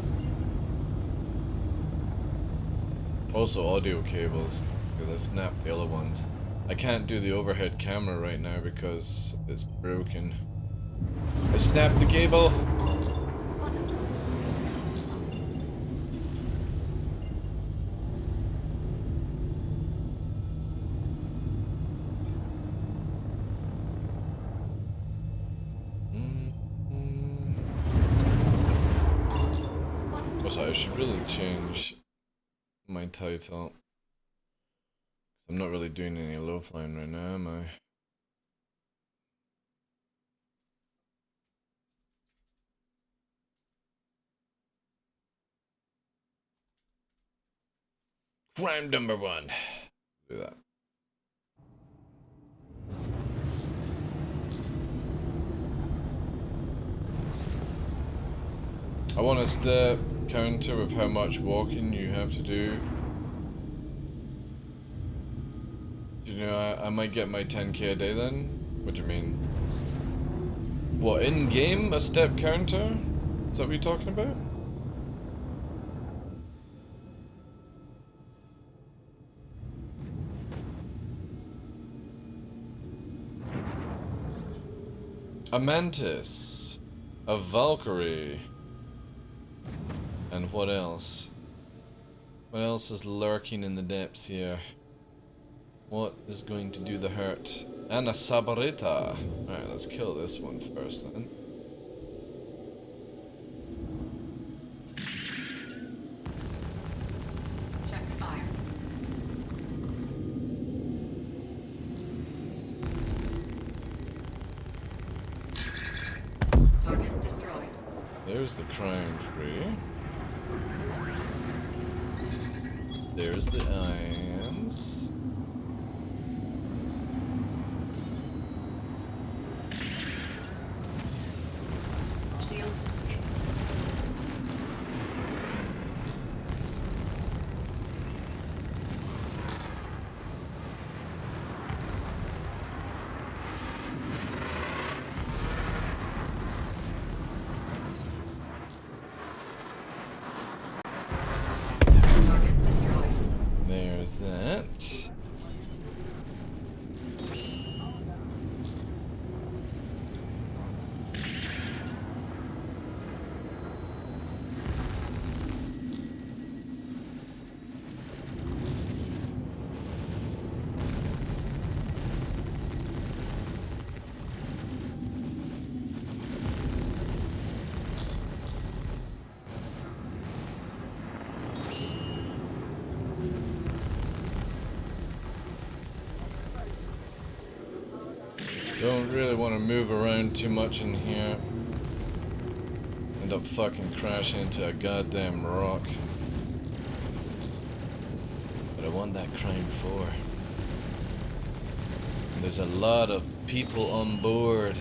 Also audio cables, because I snapped the other ones. I can't do the overhead camera right now because it's broken. I snapped the cable. I should really change my title. I'm not really doing any low flying right now, am I? Crime number 1. Do that. I want a step counter with how much walking you have to do. Do you know, I might get my 10k a day then? What do you mean? What, in-game? A step counter? Is that what you're talking about? A mantis. A Valkyrie. And what else? What else is lurking in the depths here? What is going to do the hurt? And a Sabarita. Alright, let's kill this one first then. Check fire. Target destroyed. There's the crime free. There's the ions. Shields hit. Target destroyed. There's that. Don't really want to move around too much in here. End up fucking crashing into a goddamn rock. But I want that crime 4. And there's a lot of people on board.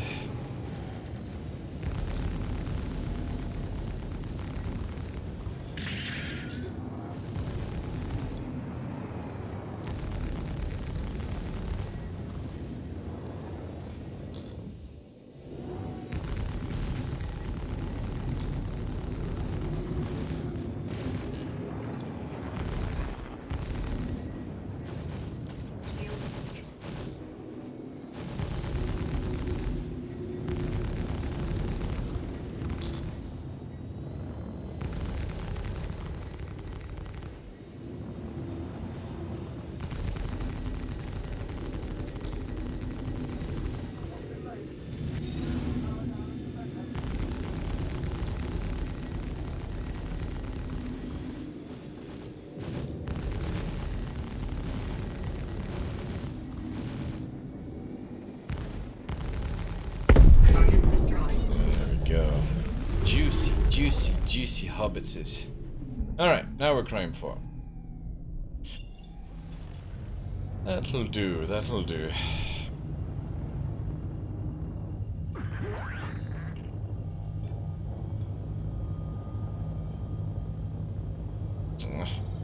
juicy, juicy hobbitses. Alright, now we're crime 4. That'll do, that'll do.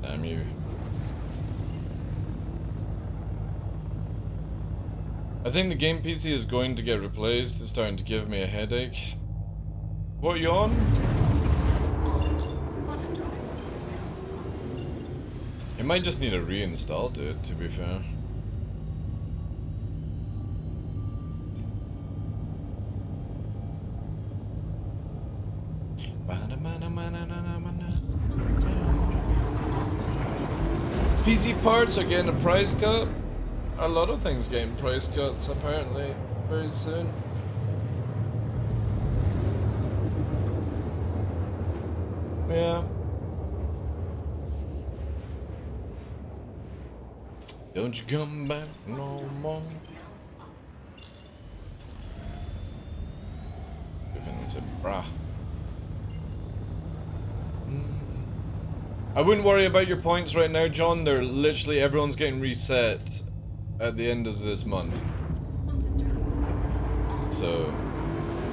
Damn you. I think the game PC is going to get replaced. It's starting to give me a headache. What are you on? You might just need to reinstall it, to be fair. PC parts are getting a price cut. A lot of things getting price cuts apparently very soon. Yeah. Don't you come back no more. It's a brah. I wouldn't worry about your points right now, John. They're literally everyone's getting reset at the end of this month. So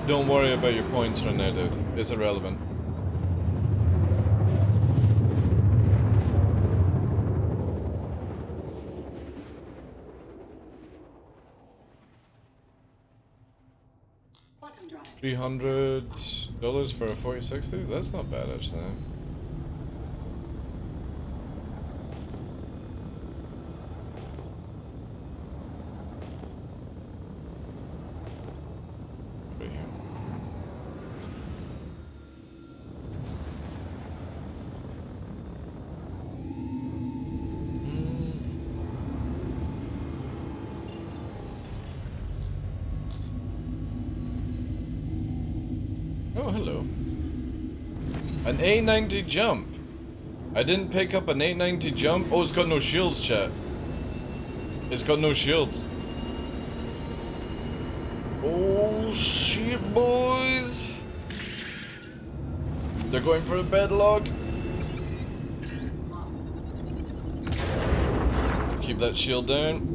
don't worry about your points right now, dude. It's irrelevant. $300 for a 4060? That's not bad actually. Oh, hello. An A90 jump. I didn't pick up an A90 jump. Oh, it's got no shields, chat. It's got no shields. Oh, shit, boys. They're going for a bedlog. Keep that shield down.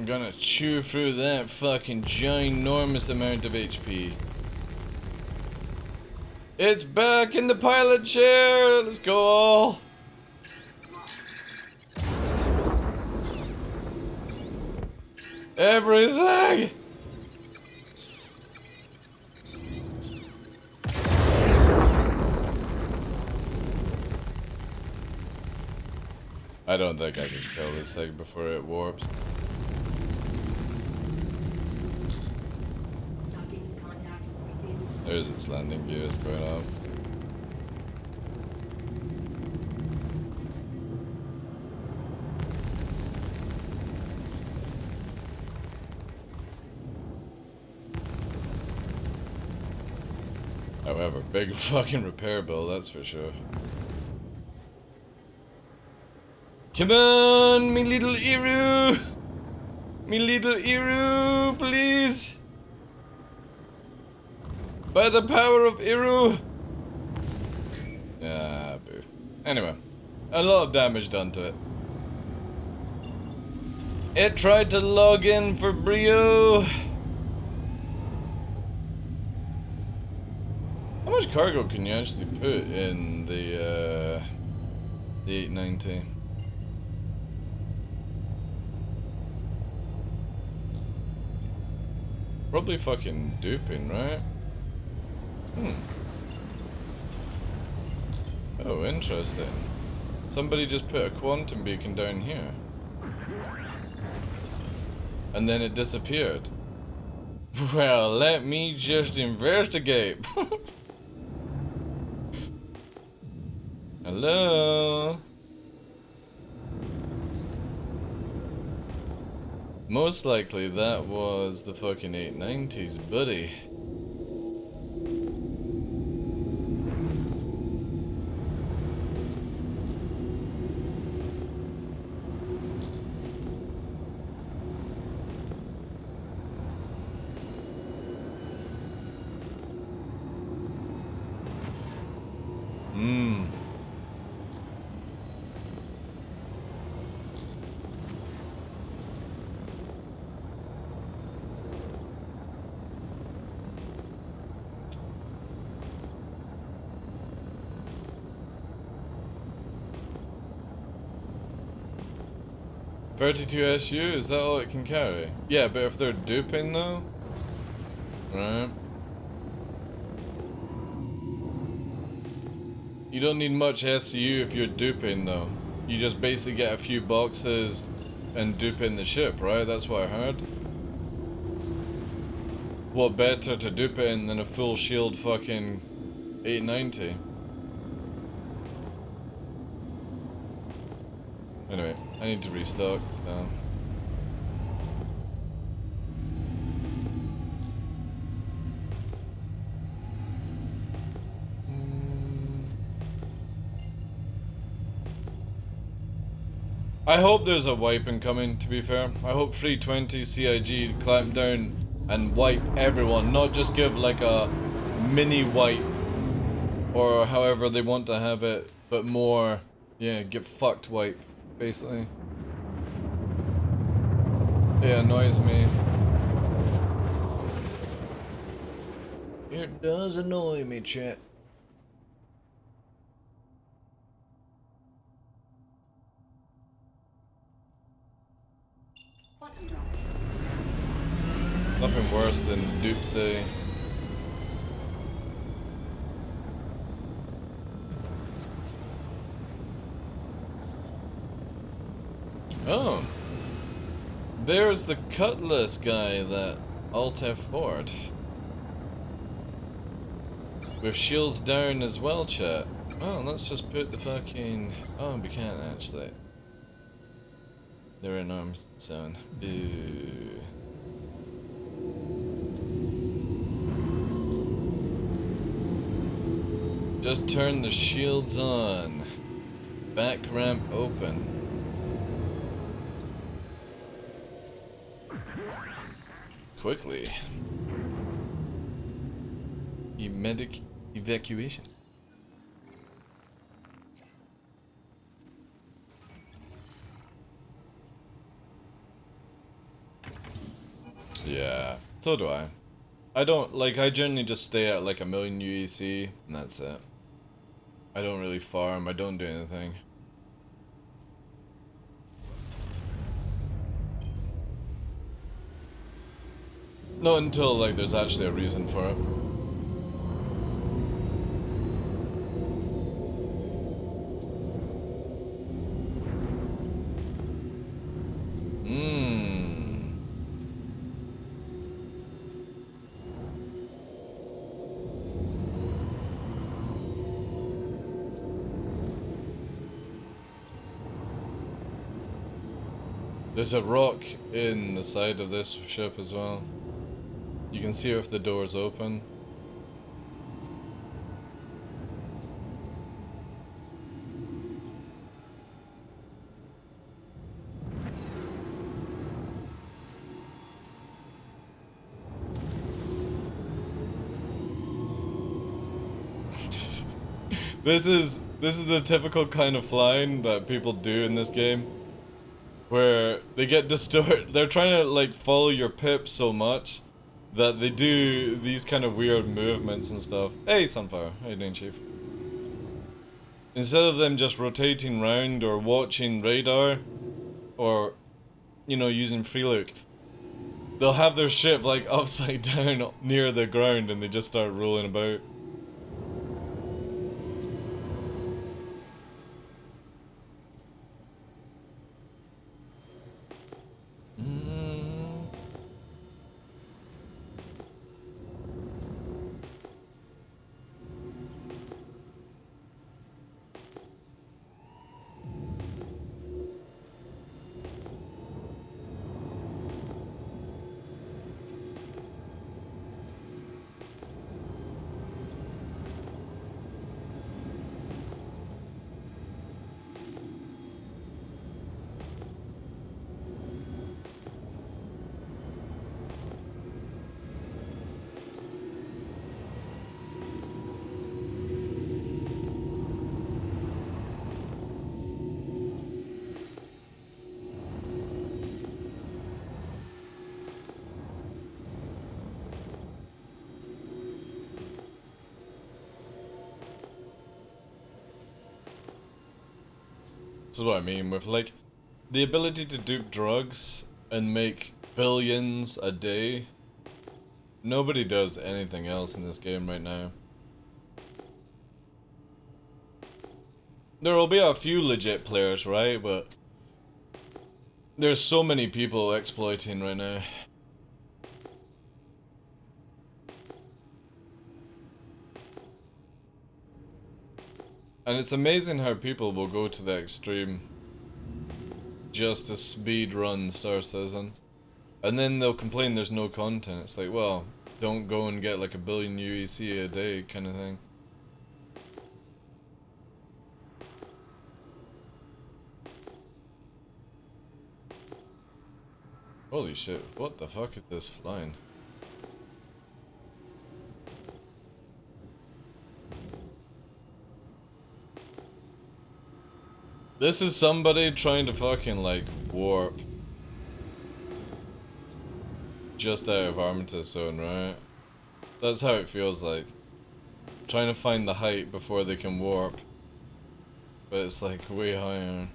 Gonna chew through that fucking ginormous amount of HP. It's back in the pilot chair! Let's go! Everything! I don't think I can kill this thing before it warps. There's its landing gear, it's going up. However, big fucking repair bill, that's for sure. Come on, me little Eru! Me little Eru, please! By the power of Eru! Ah, boo. Anyway, a lot of damage done to it. It tried to log in for Brio. How much cargo can you actually put in the 890? Probably fucking duping, right? Oh, interesting. Somebody just put a quantum beacon down here. And then it disappeared. Well, let me just investigate. Hello? Most likely that was the fucking 890s, buddy. Hmm. $32 SU, is that all it can carry? Yeah, but if they're duping though? Right. You don't need much SU if you're duping though. You just basically get a few boxes and dupe in the ship, right? That's what I heard. What better to dupe it in than a full shield fucking 890? Anyway, I need to restock now. I hope there's a wiping coming, to be fair. I hope 320 CIG clamp down and wipe everyone, not just give like a mini wipe or however they want to have it, but more, yeah, get fucked wipe, basically. It annoys me. It does annoy me, chat. Nothing worse than Dupsy. Oh. There's the Cutlass guy that Alt F4'd. With shields down as well, chat. Oh, let's just put the fucking... Oh, we can't actually. They're in arms zone. Boo. Just turn the shields on. Back ramp open. Quickly. Medic evacuation. Yeah, so do I. I don't, like, I generally just stay at like 1,000,000 UEC, and that's it. I don't really farm, I don't do anything. Not until, like, there's actually a reason for it. There's a rock in the side of this ship as well. You can see if the door's open. This is the typical kind of flying that people do in this game. Where they get distorted. They're trying to like follow your pip so much that they do these kind of weird movements and stuff. Hey Sunfire, how you doing, Chief? Instead of them just rotating round or watching radar or, you know, using free look, they'll have their ship like upside down near the ground and they just start rolling about. This is what I mean with like the ability to dupe drugs and make billions a day. Nobody does anything else in this game right now. There will be a few legit players, right? But there's so many people exploiting right now. And it's amazing how people will go to the extreme just to speed run Star Citizen. And then they'll complain there's no content. It's like, well, don't go and get like a billion UEC a day kind of thing. Holy shit, what the fuck is this flying? This is somebody trying to fucking like warp just out of Armitage Zone, right? That's how it feels like. Trying to find the height before they can warp. But it's like way higher.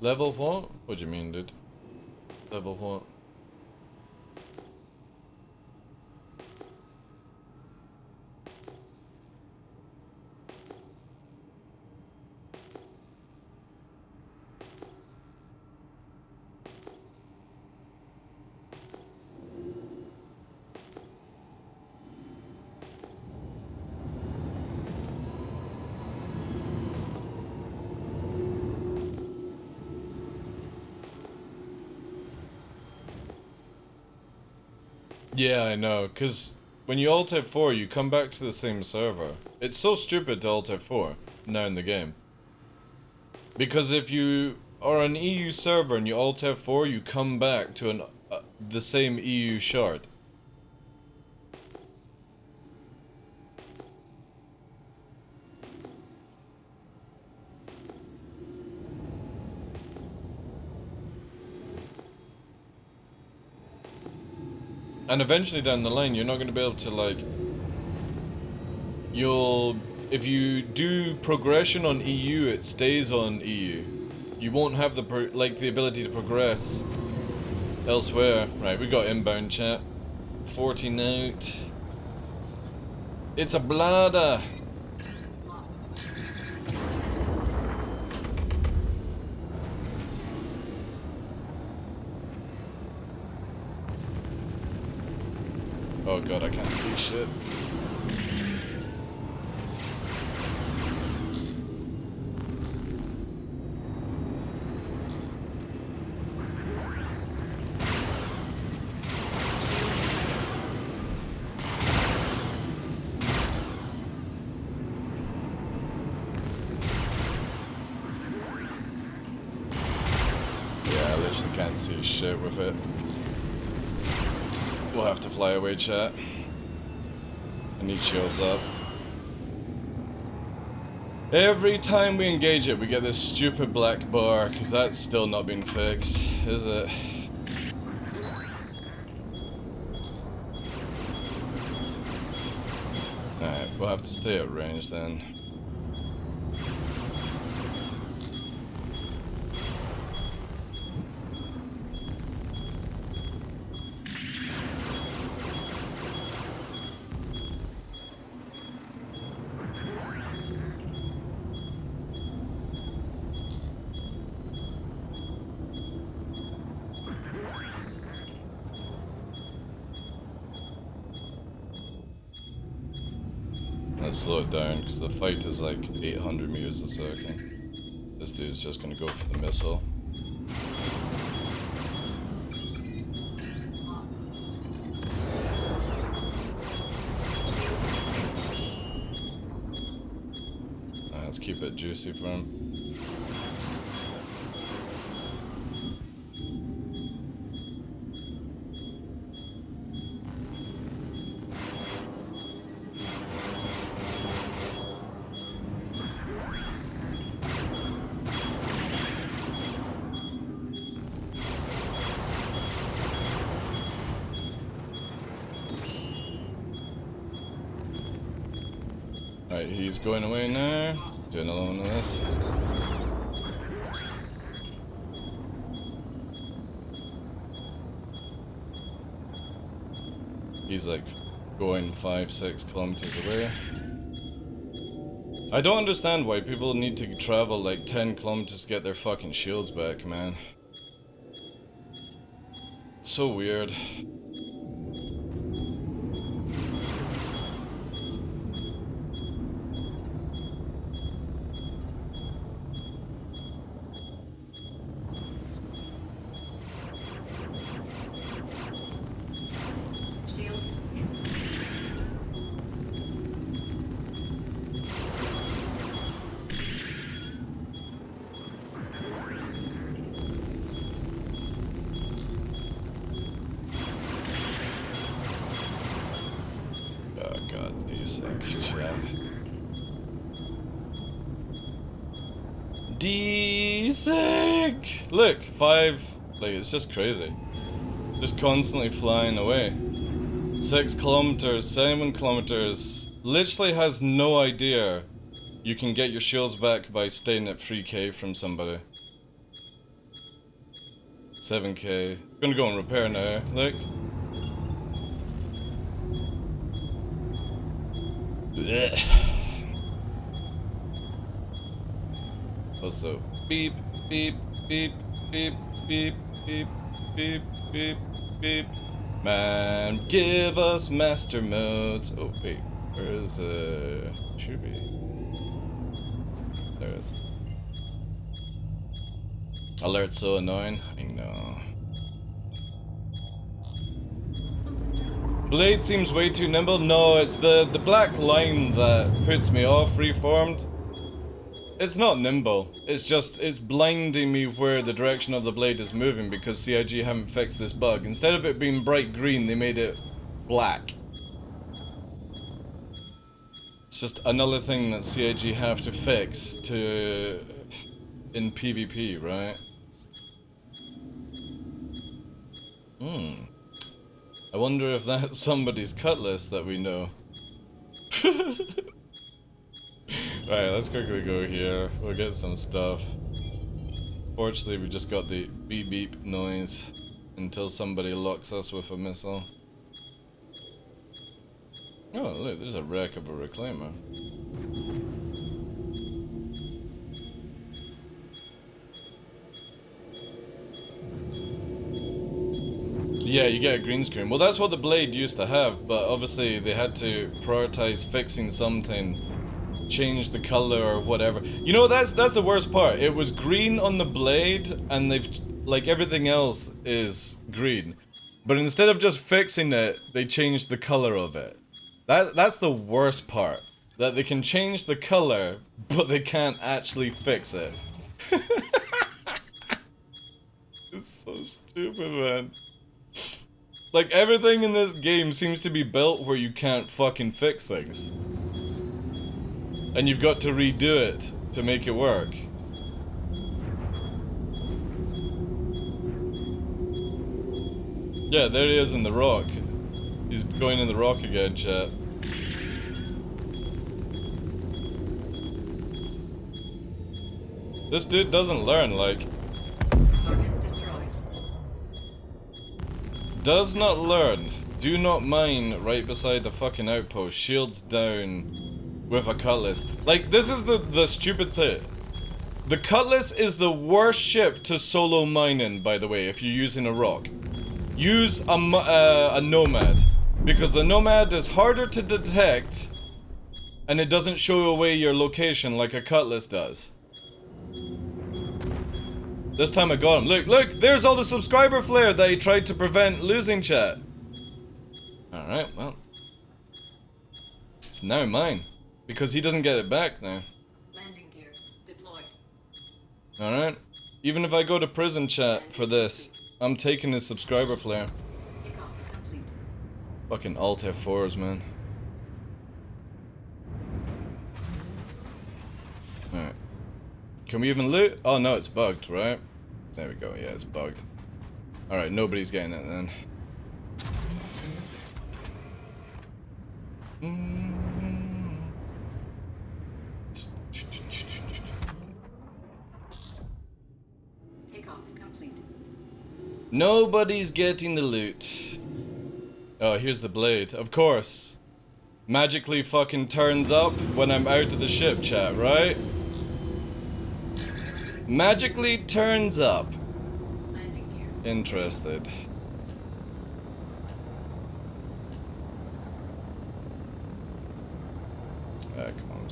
Level what? What do you mean, dude? Level what? Yeah, I know, cause when you alt F4, you come back to the same server. It's so stupid to alt F4 now in the game. Because if you are an EU server and you alt F4, you come back to the same EU shard. And eventually down the line, you're not going to be able to, like... If you do progression on EU, it stays on EU. You won't have the ability to progress elsewhere. Right, we got inbound chat. 14 out. It's a bladder! Oh god, I can't see shit. Yeah, I literally can't see shit with it. We'll have to fly away, chat. I need shields up. Every time we engage it, we get this stupid black bar, because that's still not been fixed, is it? Alright, we'll have to stay at range then. Let's slow it down, because the fight is like 800 meters a second. This dude's just gonna go for the missile. Let's keep it juicy for him. Alright, he's going away now. Do another one of this. He's like going 5-6 kilometers away. I don't understand why people need to travel like 10 kilometers to get their fucking shields back, man. So weird. Shields. Oh god, D-Sync, chat. D-Sync! Look, 5, like, it's just crazy. Just constantly flying away. 6 kilometers, 7 kilometers. Literally has no idea you can get your shields back by staying at 3k from somebody. 7k. It's gonna go and repair now, look. Blech. Also, beep, beep, beep, beep, beep, beep, beep, beep, beep. Man, give us master modes. Oh wait, where is should be. There it is. Alert's so annoying. I know. Blade seems way too nimble. No, it's the black line that puts me off, reformed. It's not nimble. It's just, it's blinding me where the direction of the blade is moving because CIG haven't fixed this bug. Instead of it being bright green, they made it black. It's just another thing that CIG have to fix to in PvP, right? I wonder if that's somebody's cutlass that we know. Right, let's quickly go here. We'll get some stuff. Fortunately, we just got the beep beep noise until somebody locks us with a missile. Oh, look, there's a wreck of a reclaimer. Yeah, you get a green screen. Well, that's what the Blade used to have, but obviously they had to prioritize fixing something, change the color or whatever. You know, that's the worst part. It was green on the Blade, and they've, like, everything else is green. But instead of just fixing it, they changed the color of it. That's the worst part. That they can change the color, but they can't actually fix it. It's so stupid, man. Like, everything in this game seems to be built where you can't fucking fix things. And you've got to redo it to make it work. Yeah, there he is in the rock. He's going in the rock again, chat. This dude doesn't learn, like... Target destroyed. Does not learn. Do not mine right beside the fucking outpost. Shields down with a cutlass. Like, this is the stupid thing. The cutlass is the worst ship to solo mine in, by the way, if you're using a rock. Use a nomad. Because the nomad is harder to detect, and it doesn't show away your location like a cutlass does. This time I got him. Look, there's all the subscriber flare that he tried to prevent losing, chat. Alright, well. It's now mine. Because he doesn't get it back now. Landing gear deployed. Alright. Even if I go to prison, chat, for this, I'm taking his subscriber flare. Takeoff complete. Fucking Alt F4s, man. Alright. Can we even loot? Oh no, it's bugged, right? There we go, yeah, it's bugged. Alright, nobody's getting it then. Nobody's getting the loot. Oh, here's the blade. Of course. Magically fucking turns up when I'm out of the ship, chat, right? Magically turns up. Landing gear. Interested. Come on.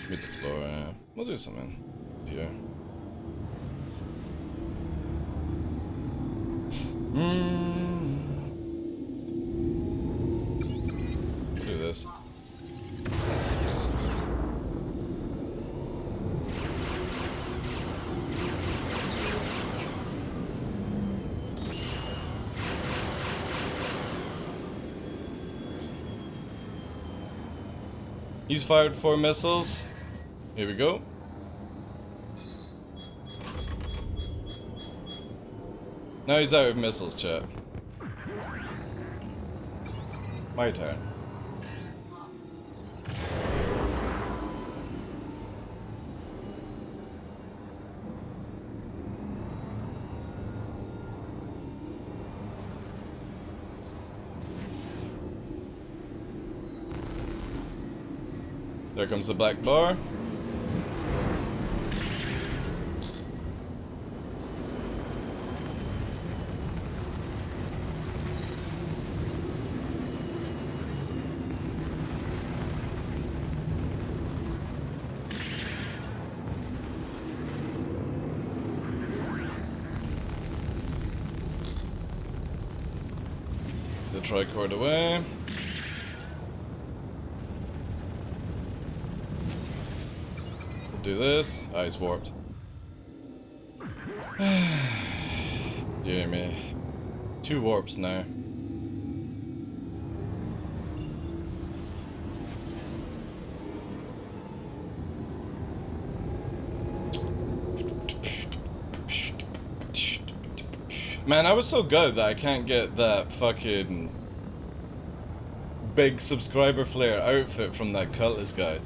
Mid the floor, we'll do something here. Do this. He's fired 4 missiles. Here we go. Now he's out of missiles, chat. My turn. There comes the black bar. The tricord away. Do this. Ah, he's warped. Dear me. 2 warps now. Man, I was so good that I can't get that fucking big subscriber flare outfit from that Cutlass guy.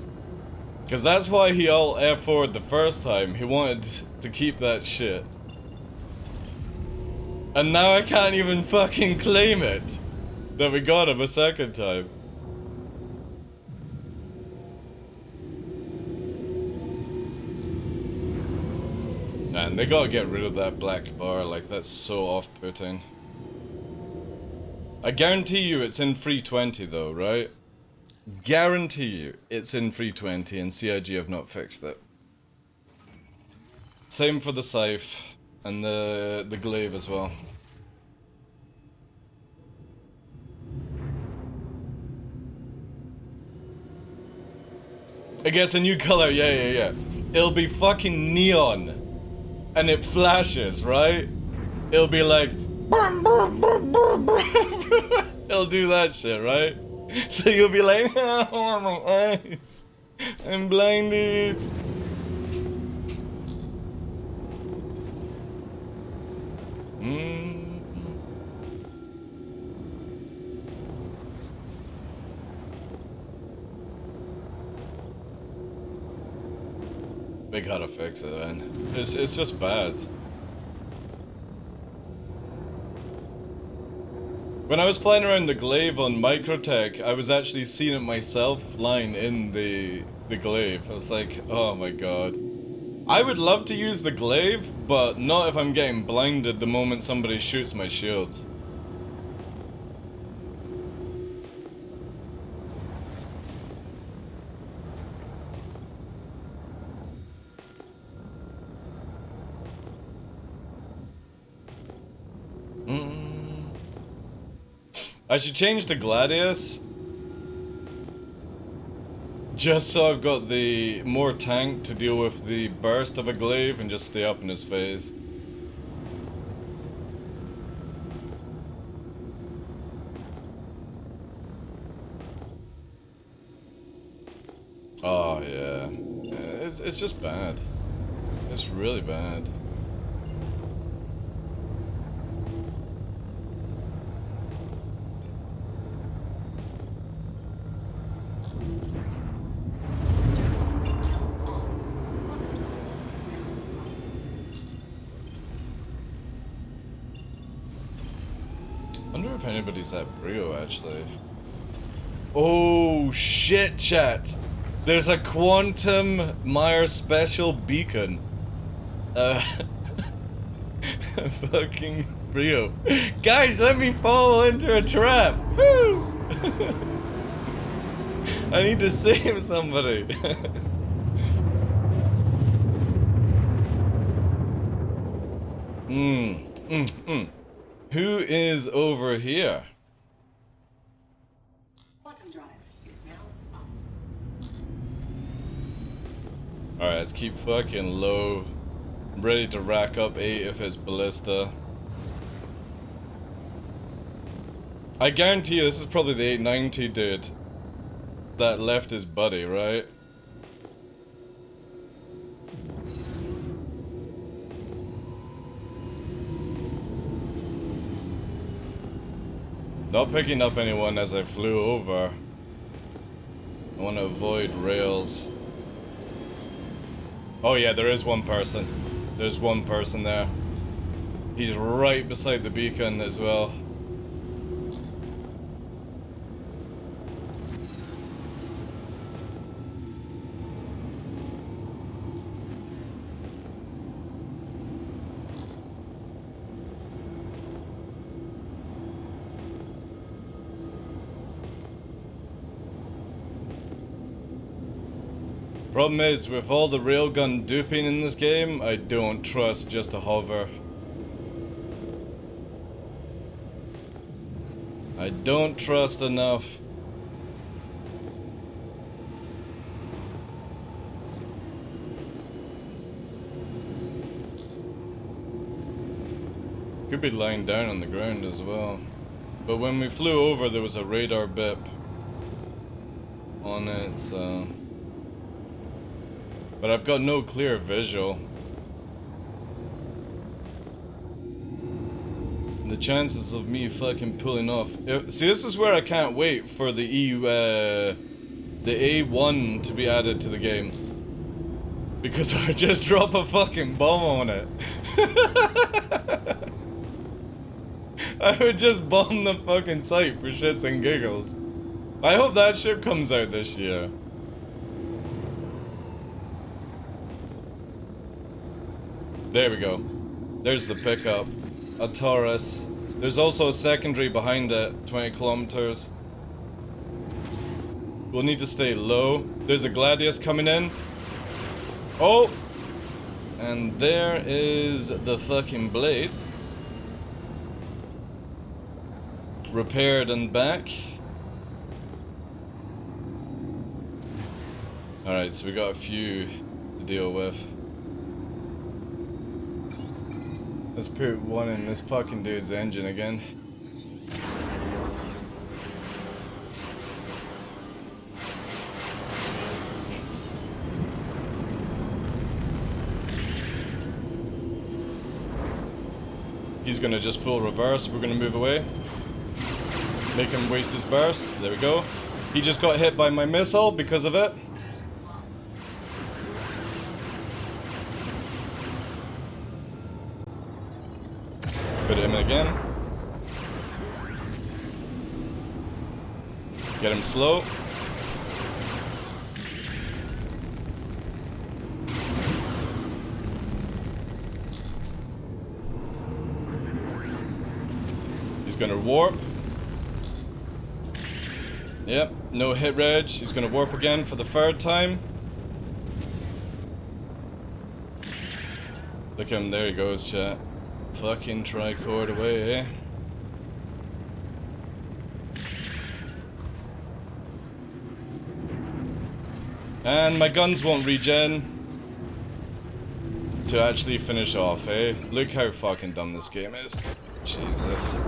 Because that's why he all F4'd the first time. He wanted to keep that shit. And now I can't even fucking claim it that we got him a second time. Man, they gotta get rid of that black bar, like that's so off-putting. I guarantee you it's in 320 though, right? Guarantee you it's in 320 and CIG have not fixed it. Same for the scythe and the glaive as well. It gets a new color, yeah. It'll be fucking neon. And it flashes, right? It'll be like... It'll do that shit, right? So you'll be like, oh, my eyes. I'm blinded. They gotta fix it, man. It's just bad. When I was flying around the glaive on Microtech, I was actually seeing it myself flying in the glaive. I was like, oh my god. I would love to use the glaive, but not if I'm getting blinded the moment somebody shoots my shields. I should change to Gladius. Just so I've got the more tank to deal with the burst of a glaive and just stay up in his face. Oh yeah. It's just bad. It's really bad. Wonder if anybody's at Brio actually. Oh shit, chat! There's a Quantum Meyer special beacon. Fucking Brio. Guys, let me fall into a trap! Woo! I need to save somebody. Who is over here? Quantum drive is now up. Alright, let's keep fucking low. I'm ready to rack up 8 if it's ballista. I guarantee you this is probably the 890 dude that left his buddy, right? Not picking up anyone as I flew over. I want to avoid rails. Oh yeah, there is one person. There's one person there. He's right beside the beacon as well. Problem is, with all the railgun duping in this game, I don't trust just a hover. I don't trust enough. Could be lying down on the ground as well. But when we flew over, there was a radar bip on it, so... But I've got no clear visual. The chances of me fucking pulling off... See, this is where I can't wait for the the A1 to be added to the game. Because I just drop a fucking bomb on it. I would just bomb the fucking site for shits and giggles. I hope that ship comes out this year. There we go. There's the pickup. A Taurus. There's also a secondary behind it, 20 kilometers. We'll need to stay low. There's a Gladius coming in. Oh! And there is the fucking blade. Repaired and back. Alright, so we got a few to deal with. Let's put one in this fucking dude's engine again. He's gonna just full reverse. We're gonna move away. Make him waste his burst. There we go. He just got hit by my missile because of it. Put him in again. Get him slow. He's gonna warp. Yep, no hit reg. He's gonna warp again for the third time. Look at him, there he goes, chat. Fucking tricord away, eh? And my guns won't regen to actually finish off, eh? Look how fucking dumb this game is. Jesus.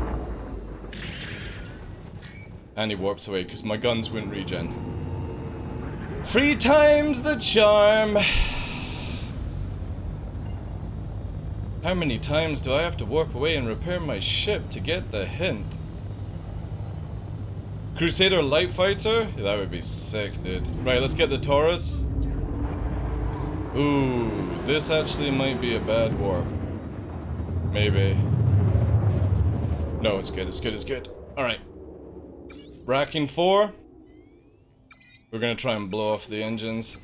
And he warps away because my guns wouldn't regen. 3 times the charm. How many times do I have to warp away and repair my ship to get the hint? Crusader light fighter? Yeah, that would be sick, dude. Right, let's get the Taurus. Ooh, this actually might be a bad warp. Maybe. No, it's good, it's good, it's good. Alright. Racking 4. We're gonna try and blow off the engines.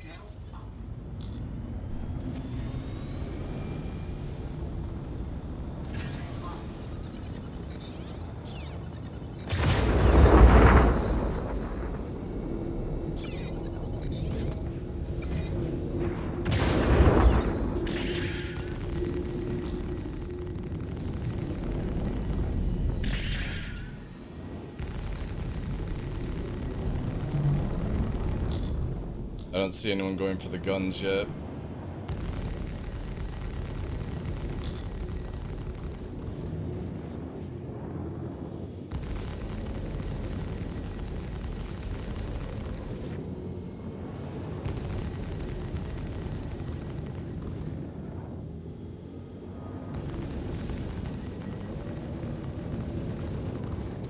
I don't see anyone going for the guns yet.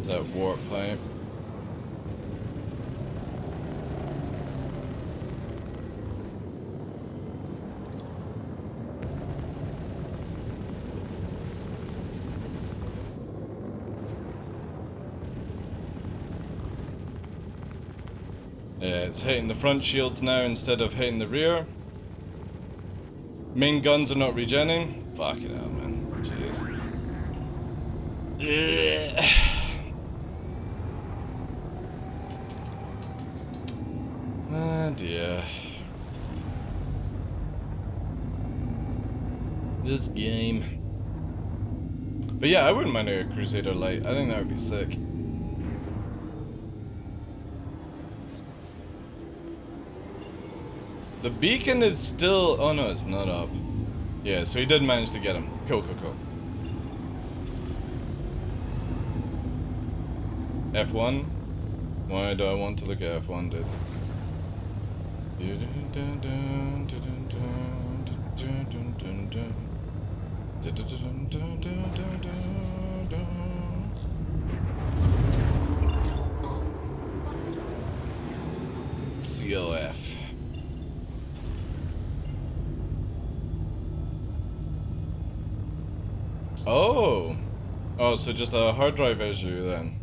Is that warp pipe? Yeah, it's hitting the front shields now instead of hitting the rear. Main guns are not regenning. Fuck it out, man. Jeez. Yeah. Ah, dear. This game. But yeah, I wouldn't mind a Crusader Light. I think that would be sick. The beacon is still... Oh no, it's not up. Yeah, so he did manage to get him. Cool, cool, cool. F1? Why do I want to look at F1, dude? COF. Oh! Oh, so just a hard drive issue then.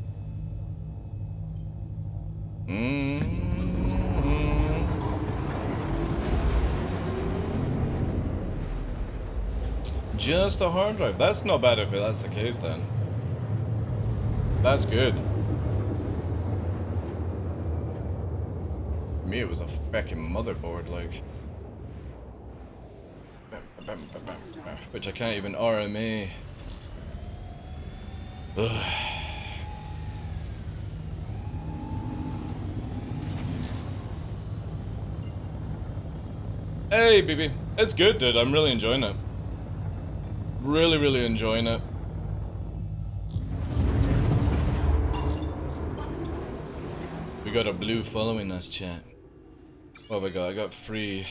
Just a hard drive. That's not bad if that's the case then. That's good. For me, it was a fucking motherboard, like. Which I can't even RMA. Ugh. Hey, BB. It's good, dude. I'm really enjoying it. Really, really enjoying it. We got a blue following us, chat. What have I got? I got 3.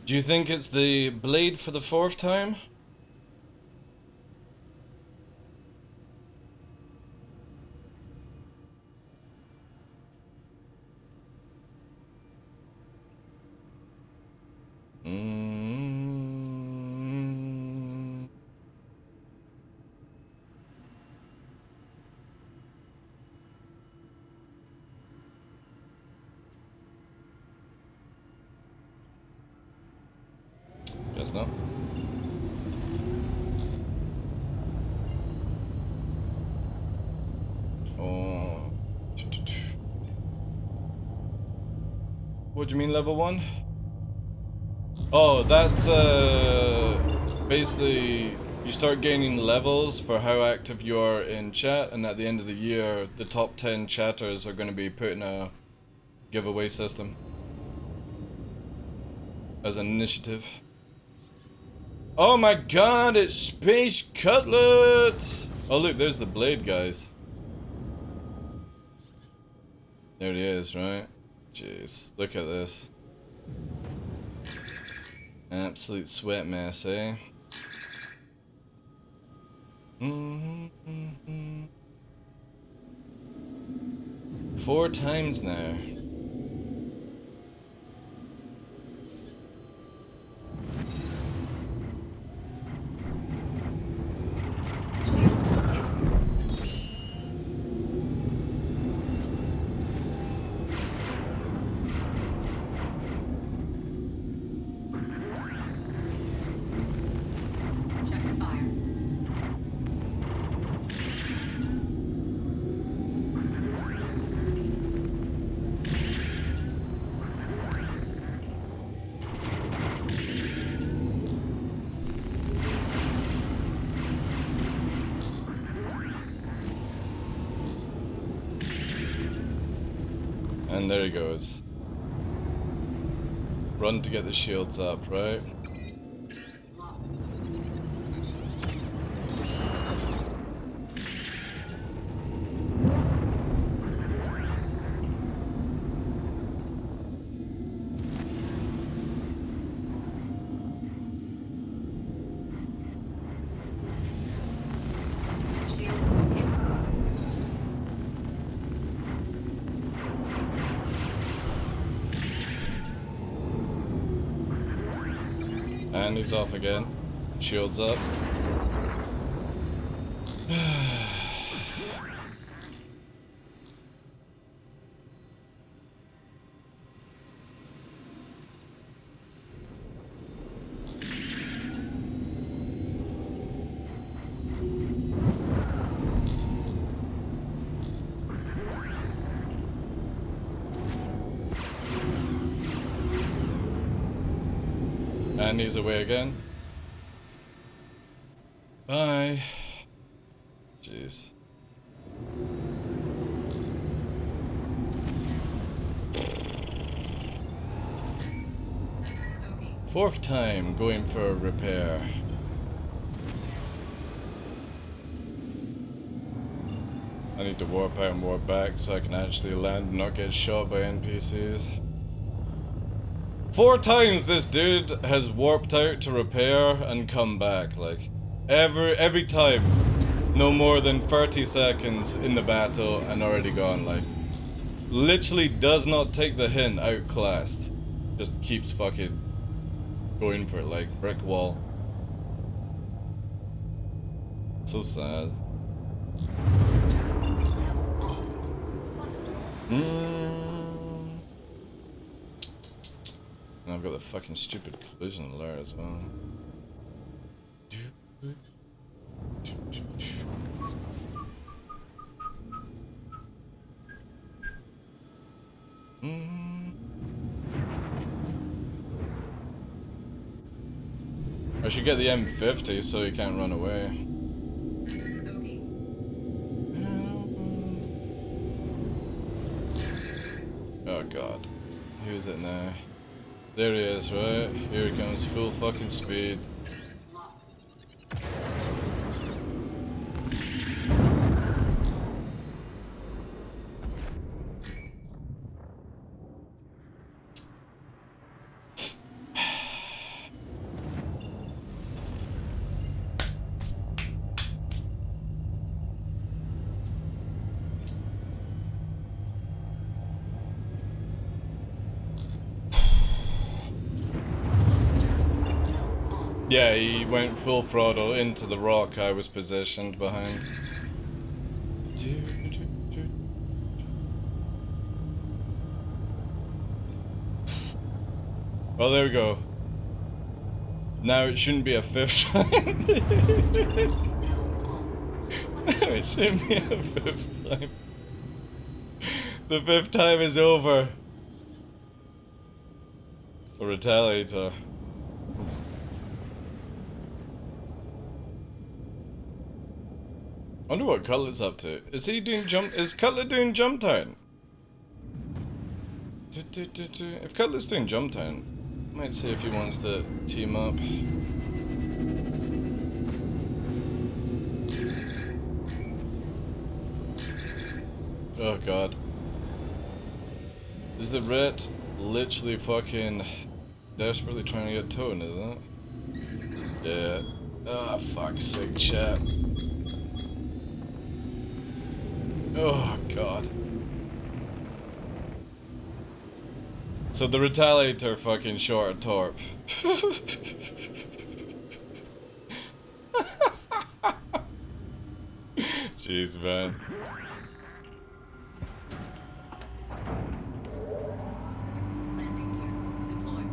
Do you think it's the blade for the 4th time? Guess not. Oh. What do you mean level 1? Oh, that's basically you start gaining levels for how active you are in chat, and at the end of the year the top 10 chatters are going to be put in a giveaway system as an initiative. Oh my god, it's Space Cutlet! Oh look, there's the blade, guys. There it is, right? Jeez, look at this. Absolute sweat mess, eh? 4 times now. And there he goes. Run to get the shields up, right? And he's off again. Shields up. And he's away again. Bye. Jeez. Fourth time going for a repair. I need to warp out and warp back so I can actually land and not get shot by NPCs. 4 times this dude has warped out to repair and come back, like every time. No more than 30 seconds in the battle and already gone, like literally does not take the hint, outclassed. Just keeps fucking going for it like brick wall. So sad. And I've got the fucking stupid collision alert as well. I should get the M50 so he can't run away. Oh god. Who's it now? There he is, right? Here he comes, full fucking speed. Yeah, he went full throttle into the rock I was positioned behind. Well, there we go. Now it shouldn't be a 5th time. No, it shouldn't be a 5th time. The 5th time is over. A retaliator. I wonder what Cutler's up to. Is he doing jump? Is Cutler doing jump time? If Cutler's doing jump time, I might see if he wants to team up. Oh god. Is the Ret literally fucking desperately trying to get towed, is it? Yeah. Ah, fuck's sake, chat. Oh god. So the retaliator fucking short a torp. Jeez, man. Landing gear deployed.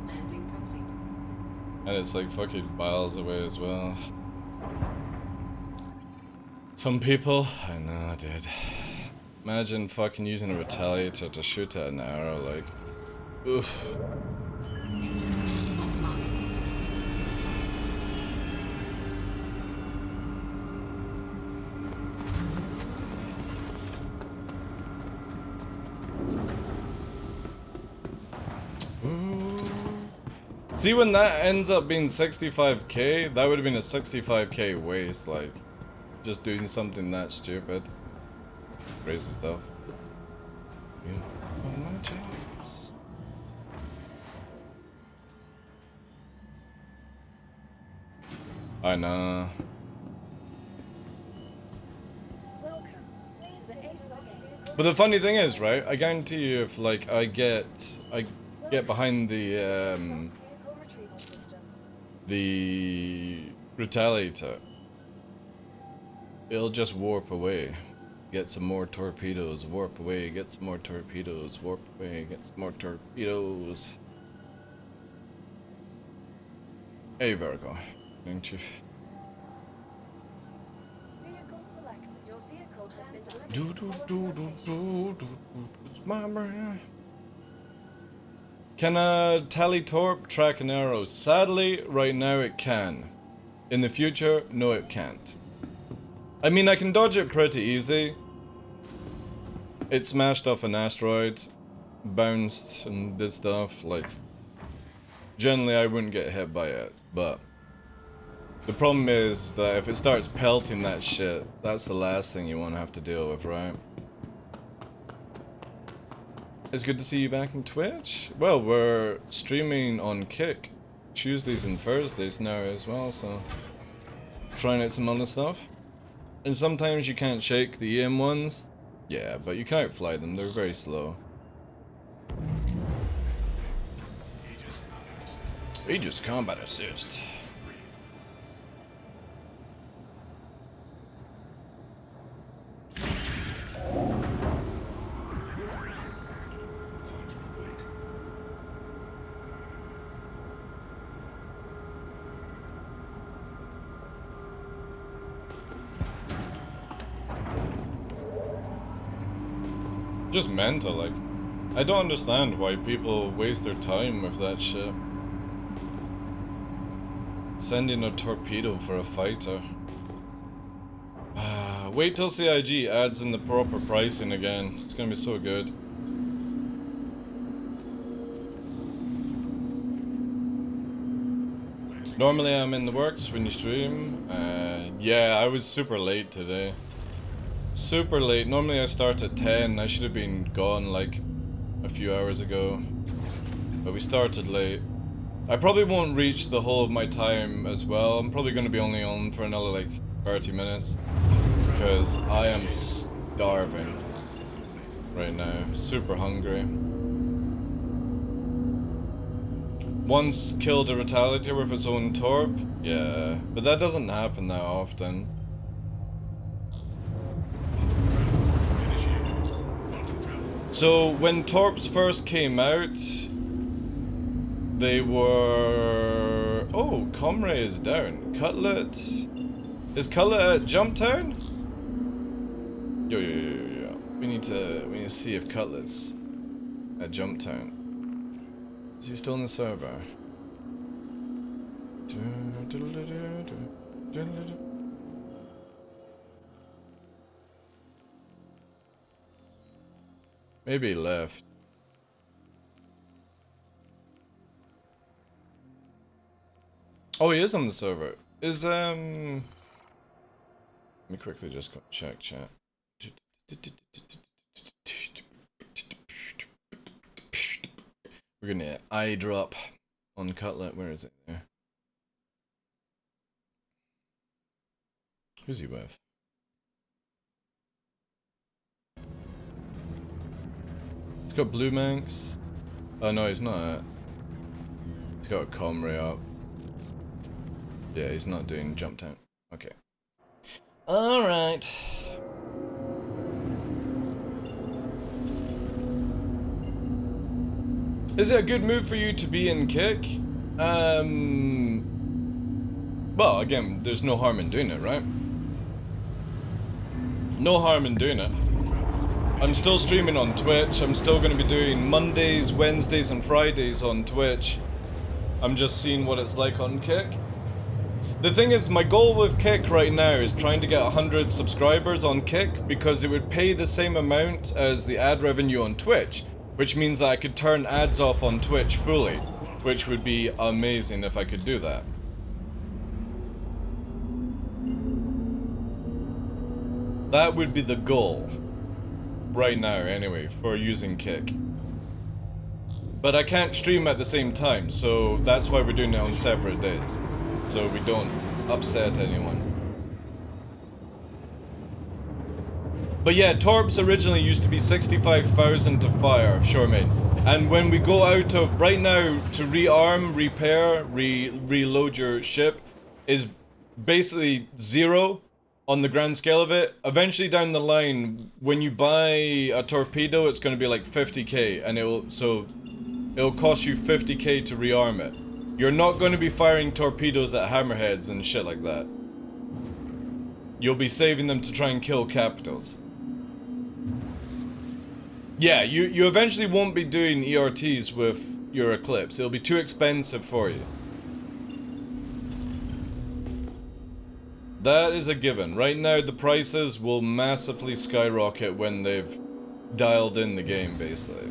Landing complete. And it's like fucking miles away as well. Some people, I know, dude. Imagine fucking using a retaliator to shoot at an arrow, like, oof. Offline. See, when that ends up being 65k, that would have been a 65k waste, like, just doing something that stupid. Crazy stuff. I know. But the funny thing is, right, I guarantee you if, like, I get behind the retaliator, it'll just warp away. Get some more torpedoes, warp away, get some more torpedoes, warp away, get some more torpedoes. Hey Virgo, thank you. Vehicle selected. Your vehicle has been delivered. Do do do do do do. It's my brain. Can a Talitorp track an arrow? Sadly, right now it can. In the future, no it can't. I mean, I can dodge it pretty easy. It smashed off an asteroid, bounced and did stuff, like... Generally I wouldn't get hit by it, but... The problem is that if it starts pelting that shit, that's the last thing you want to have to deal with, right? It's good to see you back on Twitch. Well, we're streaming on Kick Tuesdays and Thursdays now as well, so... Trying out some other stuff. And sometimes you can't shake the EM ones. Yeah, but you can't fly them, they're very slow. Aegis Combat Assist. Just mental, like. I don't understand why people waste their time with that shit. Sending a torpedo for a fighter. Wait till CIG adds in the proper pricing again. It's gonna be so good. Normally I'm in the works when you stream. Yeah, I was super late today. Super late. Normally I start at 10. I should have been gone like a few hours ago. But we started late. I probably won't reach the whole of my time as well. I'm probably going to be only on for another like 30 minutes. Because I am starving right now. Super hungry. Once killed a retaliator with its own torp. Yeah, but that doesn't happen that often. So when torps first came out, they were... Oh, Comrade is down. Cutlet... Is Cutlet at Jump Town? Yo. We need to see if Cutlet's at Jump Town. Is he still in the server? Maybe he left. Oh, he is on the server. Is, let me quickly just check chat. We're gonna eye drop on Cutlet. Where is it there? Who's he with? He's got Blue Manx. Oh no, he's not. He's got a Comrade up. Yeah, he's not doing Jump Town. Okay. Alright. Is it a good move for you to be in Kick? Well, again, there's no harm in doing it, right? No harm in doing it. I'm still streaming on Twitch. I'm still going to be doing Mondays, Wednesdays, and Fridays on Twitch. I'm just seeing what it's like on Kick. The thing is, my goal with Kick right now is trying to get 100 subscribers on Kick because it would pay the same amount as the ad revenue on Twitch, which means that I could turn ads off on Twitch fully, which would be amazing if I could do that. That would be the goal. Right now, anyway, for using Kick. But I can't stream at the same time, so that's why we're doing it on separate days. So we don't upset anyone. But yeah, Torps originally used to be 65,000 to fire, sure mate. And when we go out of, right now, to rearm, repair, reload your ship is basically 0 on the grand scale of it. Eventually down the line, when you buy a torpedo, it's going to be like 50k, and it'll cost you 50k to rearm it. You're not going to be firing torpedoes at hammerheads and shit like that. You'll be saving them to try and kill capitals. Yeah, you eventually won't be doing ERTs with your Eclipse. It'll be too expensive for you. That is a given. Right now, the prices will massively skyrocket when they've dialed in the game, basically.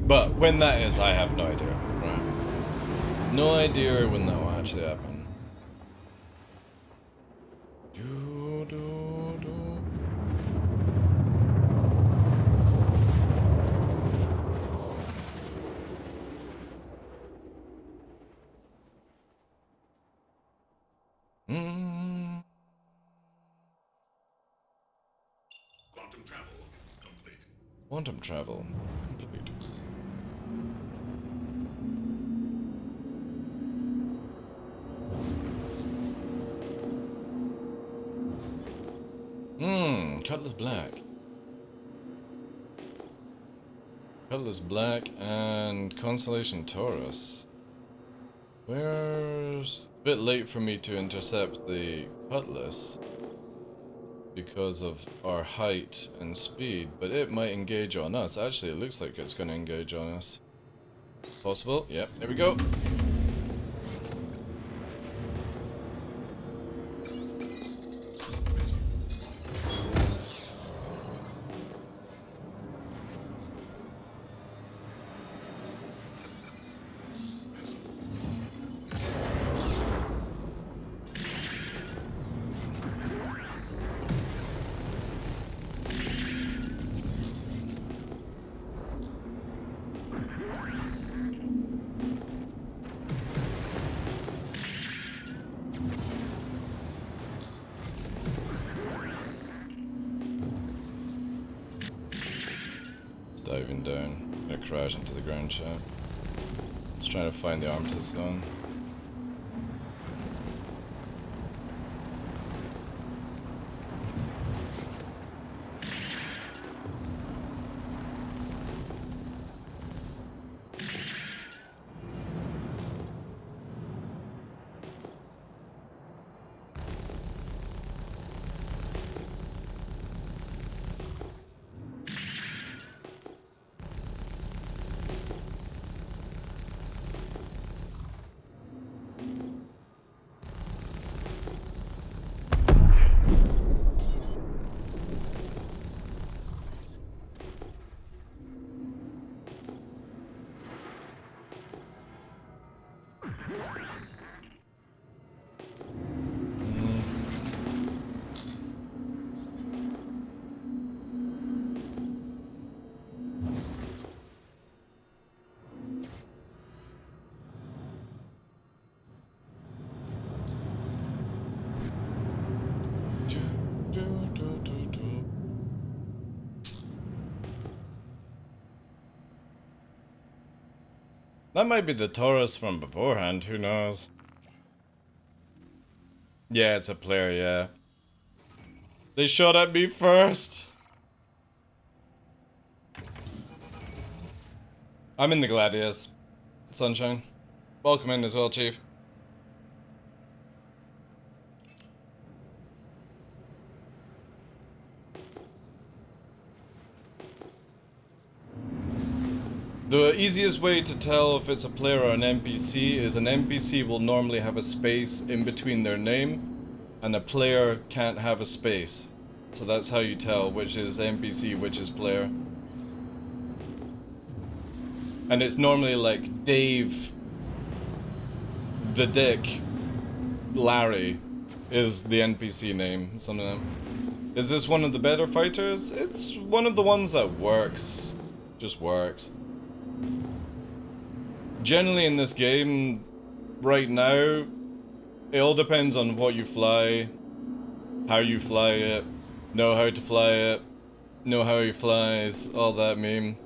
But when that is, I have no idea. Right? No idea when that will actually happen. Quantum travel complete. Quantum travel complete. Cutlass Black. Cutlass Black and Constellation Taurus. Where's... a bit late for me to intercept the Cutlass because of our height and speed, but it might engage on us. Actually, it looks like it's going to engage on us. Possible? Yep, there we go. Diving down. I'm gonna crash into the ground shaft. Just trying to find the armistice zone. That might be the Taurus from beforehand, who knows? Yeah, it's a player, yeah. They shot at me first! I'm in the Gladius. Sunshine. Welcome in as well, Chief. The easiest way to tell if it's a player or an NPC is an NPC will normally have a space in between their name, and a player can't have a space. So that's how you tell which is NPC, which is player. And it's normally like Dave, the Dick, Larry is the NPC name, something like that. Is this one of the better fighters? It's one of the ones that works. Just works. Generally in this game, right now, it all depends on what you fly, how you fly it, know how to fly it, know how he flies, all that meme.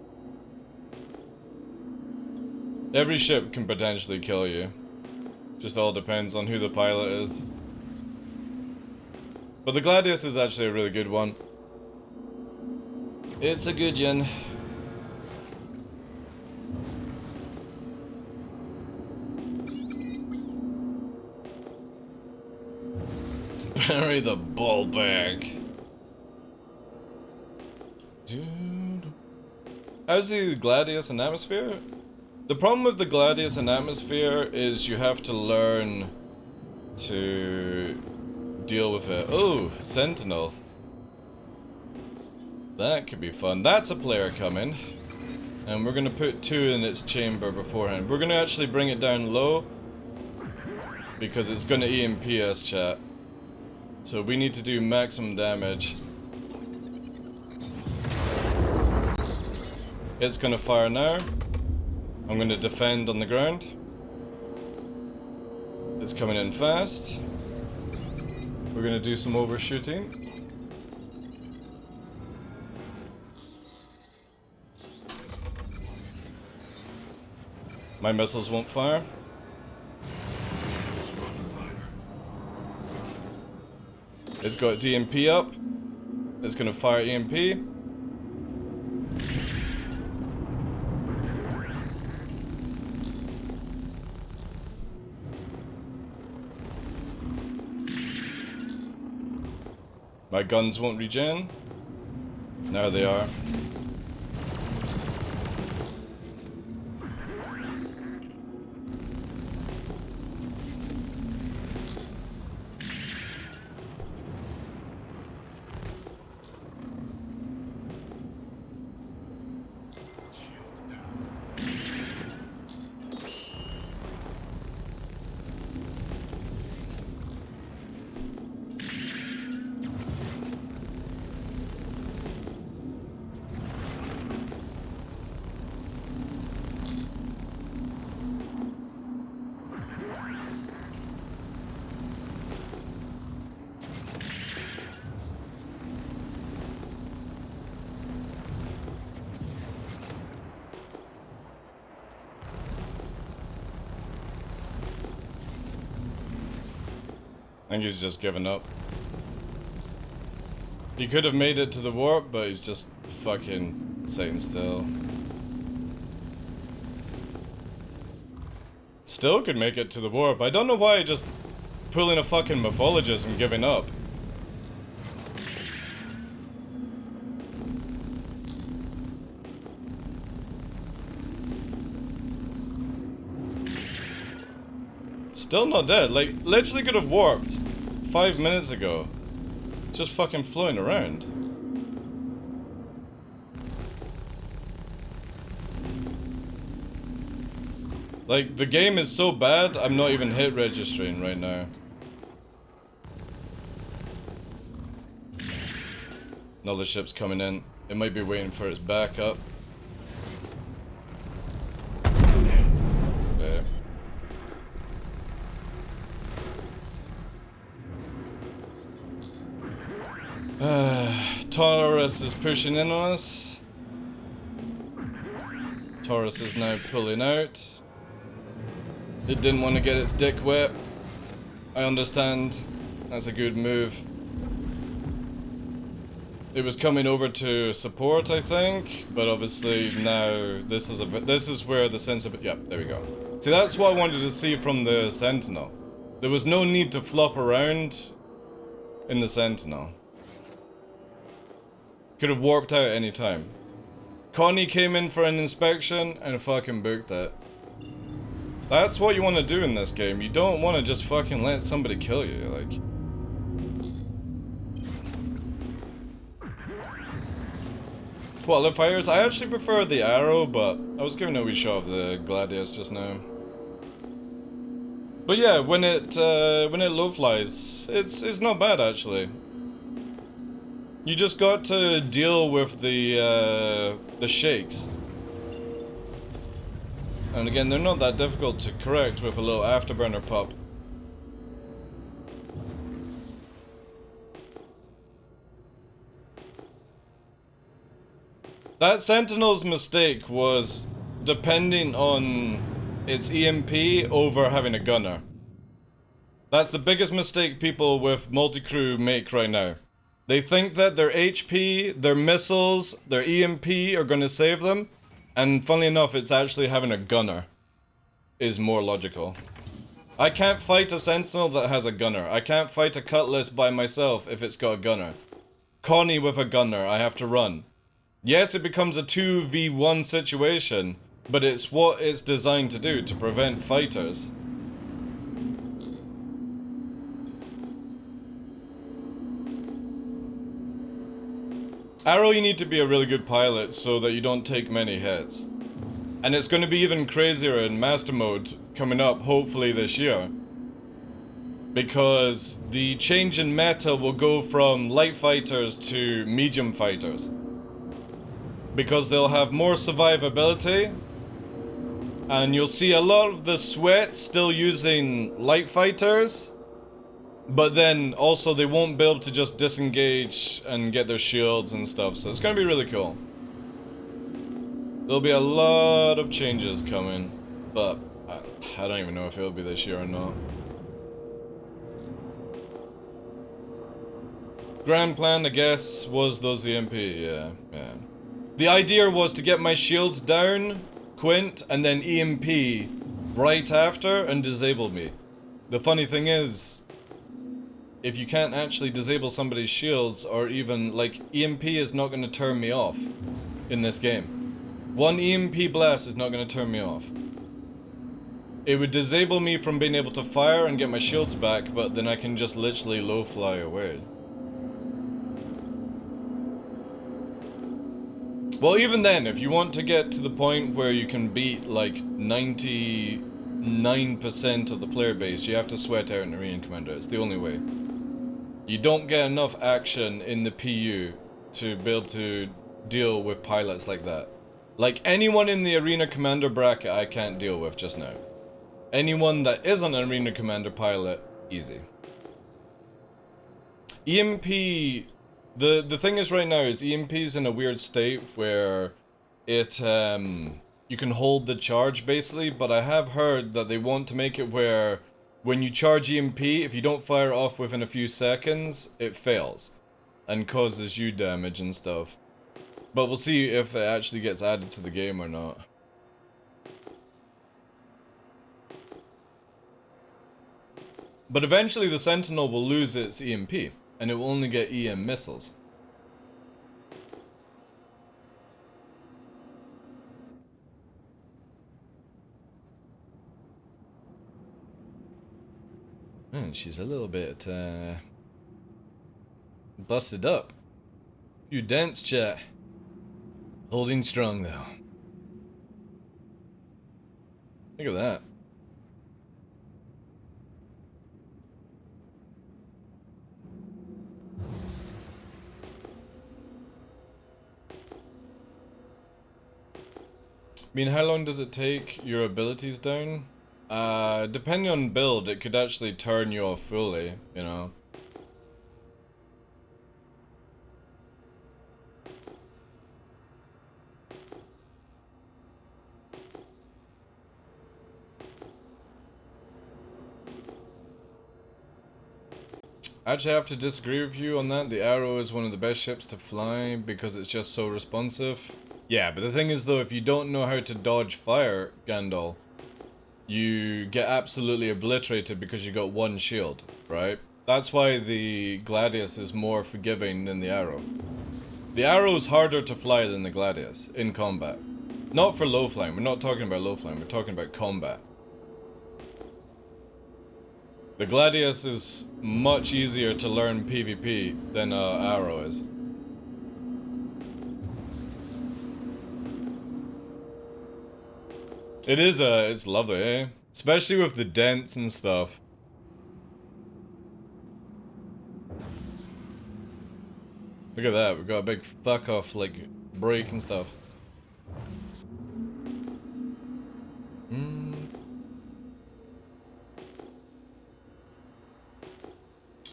Every ship can potentially kill you. Just all depends on who the pilot is. But the Gladius is actually a really good one. It's a good yin. Bury the ball bag. Dude. How's the Gladius and Atmosphere? The problem with the Gladius and Atmosphere is you have to learn to deal with it. Oh, Sentinel. That could be fun. That's a player coming. And we're gonna put 2 in its chamber beforehand. We're gonna actually bring it down low because it's gonna EMP us, chat. So we need to do maximum damage. It's gonna fire now. I'm gonna defend on the ground. It's coming in fast. We're gonna do some overshooting. My missiles won't fire. It's got its EMP up. It's gonna fire EMP. My guns won't regen. Now they are. I think he's just given up. He could have made it to the warp, but he's just fucking sitting still. Still could make it to the warp. I don't know why he just pulling a fucking mythologist and giving up. Still not dead. Like, literally could have warped 5 minutes ago. Just fucking floating around. Like, the game is so bad, I'm not even hit registering right now. Another ship's coming in. It might be waiting for its backup. Okay. Taurus is pushing in on us. Taurus is now pulling out. It didn't want to get its dick wet. I understand. That's a good move. It was coming over to support, I think, but obviously now this is where the sense of it. Yep, there we go. See, that's what I wanted to see from the Sentinel. There was no need to flop around in the Sentinel. Could have warped out any time. Connie came in for an inspection and fucking booked it. That's what you want to do in this game. You don't want to just fucking let somebody kill you, like. Qualifiers, I actually prefer the arrow, but I was giving a wee shot of the Gladius just now. But yeah, when it low flies, it's not bad actually. You just got to deal with the shakes. And again, they're not that difficult to correct with a little afterburner pop. That Sentinel's mistake was depending on its EMP over having a gunner. That's the biggest mistake people with multi-crew make right now. They think that their HP, their missiles, their EMP are going to save them, and funnily enough, it's actually having a gunner is more logical. I can't fight a Sentinel that has a gunner. I can't fight a Cutlass by myself if it's got a gunner. Connie with a gunner, I have to run. Yes, it becomes a 2v1 situation, but it's what it's designed to do, to prevent fighters. Arrow, you need to be a really good pilot so that you don't take many hits. And it's going to be even crazier in Master Mode coming up, hopefully this year. Because the change in meta will go from light fighters to medium fighters. Because they'll have more survivability, and you'll see a lot of the sweats still using light fighters, but then also they won't be able to just disengage and get their shields and stuff, so it's gonna be really cool. There'll be a lot of changes coming, but I don't even know if it'll be this year or not. Grand plan, I guess, was those EMP, yeah. The idea was to get my shields down, Quint, and then EMP right after and disable me. The funny thing is, if you can't actually disable somebody's shields, or even, like, EMP is not going to turn me off in this game. One EMP blast is not going to turn me off. It would disable me from being able to fire and get my shields back, but then I can just literally low fly away. Well, even then, if you want to get to the point where you can beat, like, 99% of the player base, you have to sweat out an Arena Commander. It's the only way. You don't get enough action in the PU to be able to deal with pilots like that. Like, anyone in the Arena Commander bracket I can't deal with just now. Anyone that isn't an Arena Commander pilot, easy. EMP... The thing is right now is EMP's in a weird state where it, you can hold the charge basically, but I have heard that they want to make it where when you charge EMP, if you don't fire it off within a few seconds, it fails and causes you damage and stuff. But we'll see if it actually gets added to the game or not. But eventually the Sentinel will lose its EMP. And it will only get EM missiles. And she's a little bit, busted up. Few dents, chat. Holding strong, though. Look at that. I mean, how long does it take your abilities down? Depending on build, it could actually turn you off fully, you know. I actually have to disagree with you on that. The Arrow is one of the best ships to fly because it's just so responsive. Yeah, but the thing is though, if you don't know how to dodge fire, Gandalf, you get absolutely obliterated because you got one shield, right? That's why the Gladius is more forgiving than the Arrow. The Arrow's harder to fly than the Gladius in combat. Not for low flying. We're not talking about low flying. We're talking about combat. The Gladius is much easier to learn PvP than Arrow is. It is, it's lovely, eh? Especially with the dents and stuff. Look at that, we've got a big fuck off, like, break and stuff.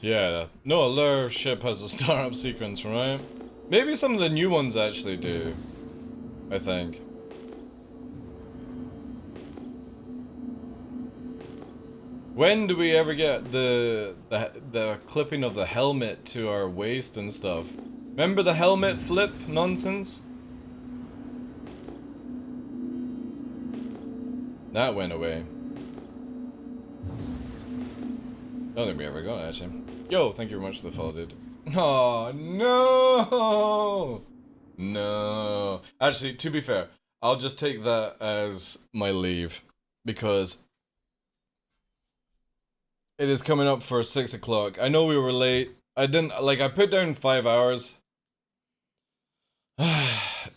Yeah, no other ship has a startup sequence, right? Maybe some of the new ones actually do, I think. When do we ever get the clipping of the helmet to our waist and stuff? Remember the helmet flip nonsense? That went away. I don't think we ever got it, actually. Yo, thank you very much for the follow, dude. Oh, no! No. Actually, to be fair, I'll just take that as my leave. Because it is coming up for 6 o'clock. I know we were late. I put down 5 hours.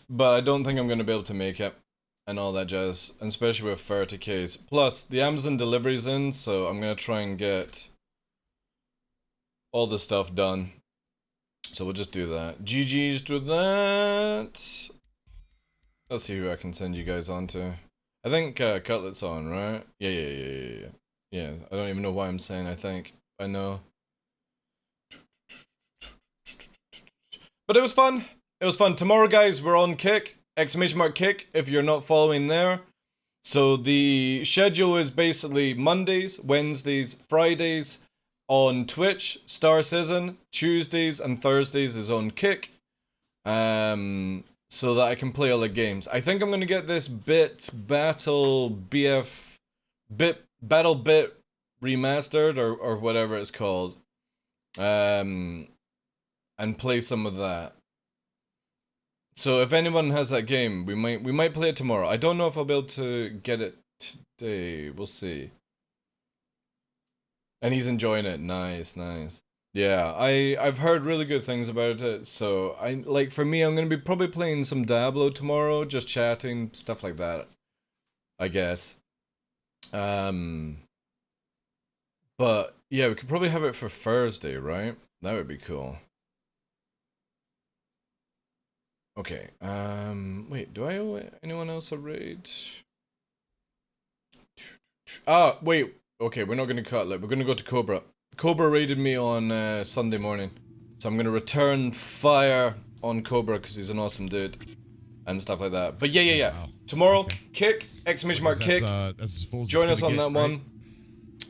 But I don't think I'm going to be able to make it. And all that jazz. And especially with 30Ks. Plus, the Amazon delivery's in, so I'm going to try and get all the stuff done. So we'll just do that. GG's to that. Let's see who I can send you guys on to. I think Cutlet's on, right? Yeah. Yeah, I don't even know why I'm saying I think. I know. But it was fun. It was fun. Tomorrow, guys, we're on Kick. !Kick if you're not following there. So the schedule is basically Mondays, Wednesdays, Fridays on Twitch, Star Citizen. Tuesdays and Thursdays is on Kick. So that I can play all the games. I think I'm gonna get this Battle Bit remastered or whatever it's called. And play some of that. So if anyone has that game, we might play it tomorrow. I don't know if I'll be able to get it today. We'll see. And he's enjoying it. Nice. Yeah, I've heard really good things about it. So for me, I'm gonna be probably playing some Diablo tomorrow, just chatting, stuff like that. I guess. But yeah, we could probably have it for Thursday, right? That would be cool. Okay, wait, do I owe anyone else a raid? Ah, wait, okay, we're not gonna cut, we're gonna go to Cobra. Cobra raided me on Sunday morning, so I'm gonna return fire on Cobra because he's an awesome dude and stuff like that. But yeah. Wow. Tomorrow, okay. Kick, !Kick. That's full. Join us on that one.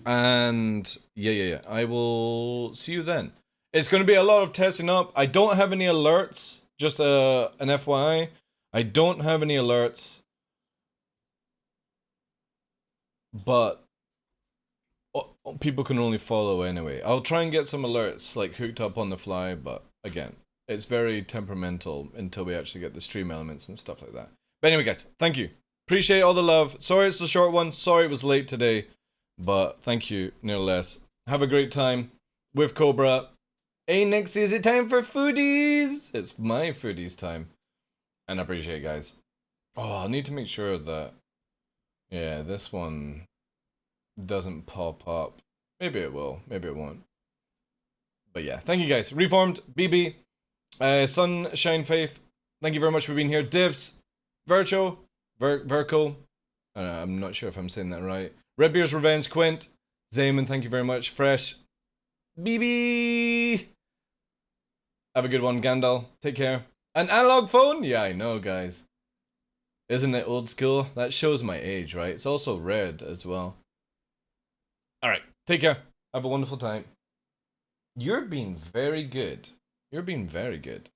And yeah, I will see you then. It's gonna be a lot of testing up. I don't have any alerts. Just an FYI, I don't have any alerts, but people can only follow anyway. I'll try and get some alerts hooked up on the fly, but again, it's very temperamental until we actually get the stream elements and stuff like that. But anyway, guys, thank you. Appreciate all the love. Sorry it's a short one. Sorry it was late today, but thank you, nevertheless. Have a great time with Cobra. Hey, next is it time for foodies? It's my foodies time. And I appreciate it, guys. Oh, I need to make sure that, yeah, this one doesn't pop up. Maybe it will, maybe it won't. But yeah, thank you guys. Reformed, BB, Sunshine Faith, thank you very much for being here. Divs, Vircho, Virco, I'm not sure if I'm saying that right. Redbeard's Revenge, Quint, Zayman, thank you very much. Fresh, BB. Have a good one, Gandalf. Take care. An analog phone? Yeah, I know, guys. Isn't it old school? That shows my age, right? It's also red as well. Alright, take care. Have a wonderful time. You're being very good. You're being very good.